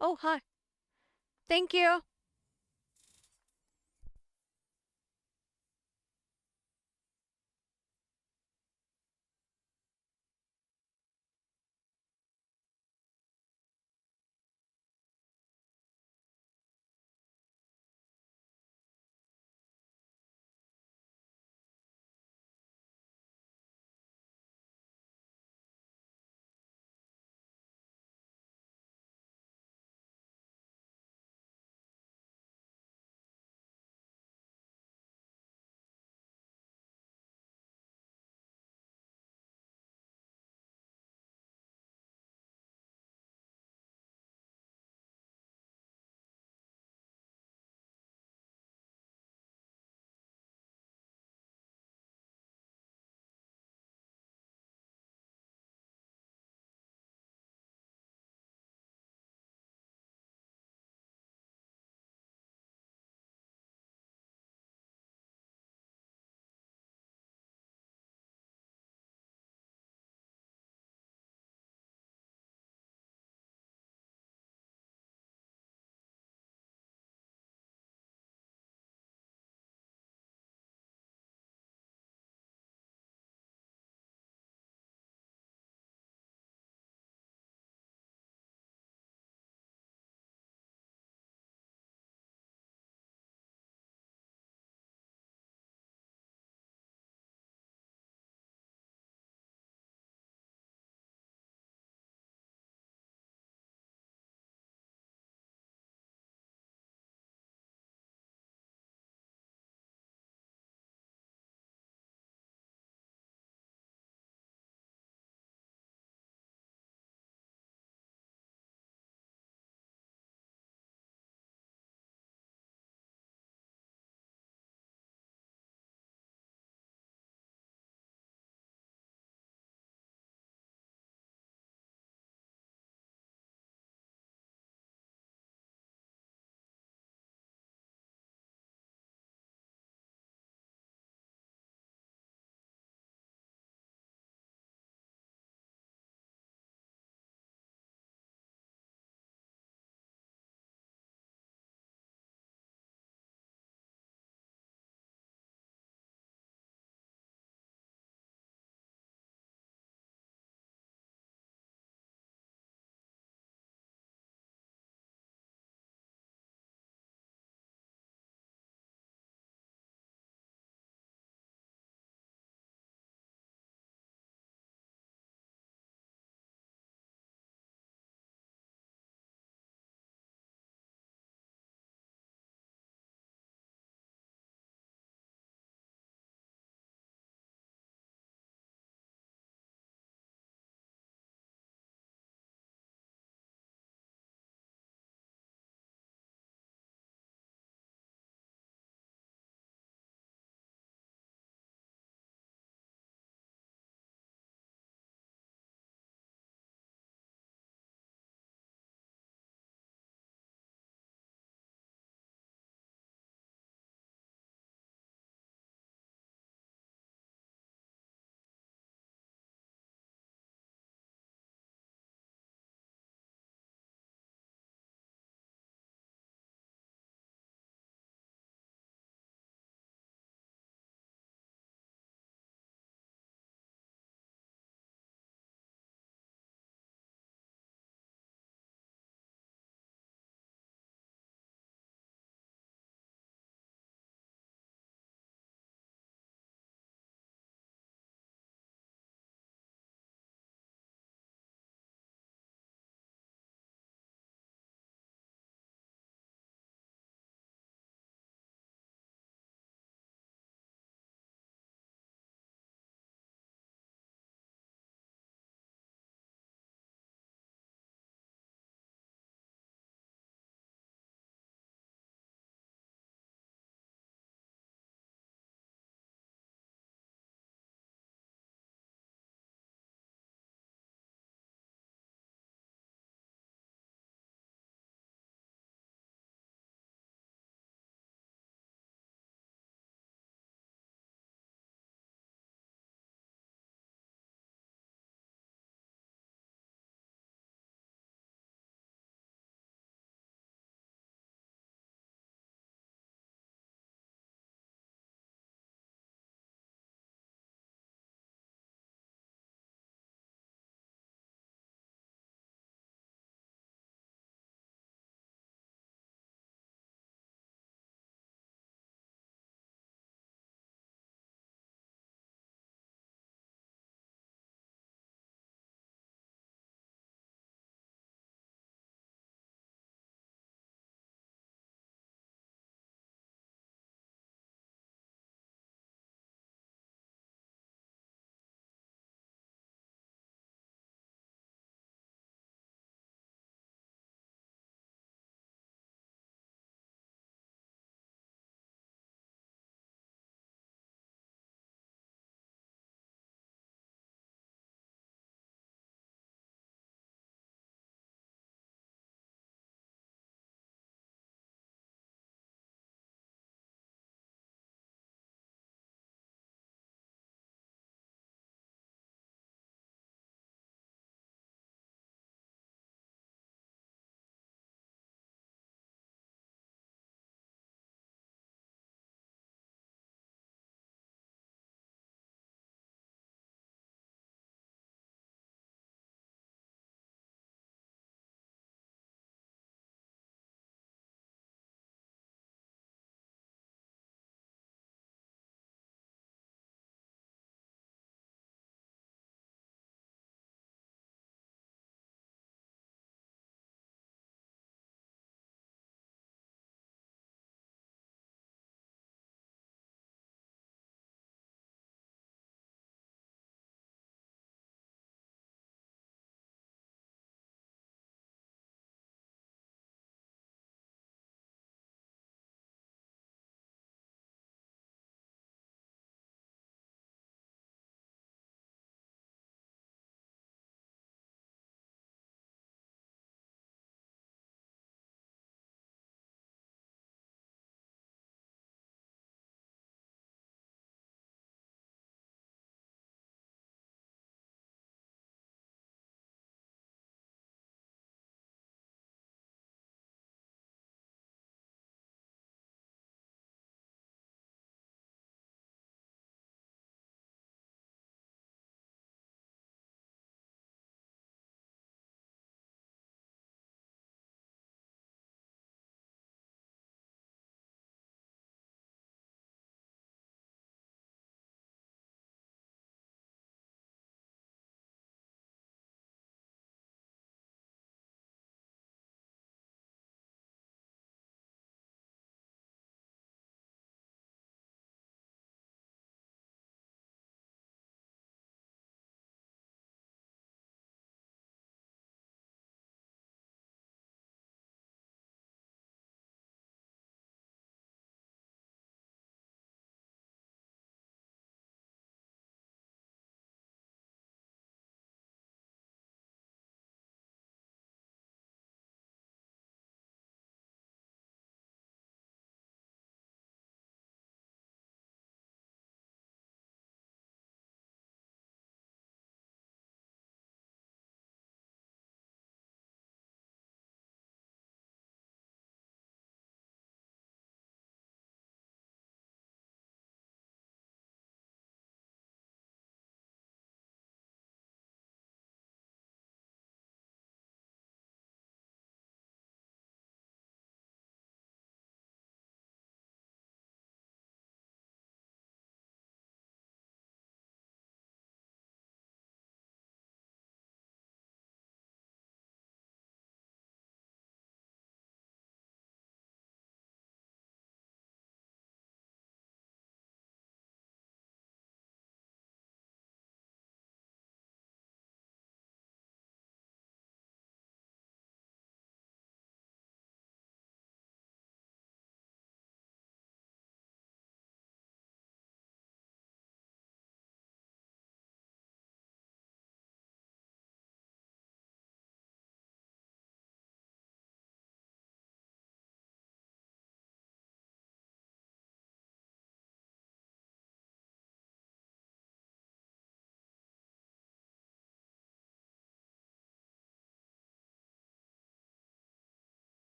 Oh, hi. Thank you.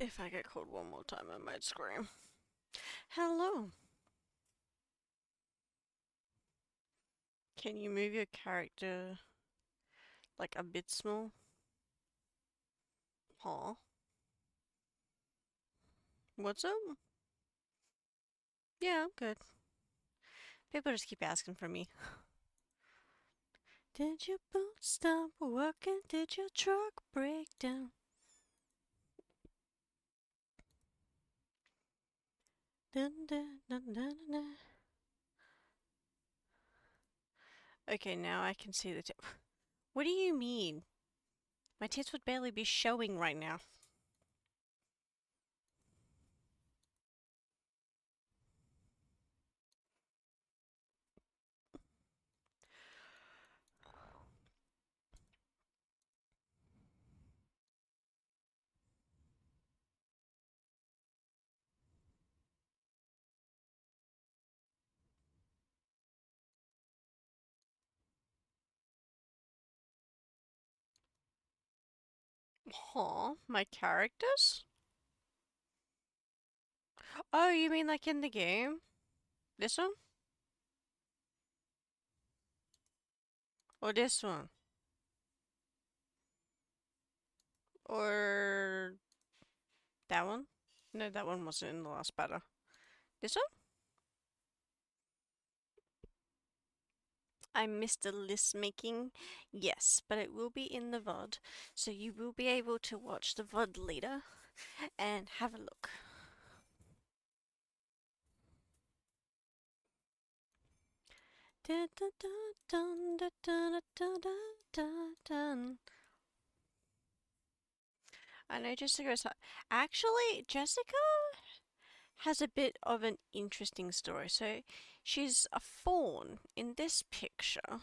If I get called one more time, I might scream. Hello. Can you move your character like a bit small? Huh? What's up? Yeah, I'm good. People just keep asking for me. Did your boat stop working? Did your truck break down? Dun, dun, dun, dun, dun. Okay, now I can see the tip. What do you mean? My tits would barely be showing right now. Huh? My characters? Oh, you mean like in the game? This one? Or this one? Or that one? No, that one wasn't in the last beta. This one? I missed the list making. Yes, but it will be in the VOD, so you will be able to watch the VOD later and have a look. I know Jessica's. Actually, Jessica has a bit of an interesting story. So, she's a fawn in this picture.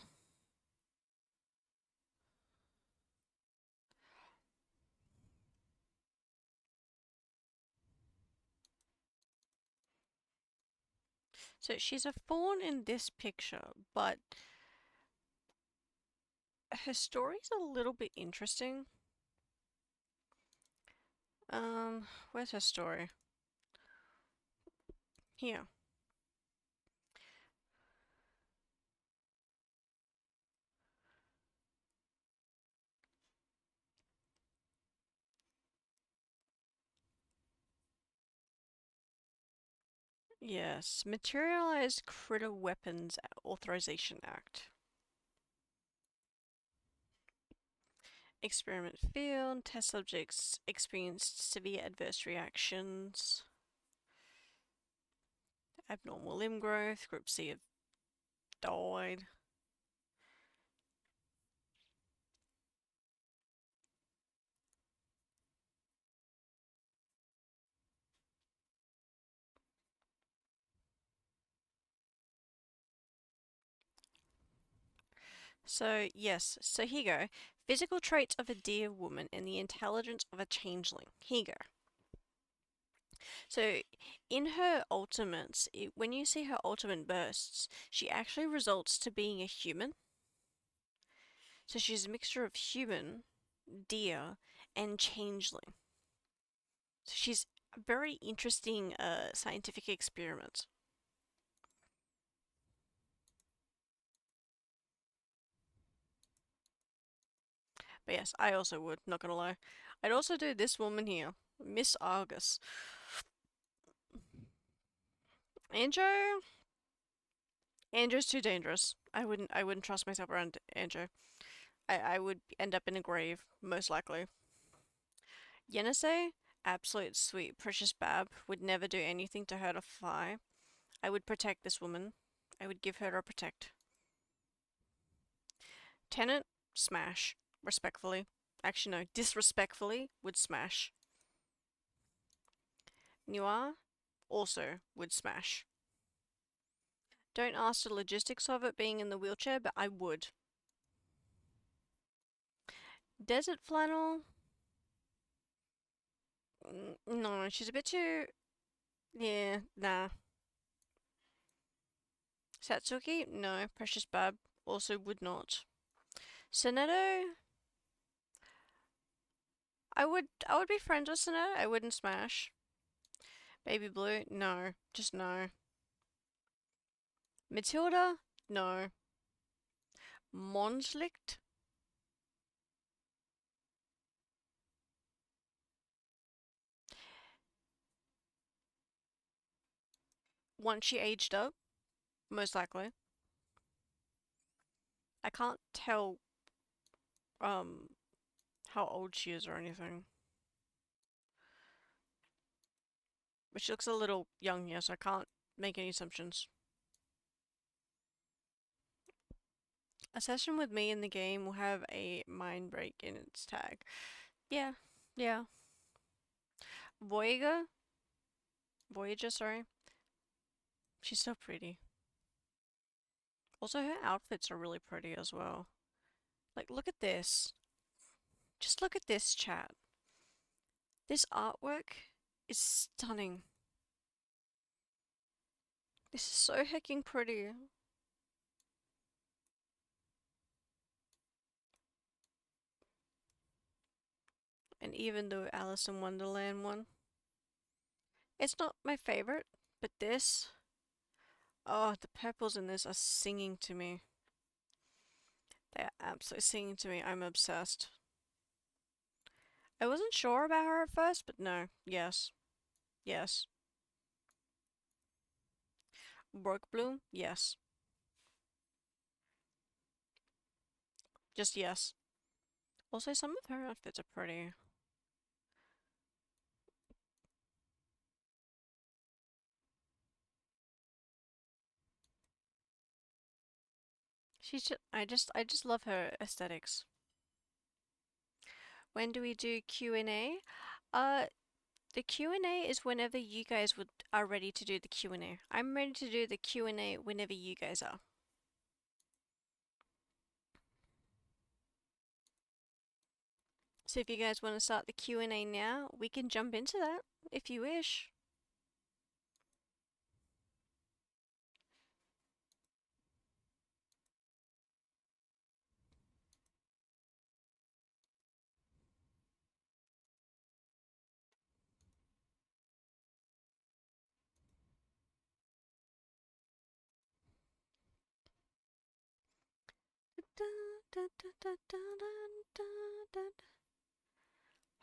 So, she's a fawn in this picture, but her story's a little bit interesting. Where's her story? Here. Yes, Materialized Critter Weapons Authorization Act. Experiment failed. Test subjects experienced severe adverse reactions. Abnormal limb growth. Group C have died. So, yes, so here you go. Physical traits of a deer woman and the intelligence of a changeling. Here you go. So, in her ultimates, when you see her ultimate bursts, she actually results to being a human. So she's a mixture of human, deer, and changeling. So she's a very interesting scientific experiment. But yes, I also would, not gonna lie. I'd also do this woman here, Miss Argus. Andrew? Andrew's too dangerous. I wouldn't trust myself around Andrew. I would end up in a grave, most likely. Yenisei? Absolute sweet, precious Bab. Would never do anything to hurt a fly. I would protect this woman. I would give her a protect. Tenant? Smash. Respectfully. Actually, no, disrespectfully would smash. Noir? Also would smash. Don't ask the logistics of it being in the wheelchair, but I would. Desert Flannel? No, she's a bit too... Yeah, nah. Satsuki? No. Precious Bab? Also would not. Sonetto? I would be friends with Snow. I wouldn't smash. Baby Blue, no, just no. Matilda, no. Monslicht, once she aged up, most likely. I can't tell how old she is or anything. But she looks a little young, yes, I can't make any assumptions. A session with me in the game will have a mind break in its tag. Yeah, yeah. Voyager, sorry. She's so pretty. Also, her outfits are really pretty as well. Like, look at this. Just look at this, chat. This artwork is stunning. This is so hecking pretty. And even the Alice in Wonderland one. It's not my favorite, but this... Oh, the purples in this are singing to me. They are absolutely singing to me. I'm obsessed. I wasn't sure about her at first, but no. Yes. Yes. Broke Bloom? Yes. Just yes. Also, some of her outfits are pretty. She's just, I just love her aesthetics. When do we do Q&A? The Q&A is whenever you guys are ready to do the Q&A. I'm ready to do the Q&A whenever you guys are. So if you guys want to start the Q&A now, we can jump into that if you wish.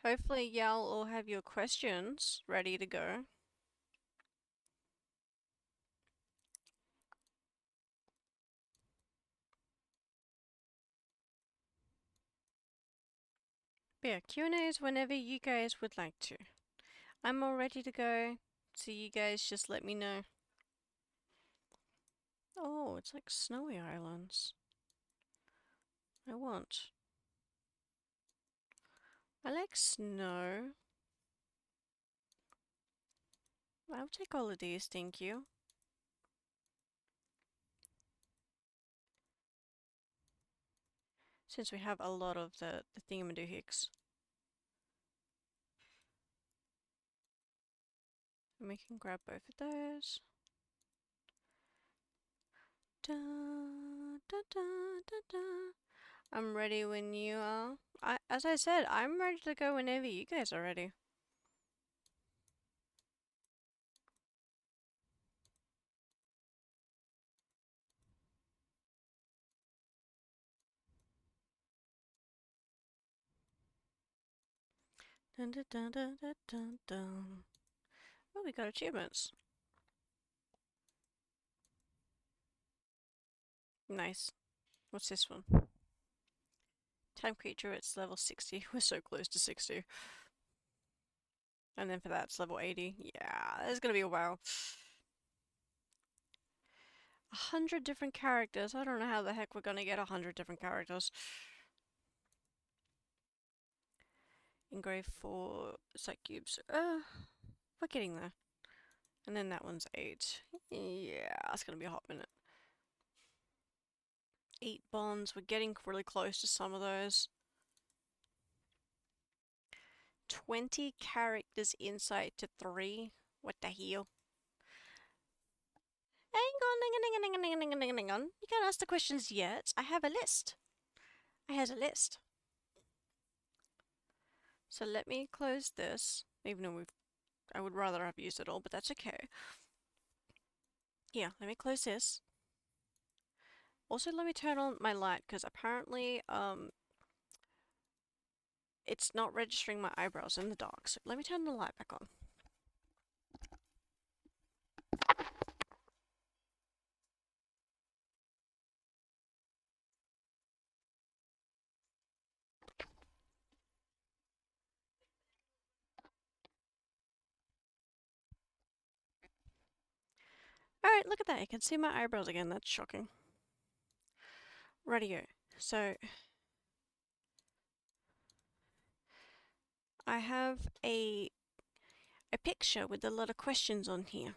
Hopefully y'all all have your questions ready to go. But yeah, Q&As whenever you guys would like to. I'm all ready to go, so you guys just let me know. Oh, it's like snowy islands. I want. I like snow. I'll take all of these, thank you. Since we have a lot of the thingamadoohicks. And we can grab both of those. Da, da, da, da, da. I'm ready when you are. As I said, I'm ready to go whenever you guys are ready. Dun, dun, dun, dun, dun, dun, dun. Oh, we got achievements. Nice. What's this one? Time creature, it's level 60. We're so close to 60. And then for that, it's level 80. Yeah, it's gonna be a while. 100 different characters. I don't know how the heck we're gonna get 100 different characters. Engrave 4 Psych Cubes. We're getting there. And then that one's 8. Yeah, it's gonna be a hot minute. 8 bonds. We're getting really close to some of those. 20 characters insight to 3. What the hell? Hang on. You can't ask the questions yet. I have a list. I have a list. So let me close this, even though I would rather have used it all, but that's okay. Here, let me close this. Also, let me turn on my light, because apparently, it's not registering my eyebrows in the dark. So let me turn the light back on. Alright, look at that. I can see my eyebrows again. That's shocking. Rightio. So, I have a picture with a lot of questions on here.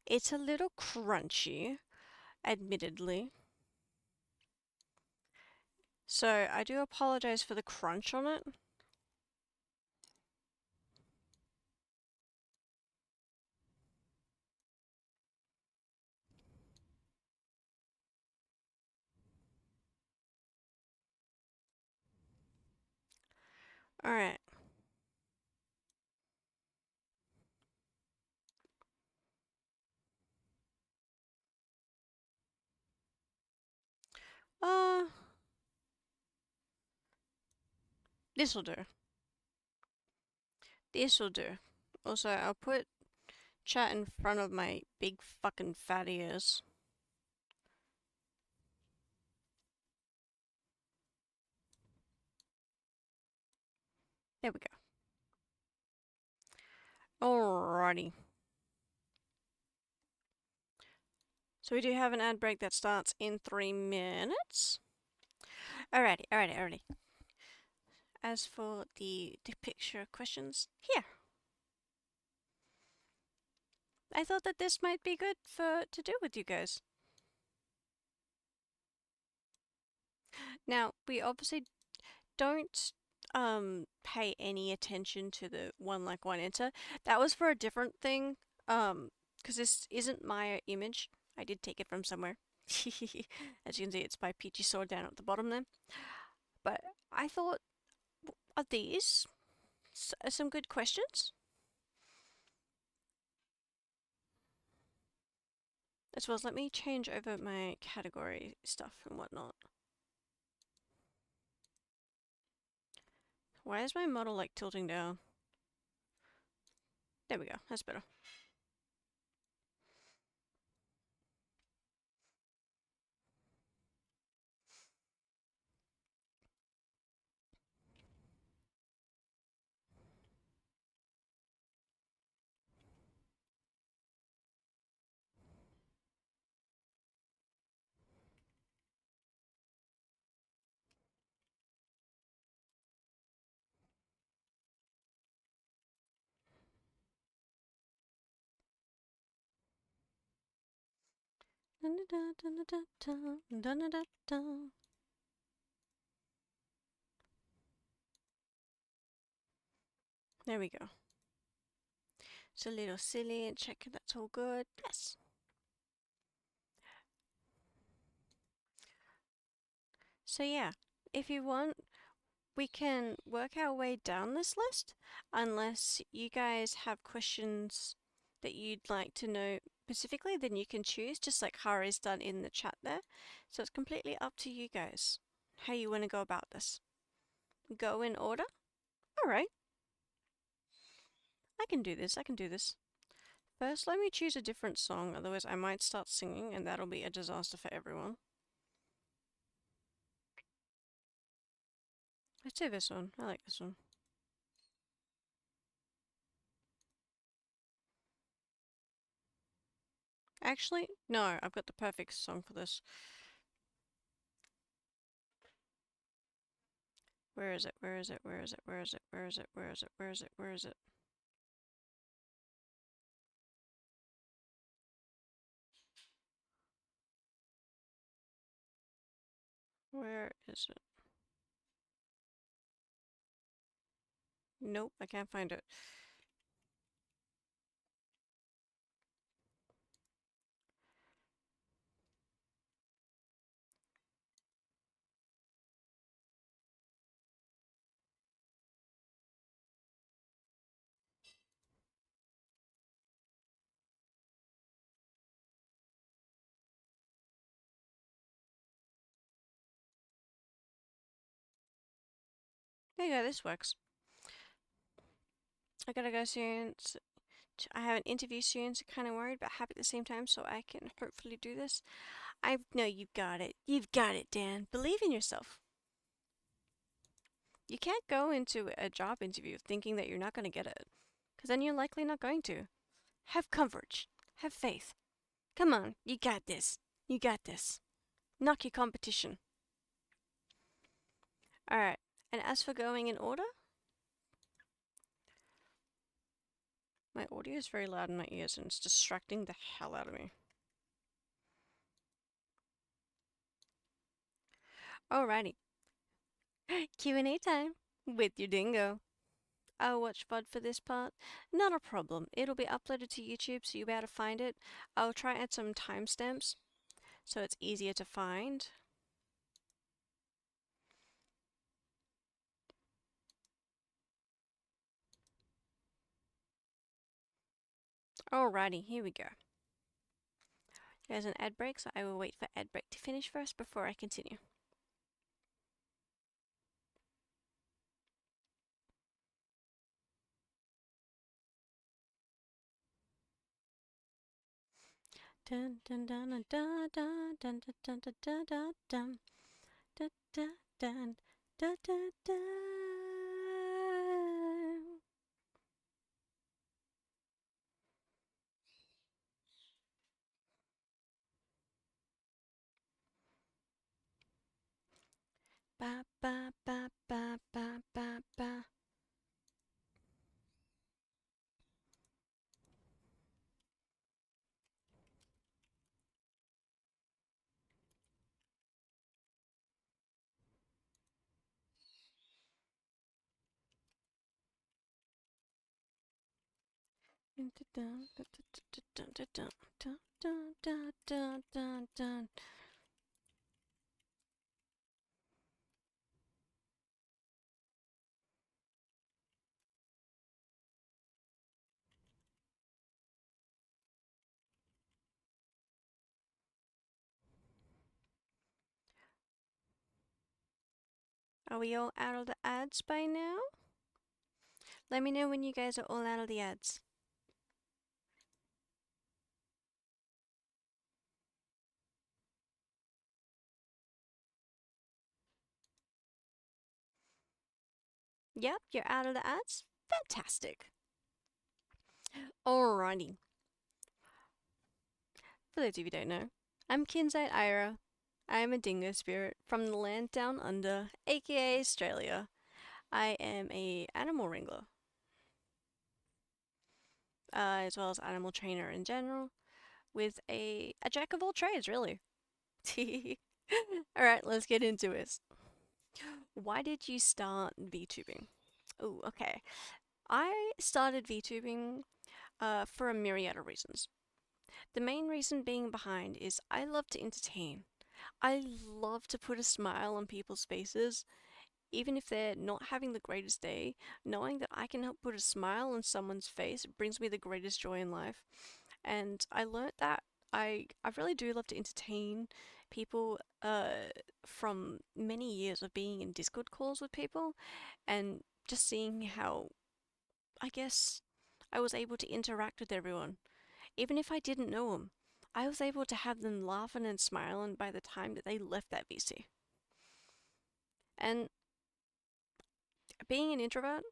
It's a little crunchy, admittedly. So, I do apologize for the crunch on it. Alright. This'll do. This'll do. Also, I'll put chat in front of my big fucking fat ears. There we go. Alrighty. So we do have an ad break that starts in 3 minutes. Alrighty. As for the picture questions, here. I thought that this might be good to do with you guys. Now, we obviously don't pay any attention to the one like one enter. That was for a different thing. Because this isn't my image. I did take it from somewhere. As you can see, it's by Peachy Sword down at the bottom there. But I thought, are these some good questions? As well as let me change over my category stuff and whatnot. Why is my model like tilting down? There we go, that's better. There we go. It's a little silly and check if that's all good. Yes. So yeah, if you want, we can work our way down this list, unless you guys have questions that you'd like to know specifically, then you can choose, just like Hari's done in the chat there. So it's completely up to you guys how you want to go about this. Go in order? Alright. I can do this. First, let me choose a different song, otherwise I might start singing and that'll be a disaster for everyone. Let's do this one. I like this one. Actually, no, I've got the perfect song for this. Where is it? Where is it? Where is it? Where is it? Where is it? Where is it? Where is it? Where is it? Where is it? Nope, I can't find it. There you go, this works. I gotta go soon. I have an interview soon, so kind of worried but happy at the same time, so I can hopefully do this. I know you've got it. You've got it, Dan. Believe in yourself. You can't go into a job interview thinking that you're not going to get it, because then you're likely not going to. Have comfort. Have faith. Come on, you got this. You got this. Knock your competition. Alright, and as for going in order, my audio is very loud in my ears and it's distracting the hell out of me. Alrighty. Q&A time with your dingo. I'll watch VOD for this part. Not a problem. It'll be uploaded to YouTube, so you'll be able to find it. I'll try and add some timestamps so it's easier to find. Alrighty, here we go. There's an ad break, so I will wait for ad break to finish first before I continue. Dun dun dun dun dun dun dun dun dun dun dun dun dun dun dun dun dun dun. Ba ba ba ba ba ba ba. Are we all out of the ads by now? Let me know when you guys are all out of the ads. Yep, you're out of the ads? Fantastic. Alrighty. For those of you who don't know, I'm Kynz Ira. I am a dingo spirit from the land down under, aka Australia. I am a animal wrangler, as well as animal trainer in general, with a jack of all trades, really. Alright, let's get into it. Why did you start VTubing? Oh, okay. I started VTubing for a myriad of reasons. The main reason being behind is I love to entertain. I love to put a smile on people's faces, even if they're not having the greatest day. Knowing that I can help put a smile on someone's face brings me the greatest joy in life. And I learnt that I really do love to entertain people from many years of being in Discord calls with people and just seeing how, I guess, I was able to interact with everyone. Even if I didn't know them, I was able to have them laughing and smiling by the time that they left that VC. And being an introvert,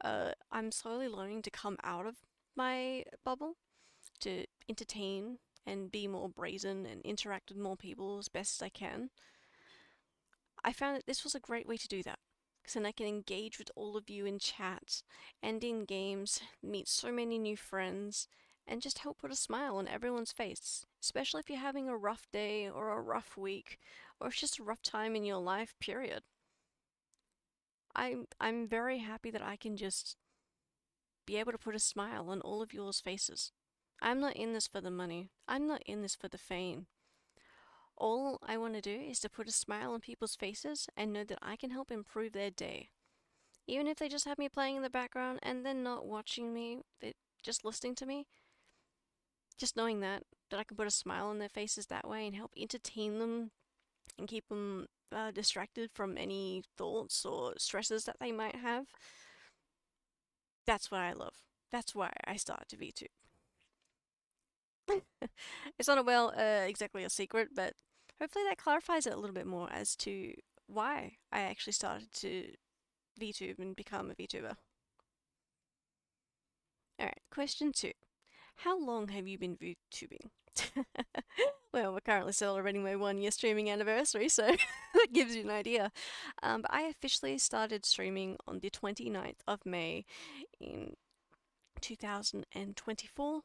I'm slowly learning to come out of my bubble to entertain and be more brazen and interact with more people as best as I can. I found that this was a great way to do that, because then I can engage with all of you in chat and in games, meet so many new friends, and just help put a smile on everyone's face, especially if you're having a rough day or a rough week, or it's just a rough time in your life, period. I'm very happy that I can just be able to put a smile on all of yours faces. I'm not in this for the money. I'm not in this for the fame. All I want to do is to put a smile on people's faces and know that I can help improve their day. Even if they just have me playing in the background and they're not watching me, they're just listening to me, just knowing that I can put a smile on their faces that way and help entertain them and keep them distracted from any thoughts or stresses that they might have. That's what I love. That's why I started to VTube. It's not exactly a secret, but hopefully that clarifies it a little bit more as to why I actually started to VTube and become a VTuber. Alright, question 2. How long have you been VTubing? Well, we're currently celebrating my 1-year streaming anniversary, so that gives you an idea. But I officially started streaming on the 29th of May in 2024.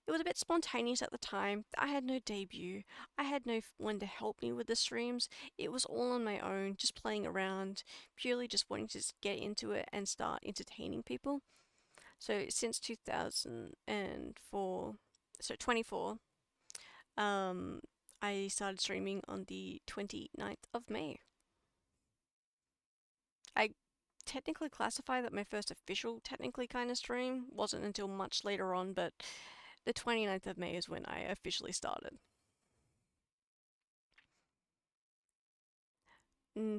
It was a bit spontaneous at the time. I had no debut. I had no one to help me with the streams. It was all on my own, just playing around, purely just wanting to get into it and start entertaining people. So since 2004, so 24, I started streaming on the 29th of May. I technically classify that my first official technically kind of stream wasn't until much later on, but the 29th of May is when I officially started.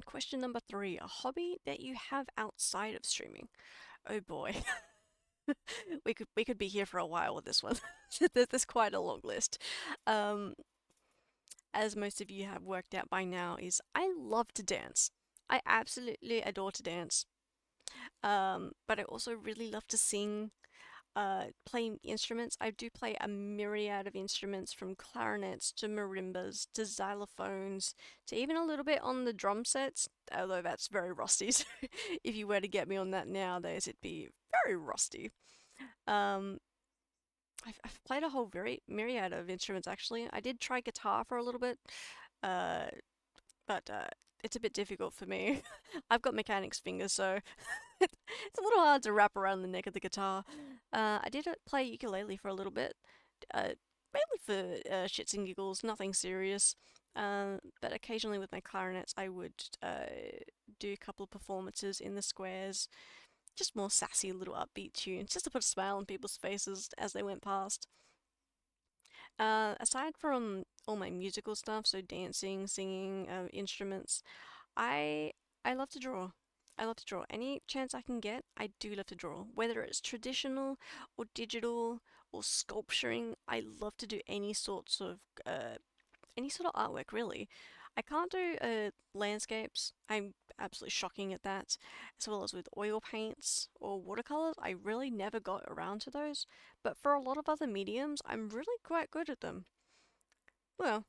Question number 3, a hobby that you have outside of streaming. Oh boy. we could be here for a while with this one. There's quite a long list. As most of you have worked out by now, is I love to dance. I absolutely adore to dance. But I also really love to sing, play instruments. I do play a myriad of instruments, from clarinets to marimbas to xylophones to even a little bit on the drum sets, although that's very rusty. So if you were to get me on that nowadays, it'd be very rusty. I've played a whole myriad of instruments actually. I did try guitar for a little bit, but it's a bit difficult for me. I've got mechanic's fingers, so it's a little hard to wrap around the neck of the guitar. I did play ukulele for a little bit, mainly for shits and giggles, nothing serious. But occasionally with my clarinets, I would do a couple of performances in the squares, just more sassy little upbeat tunes, just to put a smile on people's faces as they went past. Aside from all my musical stuff, so dancing, singing, instruments, I I love to draw. I love to draw. Any chance I can get, I do love to draw. Whether it's traditional or digital or sculpturing, I love to do any sort of artwork really. I can't do landscapes. I'm absolutely shocking at that, as well as with oil paints or watercolors. I really never got around to those, but for a lot of other mediums, I'm really quite good at them. Well,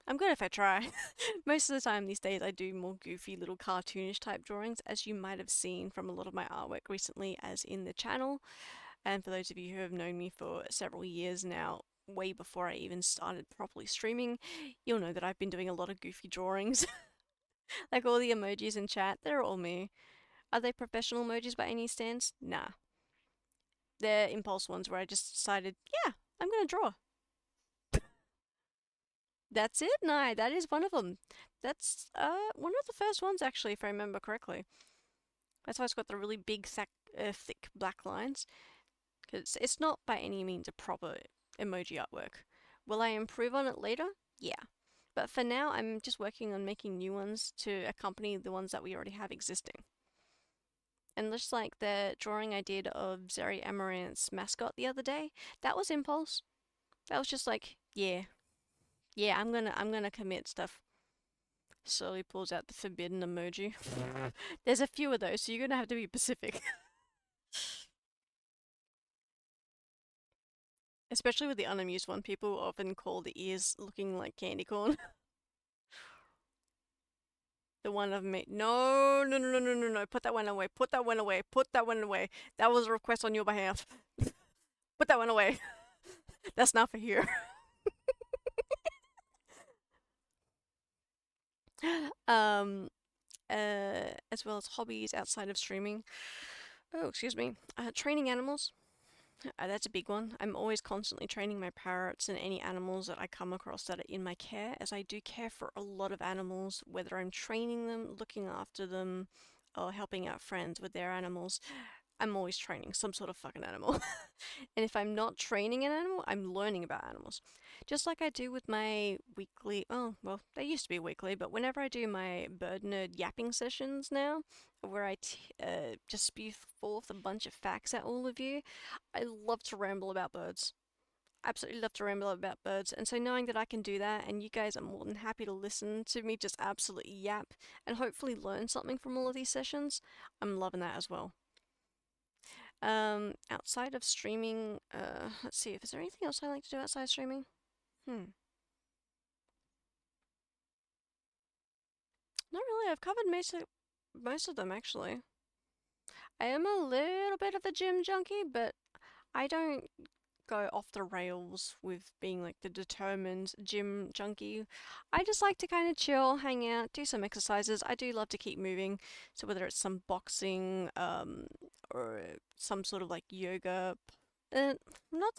I'm good if I try. Most of the time these days I do more goofy little cartoonish type drawings, as you might have seen from a lot of my artwork recently as in the channel. And for those of you who have known me for several years now, way before I even started properly streaming, you'll know that I've been doing a lot of goofy drawings. Like all the emojis in chat, they're all me. Are they professional emojis by any stance? Nah. They're impulse ones where I just decided, yeah, I'm gonna draw. That's it? No, that is one of them. That's one of the first ones actually, if I remember correctly. That's why it's got the really big, thick black lines. Because it's not by any means a proper emoji artwork. Will I improve on it later? Yeah. But for now, I'm just working on making new ones to accompany the ones that we already have existing. And just like the drawing I did of Zeri Amaranth's mascot the other day, that was impulse. That was just like, yeah, I'm gonna commit stuff. Slowly pulls out the forbidden emoji. There's a few of those, so you're gonna have to be specific. Especially with the unamused one, people often call the ears looking like candy corn. The one I've made. No, no, no, no, no, no, no. Put that one away. Put that one away. Put that one away. That was a request on your behalf. Put that one away. That's not for here. As well as hobbies outside of streaming. Oh, excuse me. Training animals. That's a big one. I'm always constantly training my parrots and any animals that I come across that are in my care, as I do care for a lot of animals, whether I'm training them, looking after them, or helping out friends with their animals. I'm always training some sort of fucking animal. And if I'm not training an animal, I'm learning about animals. Just like I do with my weekly, oh, well, they used to be weekly, but whenever I do my bird nerd yapping sessions now, where I just spew forth a bunch of facts at all of you, I love to ramble about birds. Absolutely love to ramble about birds, and so knowing that I can do that, and you guys are more than happy to listen to me just absolutely yap, and hopefully learn something from all of these sessions, I'm loving that as well. Outside of streaming, let's see, if is there anything else I like to do outside of streaming? Not really. I've covered most of them actually. I am a little bit of a gym junkie, but I don't go off the rails with being like the determined gym junkie. I just like to kind of chill, hang out, do some exercises. I do love to keep moving. So whether it's some boxing, or some sort of like yoga, not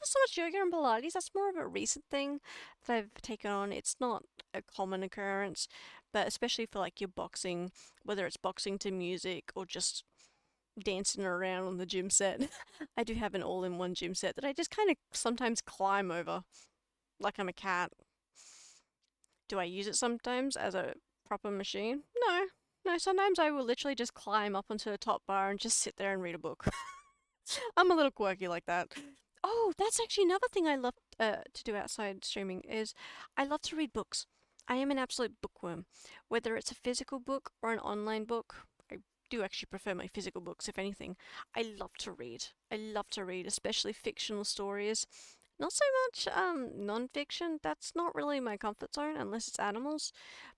so much yoga and Pilates. That's more of a recent thing that I've taken on. It's not a common occurrence, but especially for like your boxing, whether it's boxing to music or just dancing around on the gym set. I do have an all-in-one gym set that I just kind of sometimes climb over like I'm a cat. Do I use it sometimes as a proper machine? No. No, sometimes I will literally just climb up onto the top bar and just sit there and read a book. I'm a little quirky like that. Oh, that's actually another thing I love to do outside streaming is I love to read books. I am an absolute bookworm. Whether it's a physical book or an online book, I do actually prefer my physical books, if anything. I love to read. I love to read, especially fictional stories. Not so much non-fiction. That's not really my comfort zone unless it's animals.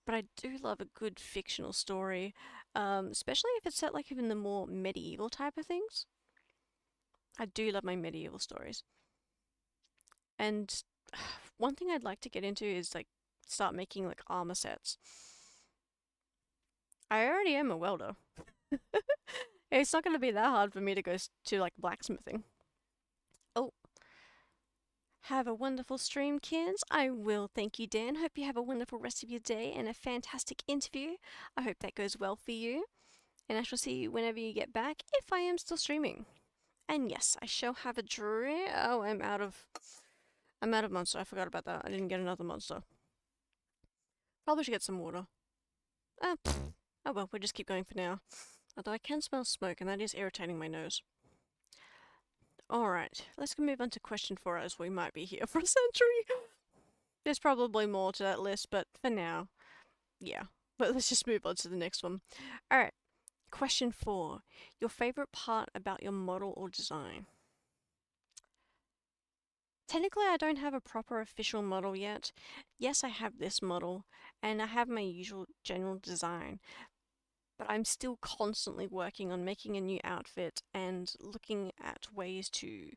But I do love a good fictional story, especially if it's set like in the more medieval type of things. I do love my medieval stories. And one thing I'd like to get into is like start making like armor sets. I already am a welder. It's not going to be that hard for me to go to like blacksmithing. Oh, have a wonderful stream, Kynz. I will. Thank you, Dan. Hope you have a wonderful rest of your day and a fantastic interview. I hope that goes well for you. And I shall see you whenever you get back, if I am still streaming. And yes, I shall have a drink. Oh, I'm out of monster. I forgot about that. I didn't get another monster. Probably should get some water. Oh well, we'll just keep going for now. Although I can smell smoke, and that is irritating my nose. Alright, let's move on to question 4 as we might be here for a century. There's probably more to that list, but for now, yeah. But let's just move on to the next one. Alright, question 4. Your favourite part about your model or design? Technically, I don't have a proper official model yet. Yes, I have this model, and I have my usual general design, but I'm still constantly working on making a new outfit and looking at ways to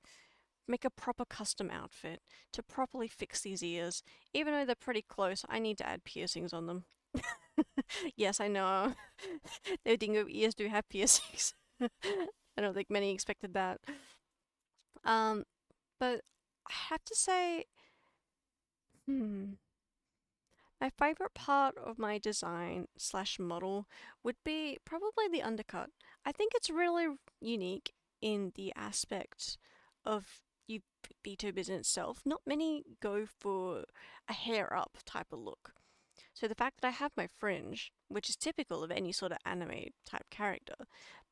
make a proper custom outfit to properly fix these ears. Even though they're pretty close, I need to add piercings on them. Yes, I know. Their dingo ears do have piercings. I don't think many expected that. But I have to say, my favorite part of my design slash model would be probably the undercut. I think it's really unique in the aspect of VTubers in itself. Not many go for a hair up type of look. So the fact that I have my fringe, which is typical of any sort of anime type character,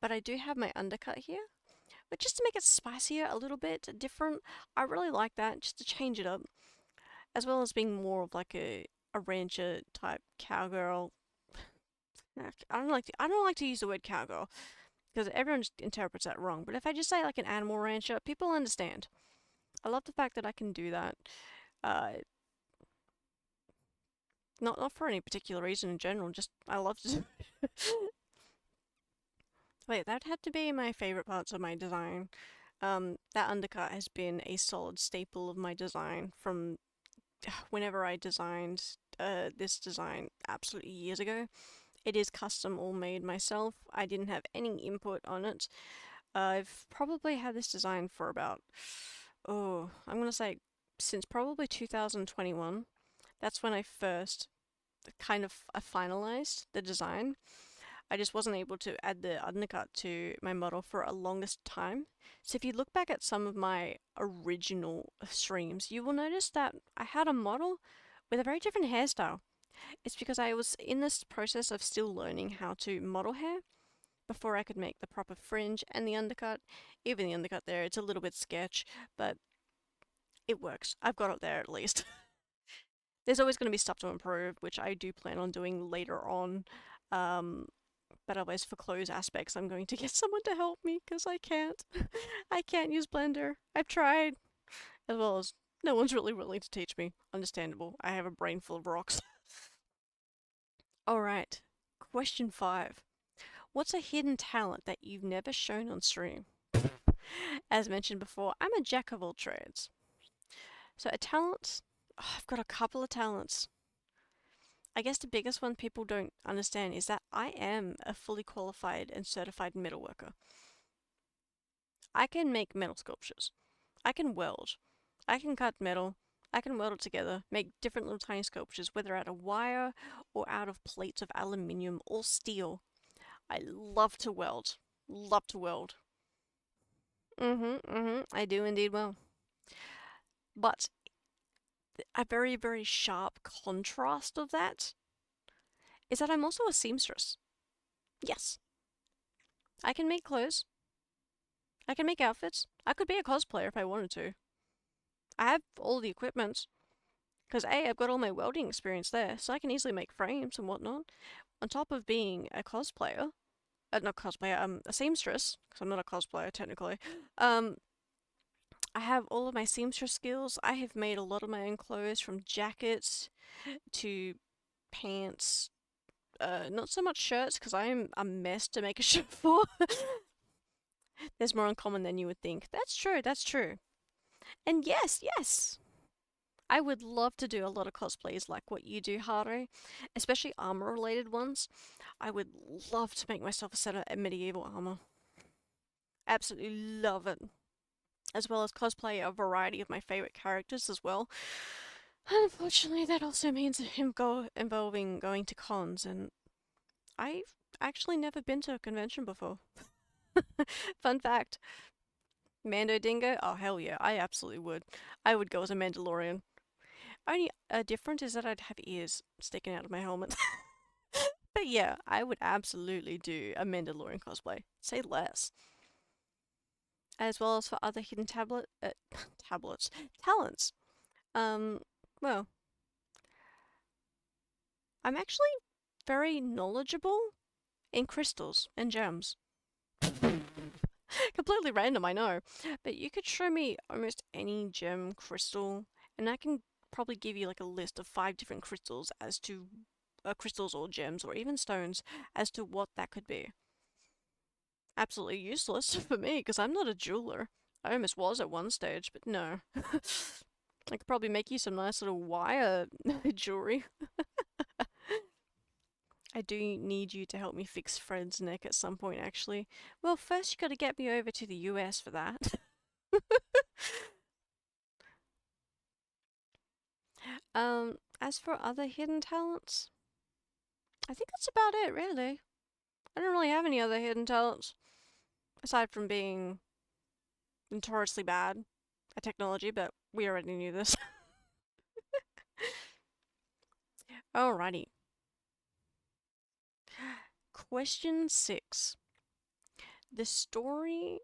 but I do have my undercut here, but just to make it spicier a little bit, different, I really like that, just to change it up, as well as being more of like a rancher type cowgirl. I don't like to use the word cowgirl because everyone just interprets that wrong. But if I just say like an animal rancher, people understand. I love the fact that I can do that. Not for any particular reason in general. Just I love to. Wait, that'd have to be my favorite parts of my design. That undercut has been a solid staple of my design from whenever I designed this design absolutely years ago. It is custom all made myself. I didn't have any input on it. I've probably had this design for about, I'm gonna say since probably 2021. That's when I first kind of finalized the design. I just wasn't able to add the undercut to my model for a longest time. So if you look back at some of my original streams, you will notice that I had a model with a very different hairstyle. It's because I was in this process of still learning how to model hair before I could make the proper fringe and the undercut. Even the undercut there, it's a little bit sketch, but it works. I've got it there at least. There's always going to be stuff to improve, which I do plan on doing later on. But otherwise, for clothes aspects, I'm going to get someone to help me because I can't. I can't use Blender. I've tried, as well as no one's really willing to teach me. Understandable. I have a brain full of rocks. Alright, question 5. What's a hidden talent that you've never shown on stream? As mentioned before, I'm a jack of all trades. So a talent, I've got a couple of talents. I guess the biggest one people don't understand is that I am a fully qualified and certified metalworker. I can make metal sculptures. I can weld. I can cut metal. I can weld it together, make different little tiny sculptures, whether out of wire or out of plates of aluminium or steel. I love to weld. Love to weld. I do indeed well. But a very, very sharp contrast of that is that I'm also a seamstress. Yes. I can make clothes. I can make outfits. I could be a cosplayer if I wanted to. I have all the equipment. Because A, I've got all my welding experience there, so I can easily make frames and whatnot. On top of being a cosplayer, not cosplayer, a seamstress, because I'm not a cosplayer technically, I have all of my seamstress skills. I have made a lot of my own clothes, from jackets to pants. Not so much shirts, because I'm a mess to make a shirt for. There's more in common than you would think. That's true, that's true. And yes, I would love to do a lot of cosplays like what you do, Haru, especially armor-related ones. I would love to make myself a set of medieval armor. Absolutely love it. As well as cosplay a variety of my favorite characters as well. Unfortunately, that also means involving going to cons, and I've actually never been to a convention before. Fun fact. Mando Dingo? Oh, hell yeah, I absolutely would. I would go as a Mandalorian. Only difference is that I'd have ears sticking out of my helmet. But yeah, I would absolutely do a Mandalorian cosplay. Say less. As well as for other hidden talents. Well, I'm actually very knowledgeable in crystals and gems. Completely random, I know. But you could show me almost any gem crystal, and I can probably give you like a list of 5 different crystals as to crystals or gems or even stones as to what that could be. Absolutely useless for me because I'm not a jeweler. I almost was at one stage, but no. I could probably make you some nice little wire jewelry. I do need you to help me fix Fred's neck at some point, actually. Well, first you gotta get me over to the US for that. As for other hidden talents, I think that's about it, really. I don't really have any other hidden talents. Aside from being notoriously bad at technology, but we already knew this. Alrighty. Question 6. The story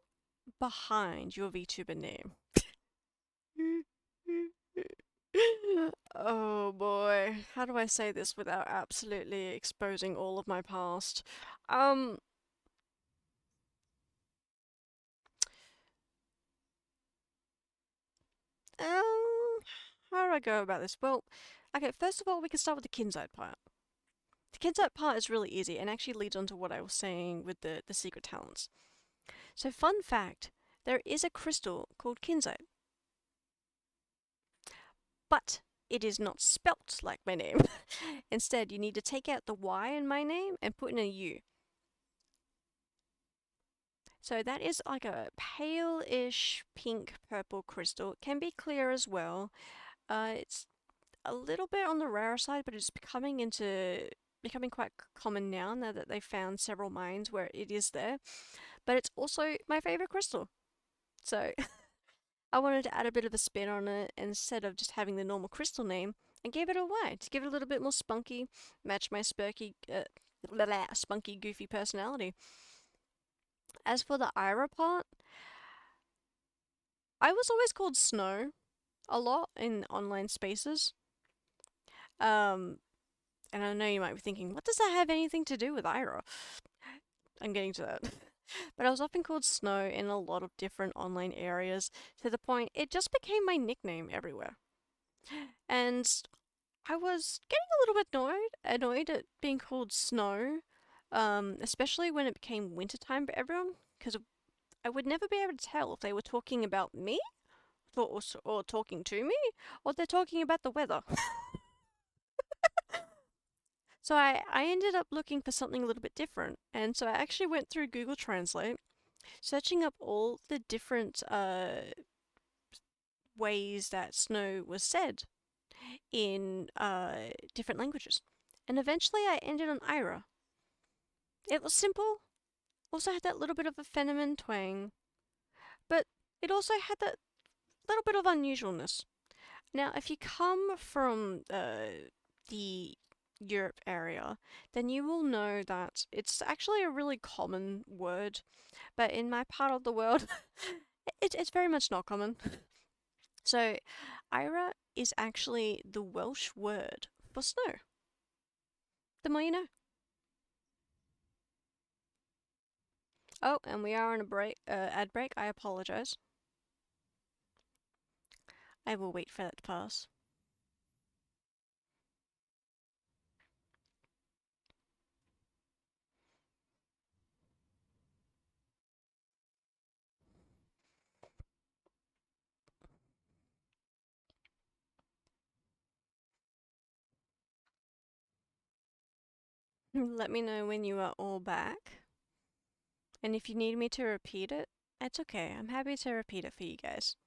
behind your VTuber name. Oh boy, how do I say this without absolutely exposing all of my past? How do I go about this? Well, okay, first of all, we can start with the Kynz part. The Kynz part is really easy and actually leads on to what I was saying with the secret talents. So, fun fact, there is a crystal called Kynz. But it is not spelt like my name. Instead, you need to take out the Y in my name and put in a U. So that is like a pale-ish pink purple crystal. It can be clear as well. It's a little bit on the rare side, but it's coming into becoming quite common now that they've found several mines where it is there. But it's also my favorite crystal. So I wanted to add a bit of a spin on it instead of just having the normal crystal name. I gave it a Y to give it a little bit more spunky, match my spunky, goofy personality. As for the Ira part, I was always called Snow a lot in online spaces. And I know you might be thinking, what does that have anything to do with Ira? I'm getting to that. But I was often called Snow in a lot of different online areas to the point it just became my nickname everywhere. And I was getting a little bit annoyed at being called Snow, especially when it became wintertime for everyone, because I would never be able to tell if they were talking about me or talking to me, or they're talking about the weather. So I ended up looking for something a little bit different, and so I actually went through Google Translate, searching up all the different ways that snow was said in different languages. And eventually I ended on Ira. It was simple, also had that little bit of a feminine twang, but it also had that little bit of unusualness. Now, if you come from the Europe area, then you will know that it's actually a really common word, but in my part of the world, it's very much not common. So, Ira is actually the Welsh word for snow. The more you know. Oh, and we are on a ad break. I apologize. I will wait for that to pass. Let me know when you are all back. And if you need me to repeat it, it's okay. I'm happy to repeat it for you guys.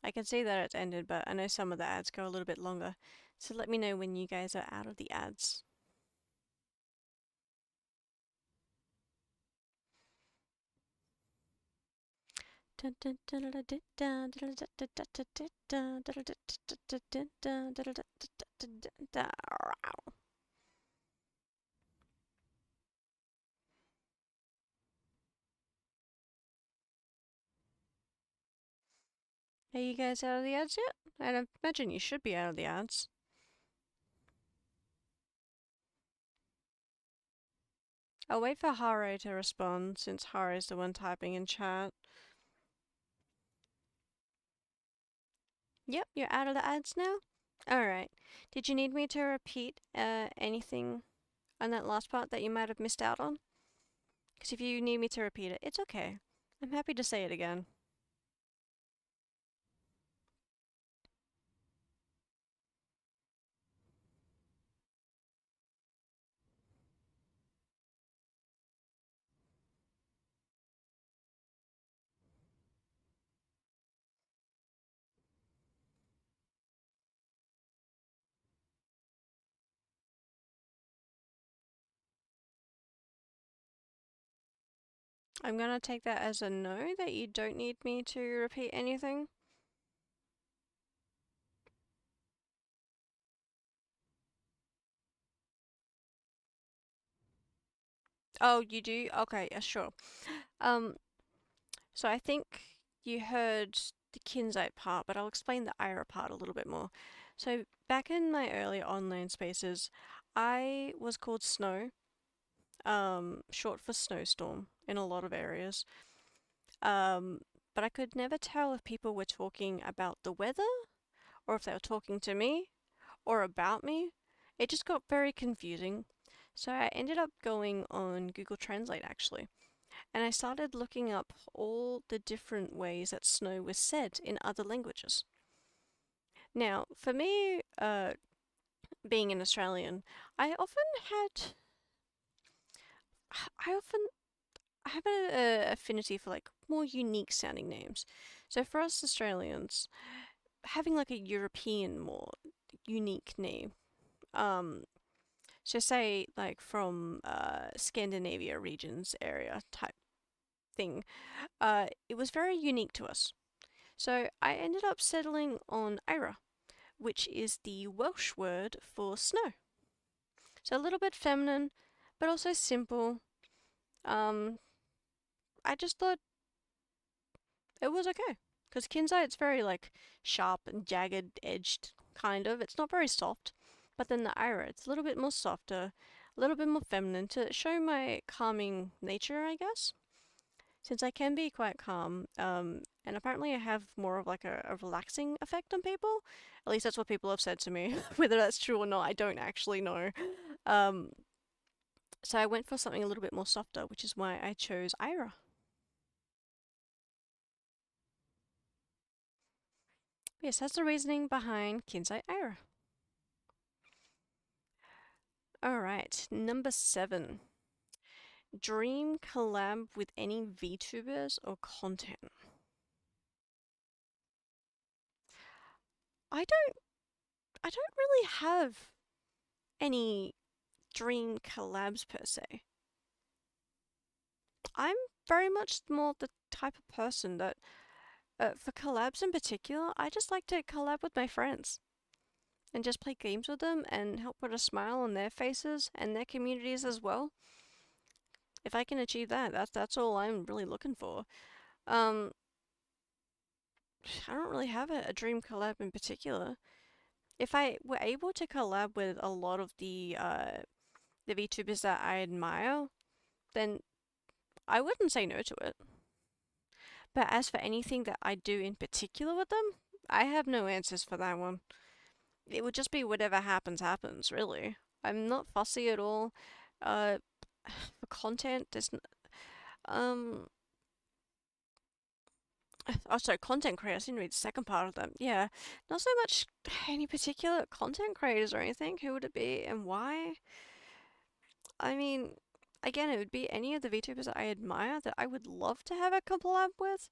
I can see that it's ended, but I know some of the ads go a little bit longer. So let me know when you guys are out of the ads. Are you guys out of the ads yet? I imagine you should be out of the ads. I'll wait for Haro to respond, since Haro's the one typing in chat. Yep, you're out of the ads now? Alright. Did you need me to repeat anything on that last part that you might have missed out on? Because if you need me to repeat it, it's okay. I'm happy to say it again. I'm gonna take that as a no, that you don't need me to repeat anything. Oh, you do? Okay, yeah, sure. So I think you heard the Kynz part, but I'll explain the Ira part a little bit more. So back in my early online spaces, I was called Snow, short for snowstorm in a lot of areas. But I could never tell if people were talking about the weather, or if they were talking to me, or about me. It just got very confusing. So I ended up going on Google Translate actually. And I started looking up all the different ways that snow was said in other languages. Now, for me, being an Australian, I often had. I often have an affinity for like more unique sounding names. So for us Australians, having like a European more unique name. So say like from Scandinavia regions area type thing. It was very unique to us. So I ended up settling on Ira, which is the Welsh word for snow. So a little bit feminine, but also simple. I just thought it was okay. Because Kynz, it's very like sharp and jagged edged, kind of. It's not very soft. But then the Ira, it's a little bit more softer, a little bit more feminine to show my calming nature, I guess. Since I can be quite calm, and apparently I have more of like a relaxing effect on people. At least that's what people have said to me. Whether that's true or not, I don't actually know. Um, so I went for something a little bit more softer, which is why I chose Ira. Yes, that's the reasoning behind Kinsai Ira. Alright, number 7. Dream collab with any VTubers or content. I don't really have any dream collabs per se. I'm very much more the type of person that, for collabs in particular, I just like to collab with my friends and just play games with them and help put a smile on their faces and their communities as well. If I can achieve that, that's all I'm really looking for. I don't really have a dream collab in particular. If I were able to collab with a lot of the VTubers that I admire, then I wouldn't say no to it. But as for anything that I do in particular with them, I have no answers for that one. It would just be whatever happens, happens, really. I'm not fussy at all. Uh, for content, oh, sorry, content creators. I didn't read the second part of them. Yeah, not so much any particular content creators or anything. Who would it be and why? I mean, again, it would be any of the VTubers that I admire that I would love to have a collab with.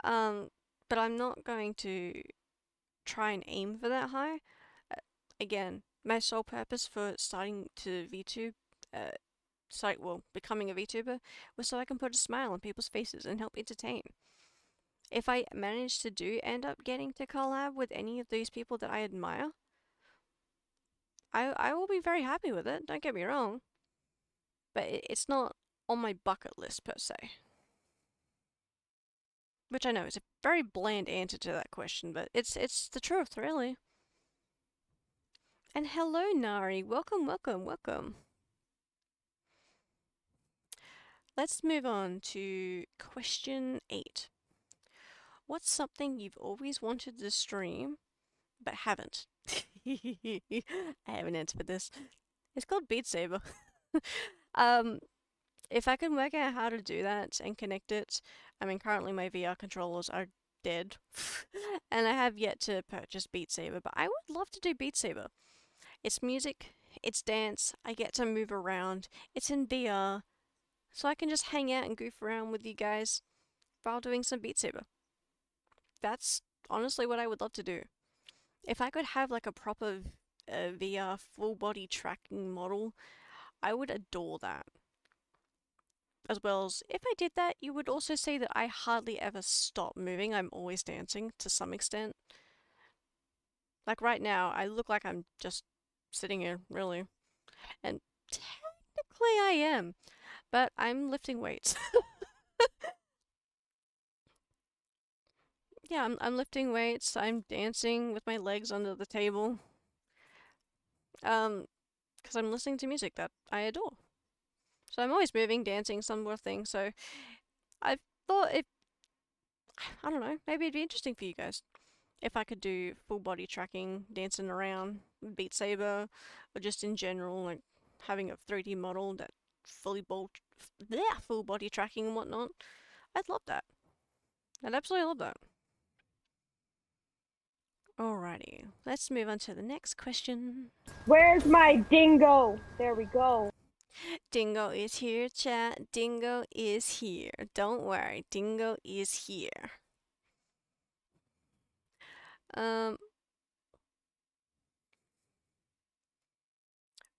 Um, but I'm not going to try and aim for that high. Uh, Again, my sole purpose for starting to VTube, becoming a VTuber, was so I can put a smile on people's faces and help entertain. If I manage to end up getting to collab with any of these people that I admire, I will be very happy with it, don't get me wrong. But it's not on my bucket list per se. Which I know is a very bland answer to that question, but it's the truth, really. And hello, Nari. Welcome, welcome, welcome. Let's move on to question 8. What's something you've always wanted to stream, but haven't? I have an answer for this. It's called Beat Saber. um, if I can work out how to do that and connect it, I mean, currently my VR controllers are dead, and I have yet to purchase Beat Saber, but I would love to do Beat Saber. It's music, it's dance, I get to move around, it's in VR, so I can just hang out and goof around with you guys while doing some Beat Saber. That's honestly what I would love to do. If I could have like a proper VR full body tracking model, I would adore that. As well as, if I did that, you would also see that I hardly ever stop moving. I'm always dancing to some extent. Like right now, I look like I'm just sitting here, really. And technically I am, but I'm lifting weights. Yeah, I'm lifting weights, I'm dancing with my legs under the table. Because I'm listening to music that I adore. So I'm always moving, dancing, some more things. So I thought I don't know, maybe it'd be interesting for you guys if I could do full body tracking, dancing around, Beat Saber, or just in general, like having a 3D model that full body tracking and whatnot. I'd love that. I'd absolutely love that. Alrighty, let's move on to the next question. Where's my dingo? There we go. Dingo is here, chat. Dingo is here. Don't worry, Dingo is here.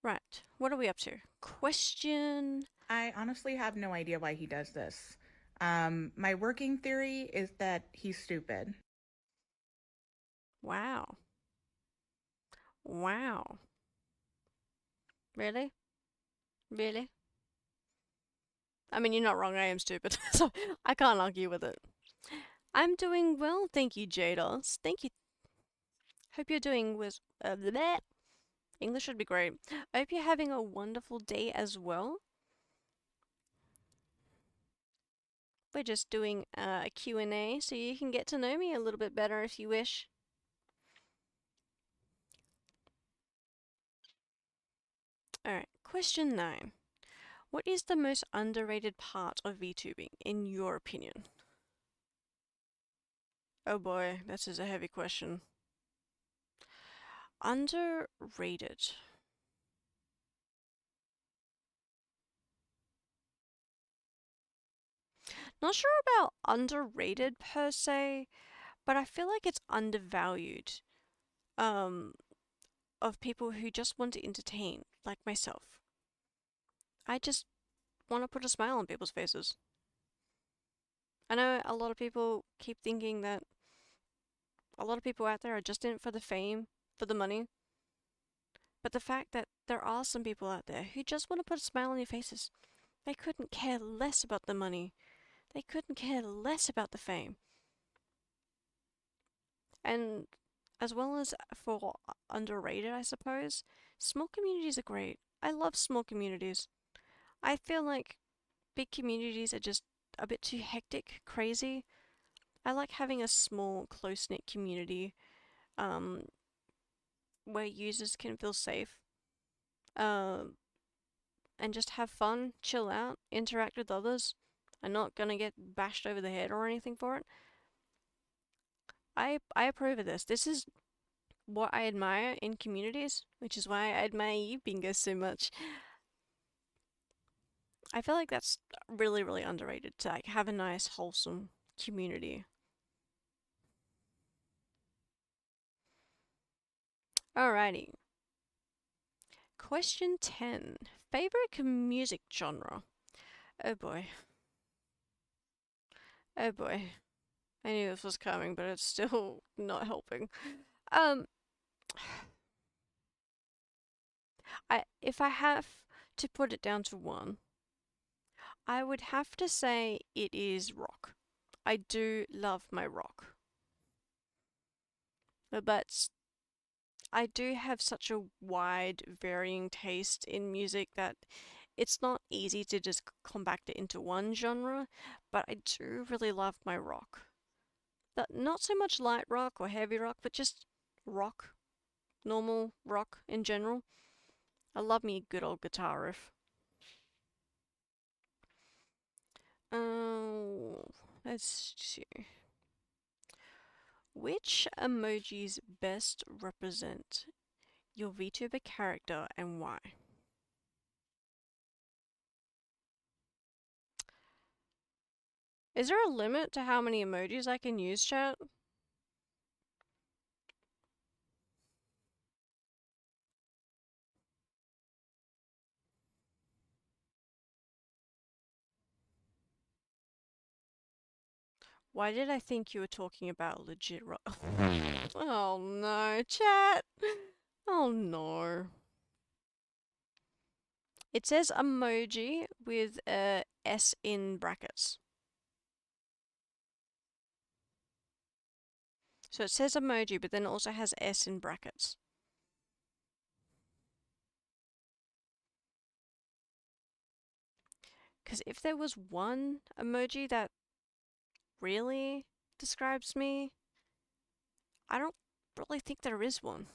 Right. What are we up to? Question. I honestly have no idea why he does this. My working theory is that he's stupid. Wow. Wow. Really? Really? I mean, you're not wrong. I am stupid, so I can't argue with it. I'm doing well, thank you, Jados. Thank you. Hope you're doing with bleh. English would be great. I hope you're having a wonderful day as well. We're just doing a Q&A, so you can get to know me a little bit better if you wish. Alright, question 9. What is the most underrated part of VTubing, in your opinion? Oh boy, this is a heavy question. Underrated. Not sure about underrated per se, but I feel like it's undervalued. Of people who just want to entertain, like myself. I just want to put a smile on people's faces. I know a lot of people keep thinking that a lot of people out there are just in it for the fame, for the money. But the fact that there are some people out there who just want to put a smile on their faces. They couldn't care less about the money. They couldn't care less about the fame. And as well as for underrated, I suppose, small communities are great. I love small communities. I feel like big communities are just a bit too hectic, crazy. I like having a small, close-knit community where users can feel safe and just have fun, chill out, interact with others. I'm not gonna get bashed over the head or anything for it. I approve of this. This is what I admire in communities, which is why I admire you, Bingo, so much. I feel like that's really, really underrated to like have a nice, wholesome community. Alrighty. Question 10. Favorite music genre? Oh boy. Oh boy. I knew this was coming, but it's still not helping. If I have to put it down to one, I would have to say it is rock. I do love my rock. But I do have such a wide, varying taste in music that it's not easy to just compact it into one genre, but I do really love my rock. But not so much light rock or heavy rock, but just rock. Normal rock in general. I love me a good old guitar riff. Let's see. Which emojis best represent your VTuber character and why? Is there a limit to how many emojis I can use, chat? Why did I think you were talking about legit Oh no, chat! Oh no. It says emoji with a S in brackets. So it says emoji, but then it also has S in brackets. Because if there was one emoji that really describes me, I don't really think there is one.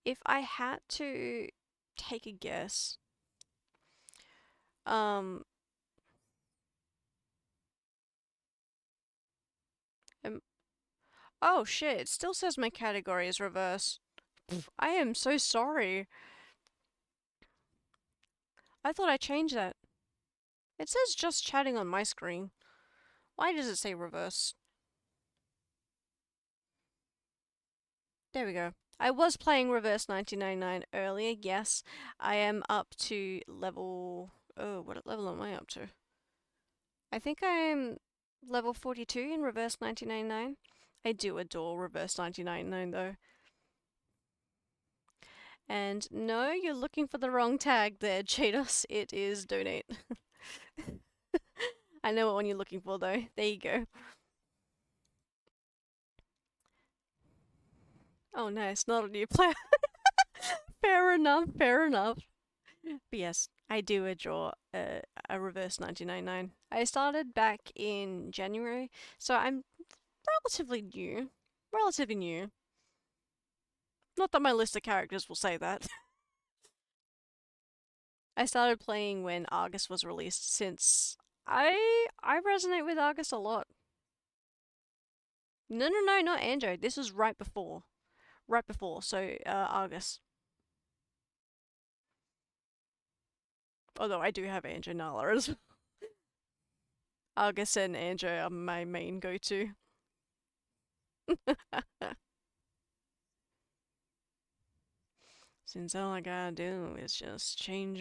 If I had to take a guess, um, oh shit, it still says my category is reverse. I am so sorry. I thought I changed that. It says just chatting on my screen. Why does it say reverse? There we go. I was playing Reverse 1999 earlier, yes. I am up to level... Oh, what level am I up to? I think I'm level 42 in Reverse 1999. I do adore Reverse 1999 though. And no, you're looking for the wrong tag there, Cheetos. It is donate. I know what one you're looking for though. There you go. Oh, nice. Not a new player. Fair enough, fair enough. But yes, I do adore a Reverse 1999. I started back in January, so I'm relatively new. Relatively new. Not that my list of characters will say that. I started playing when Argus was released, since I resonate with Argus a lot. No, not Anjo. This was right before. Right before, so Argus. Although I do have Anjo Nala as well. Argus and Anjo are my main go-to. Since all I gotta do is just change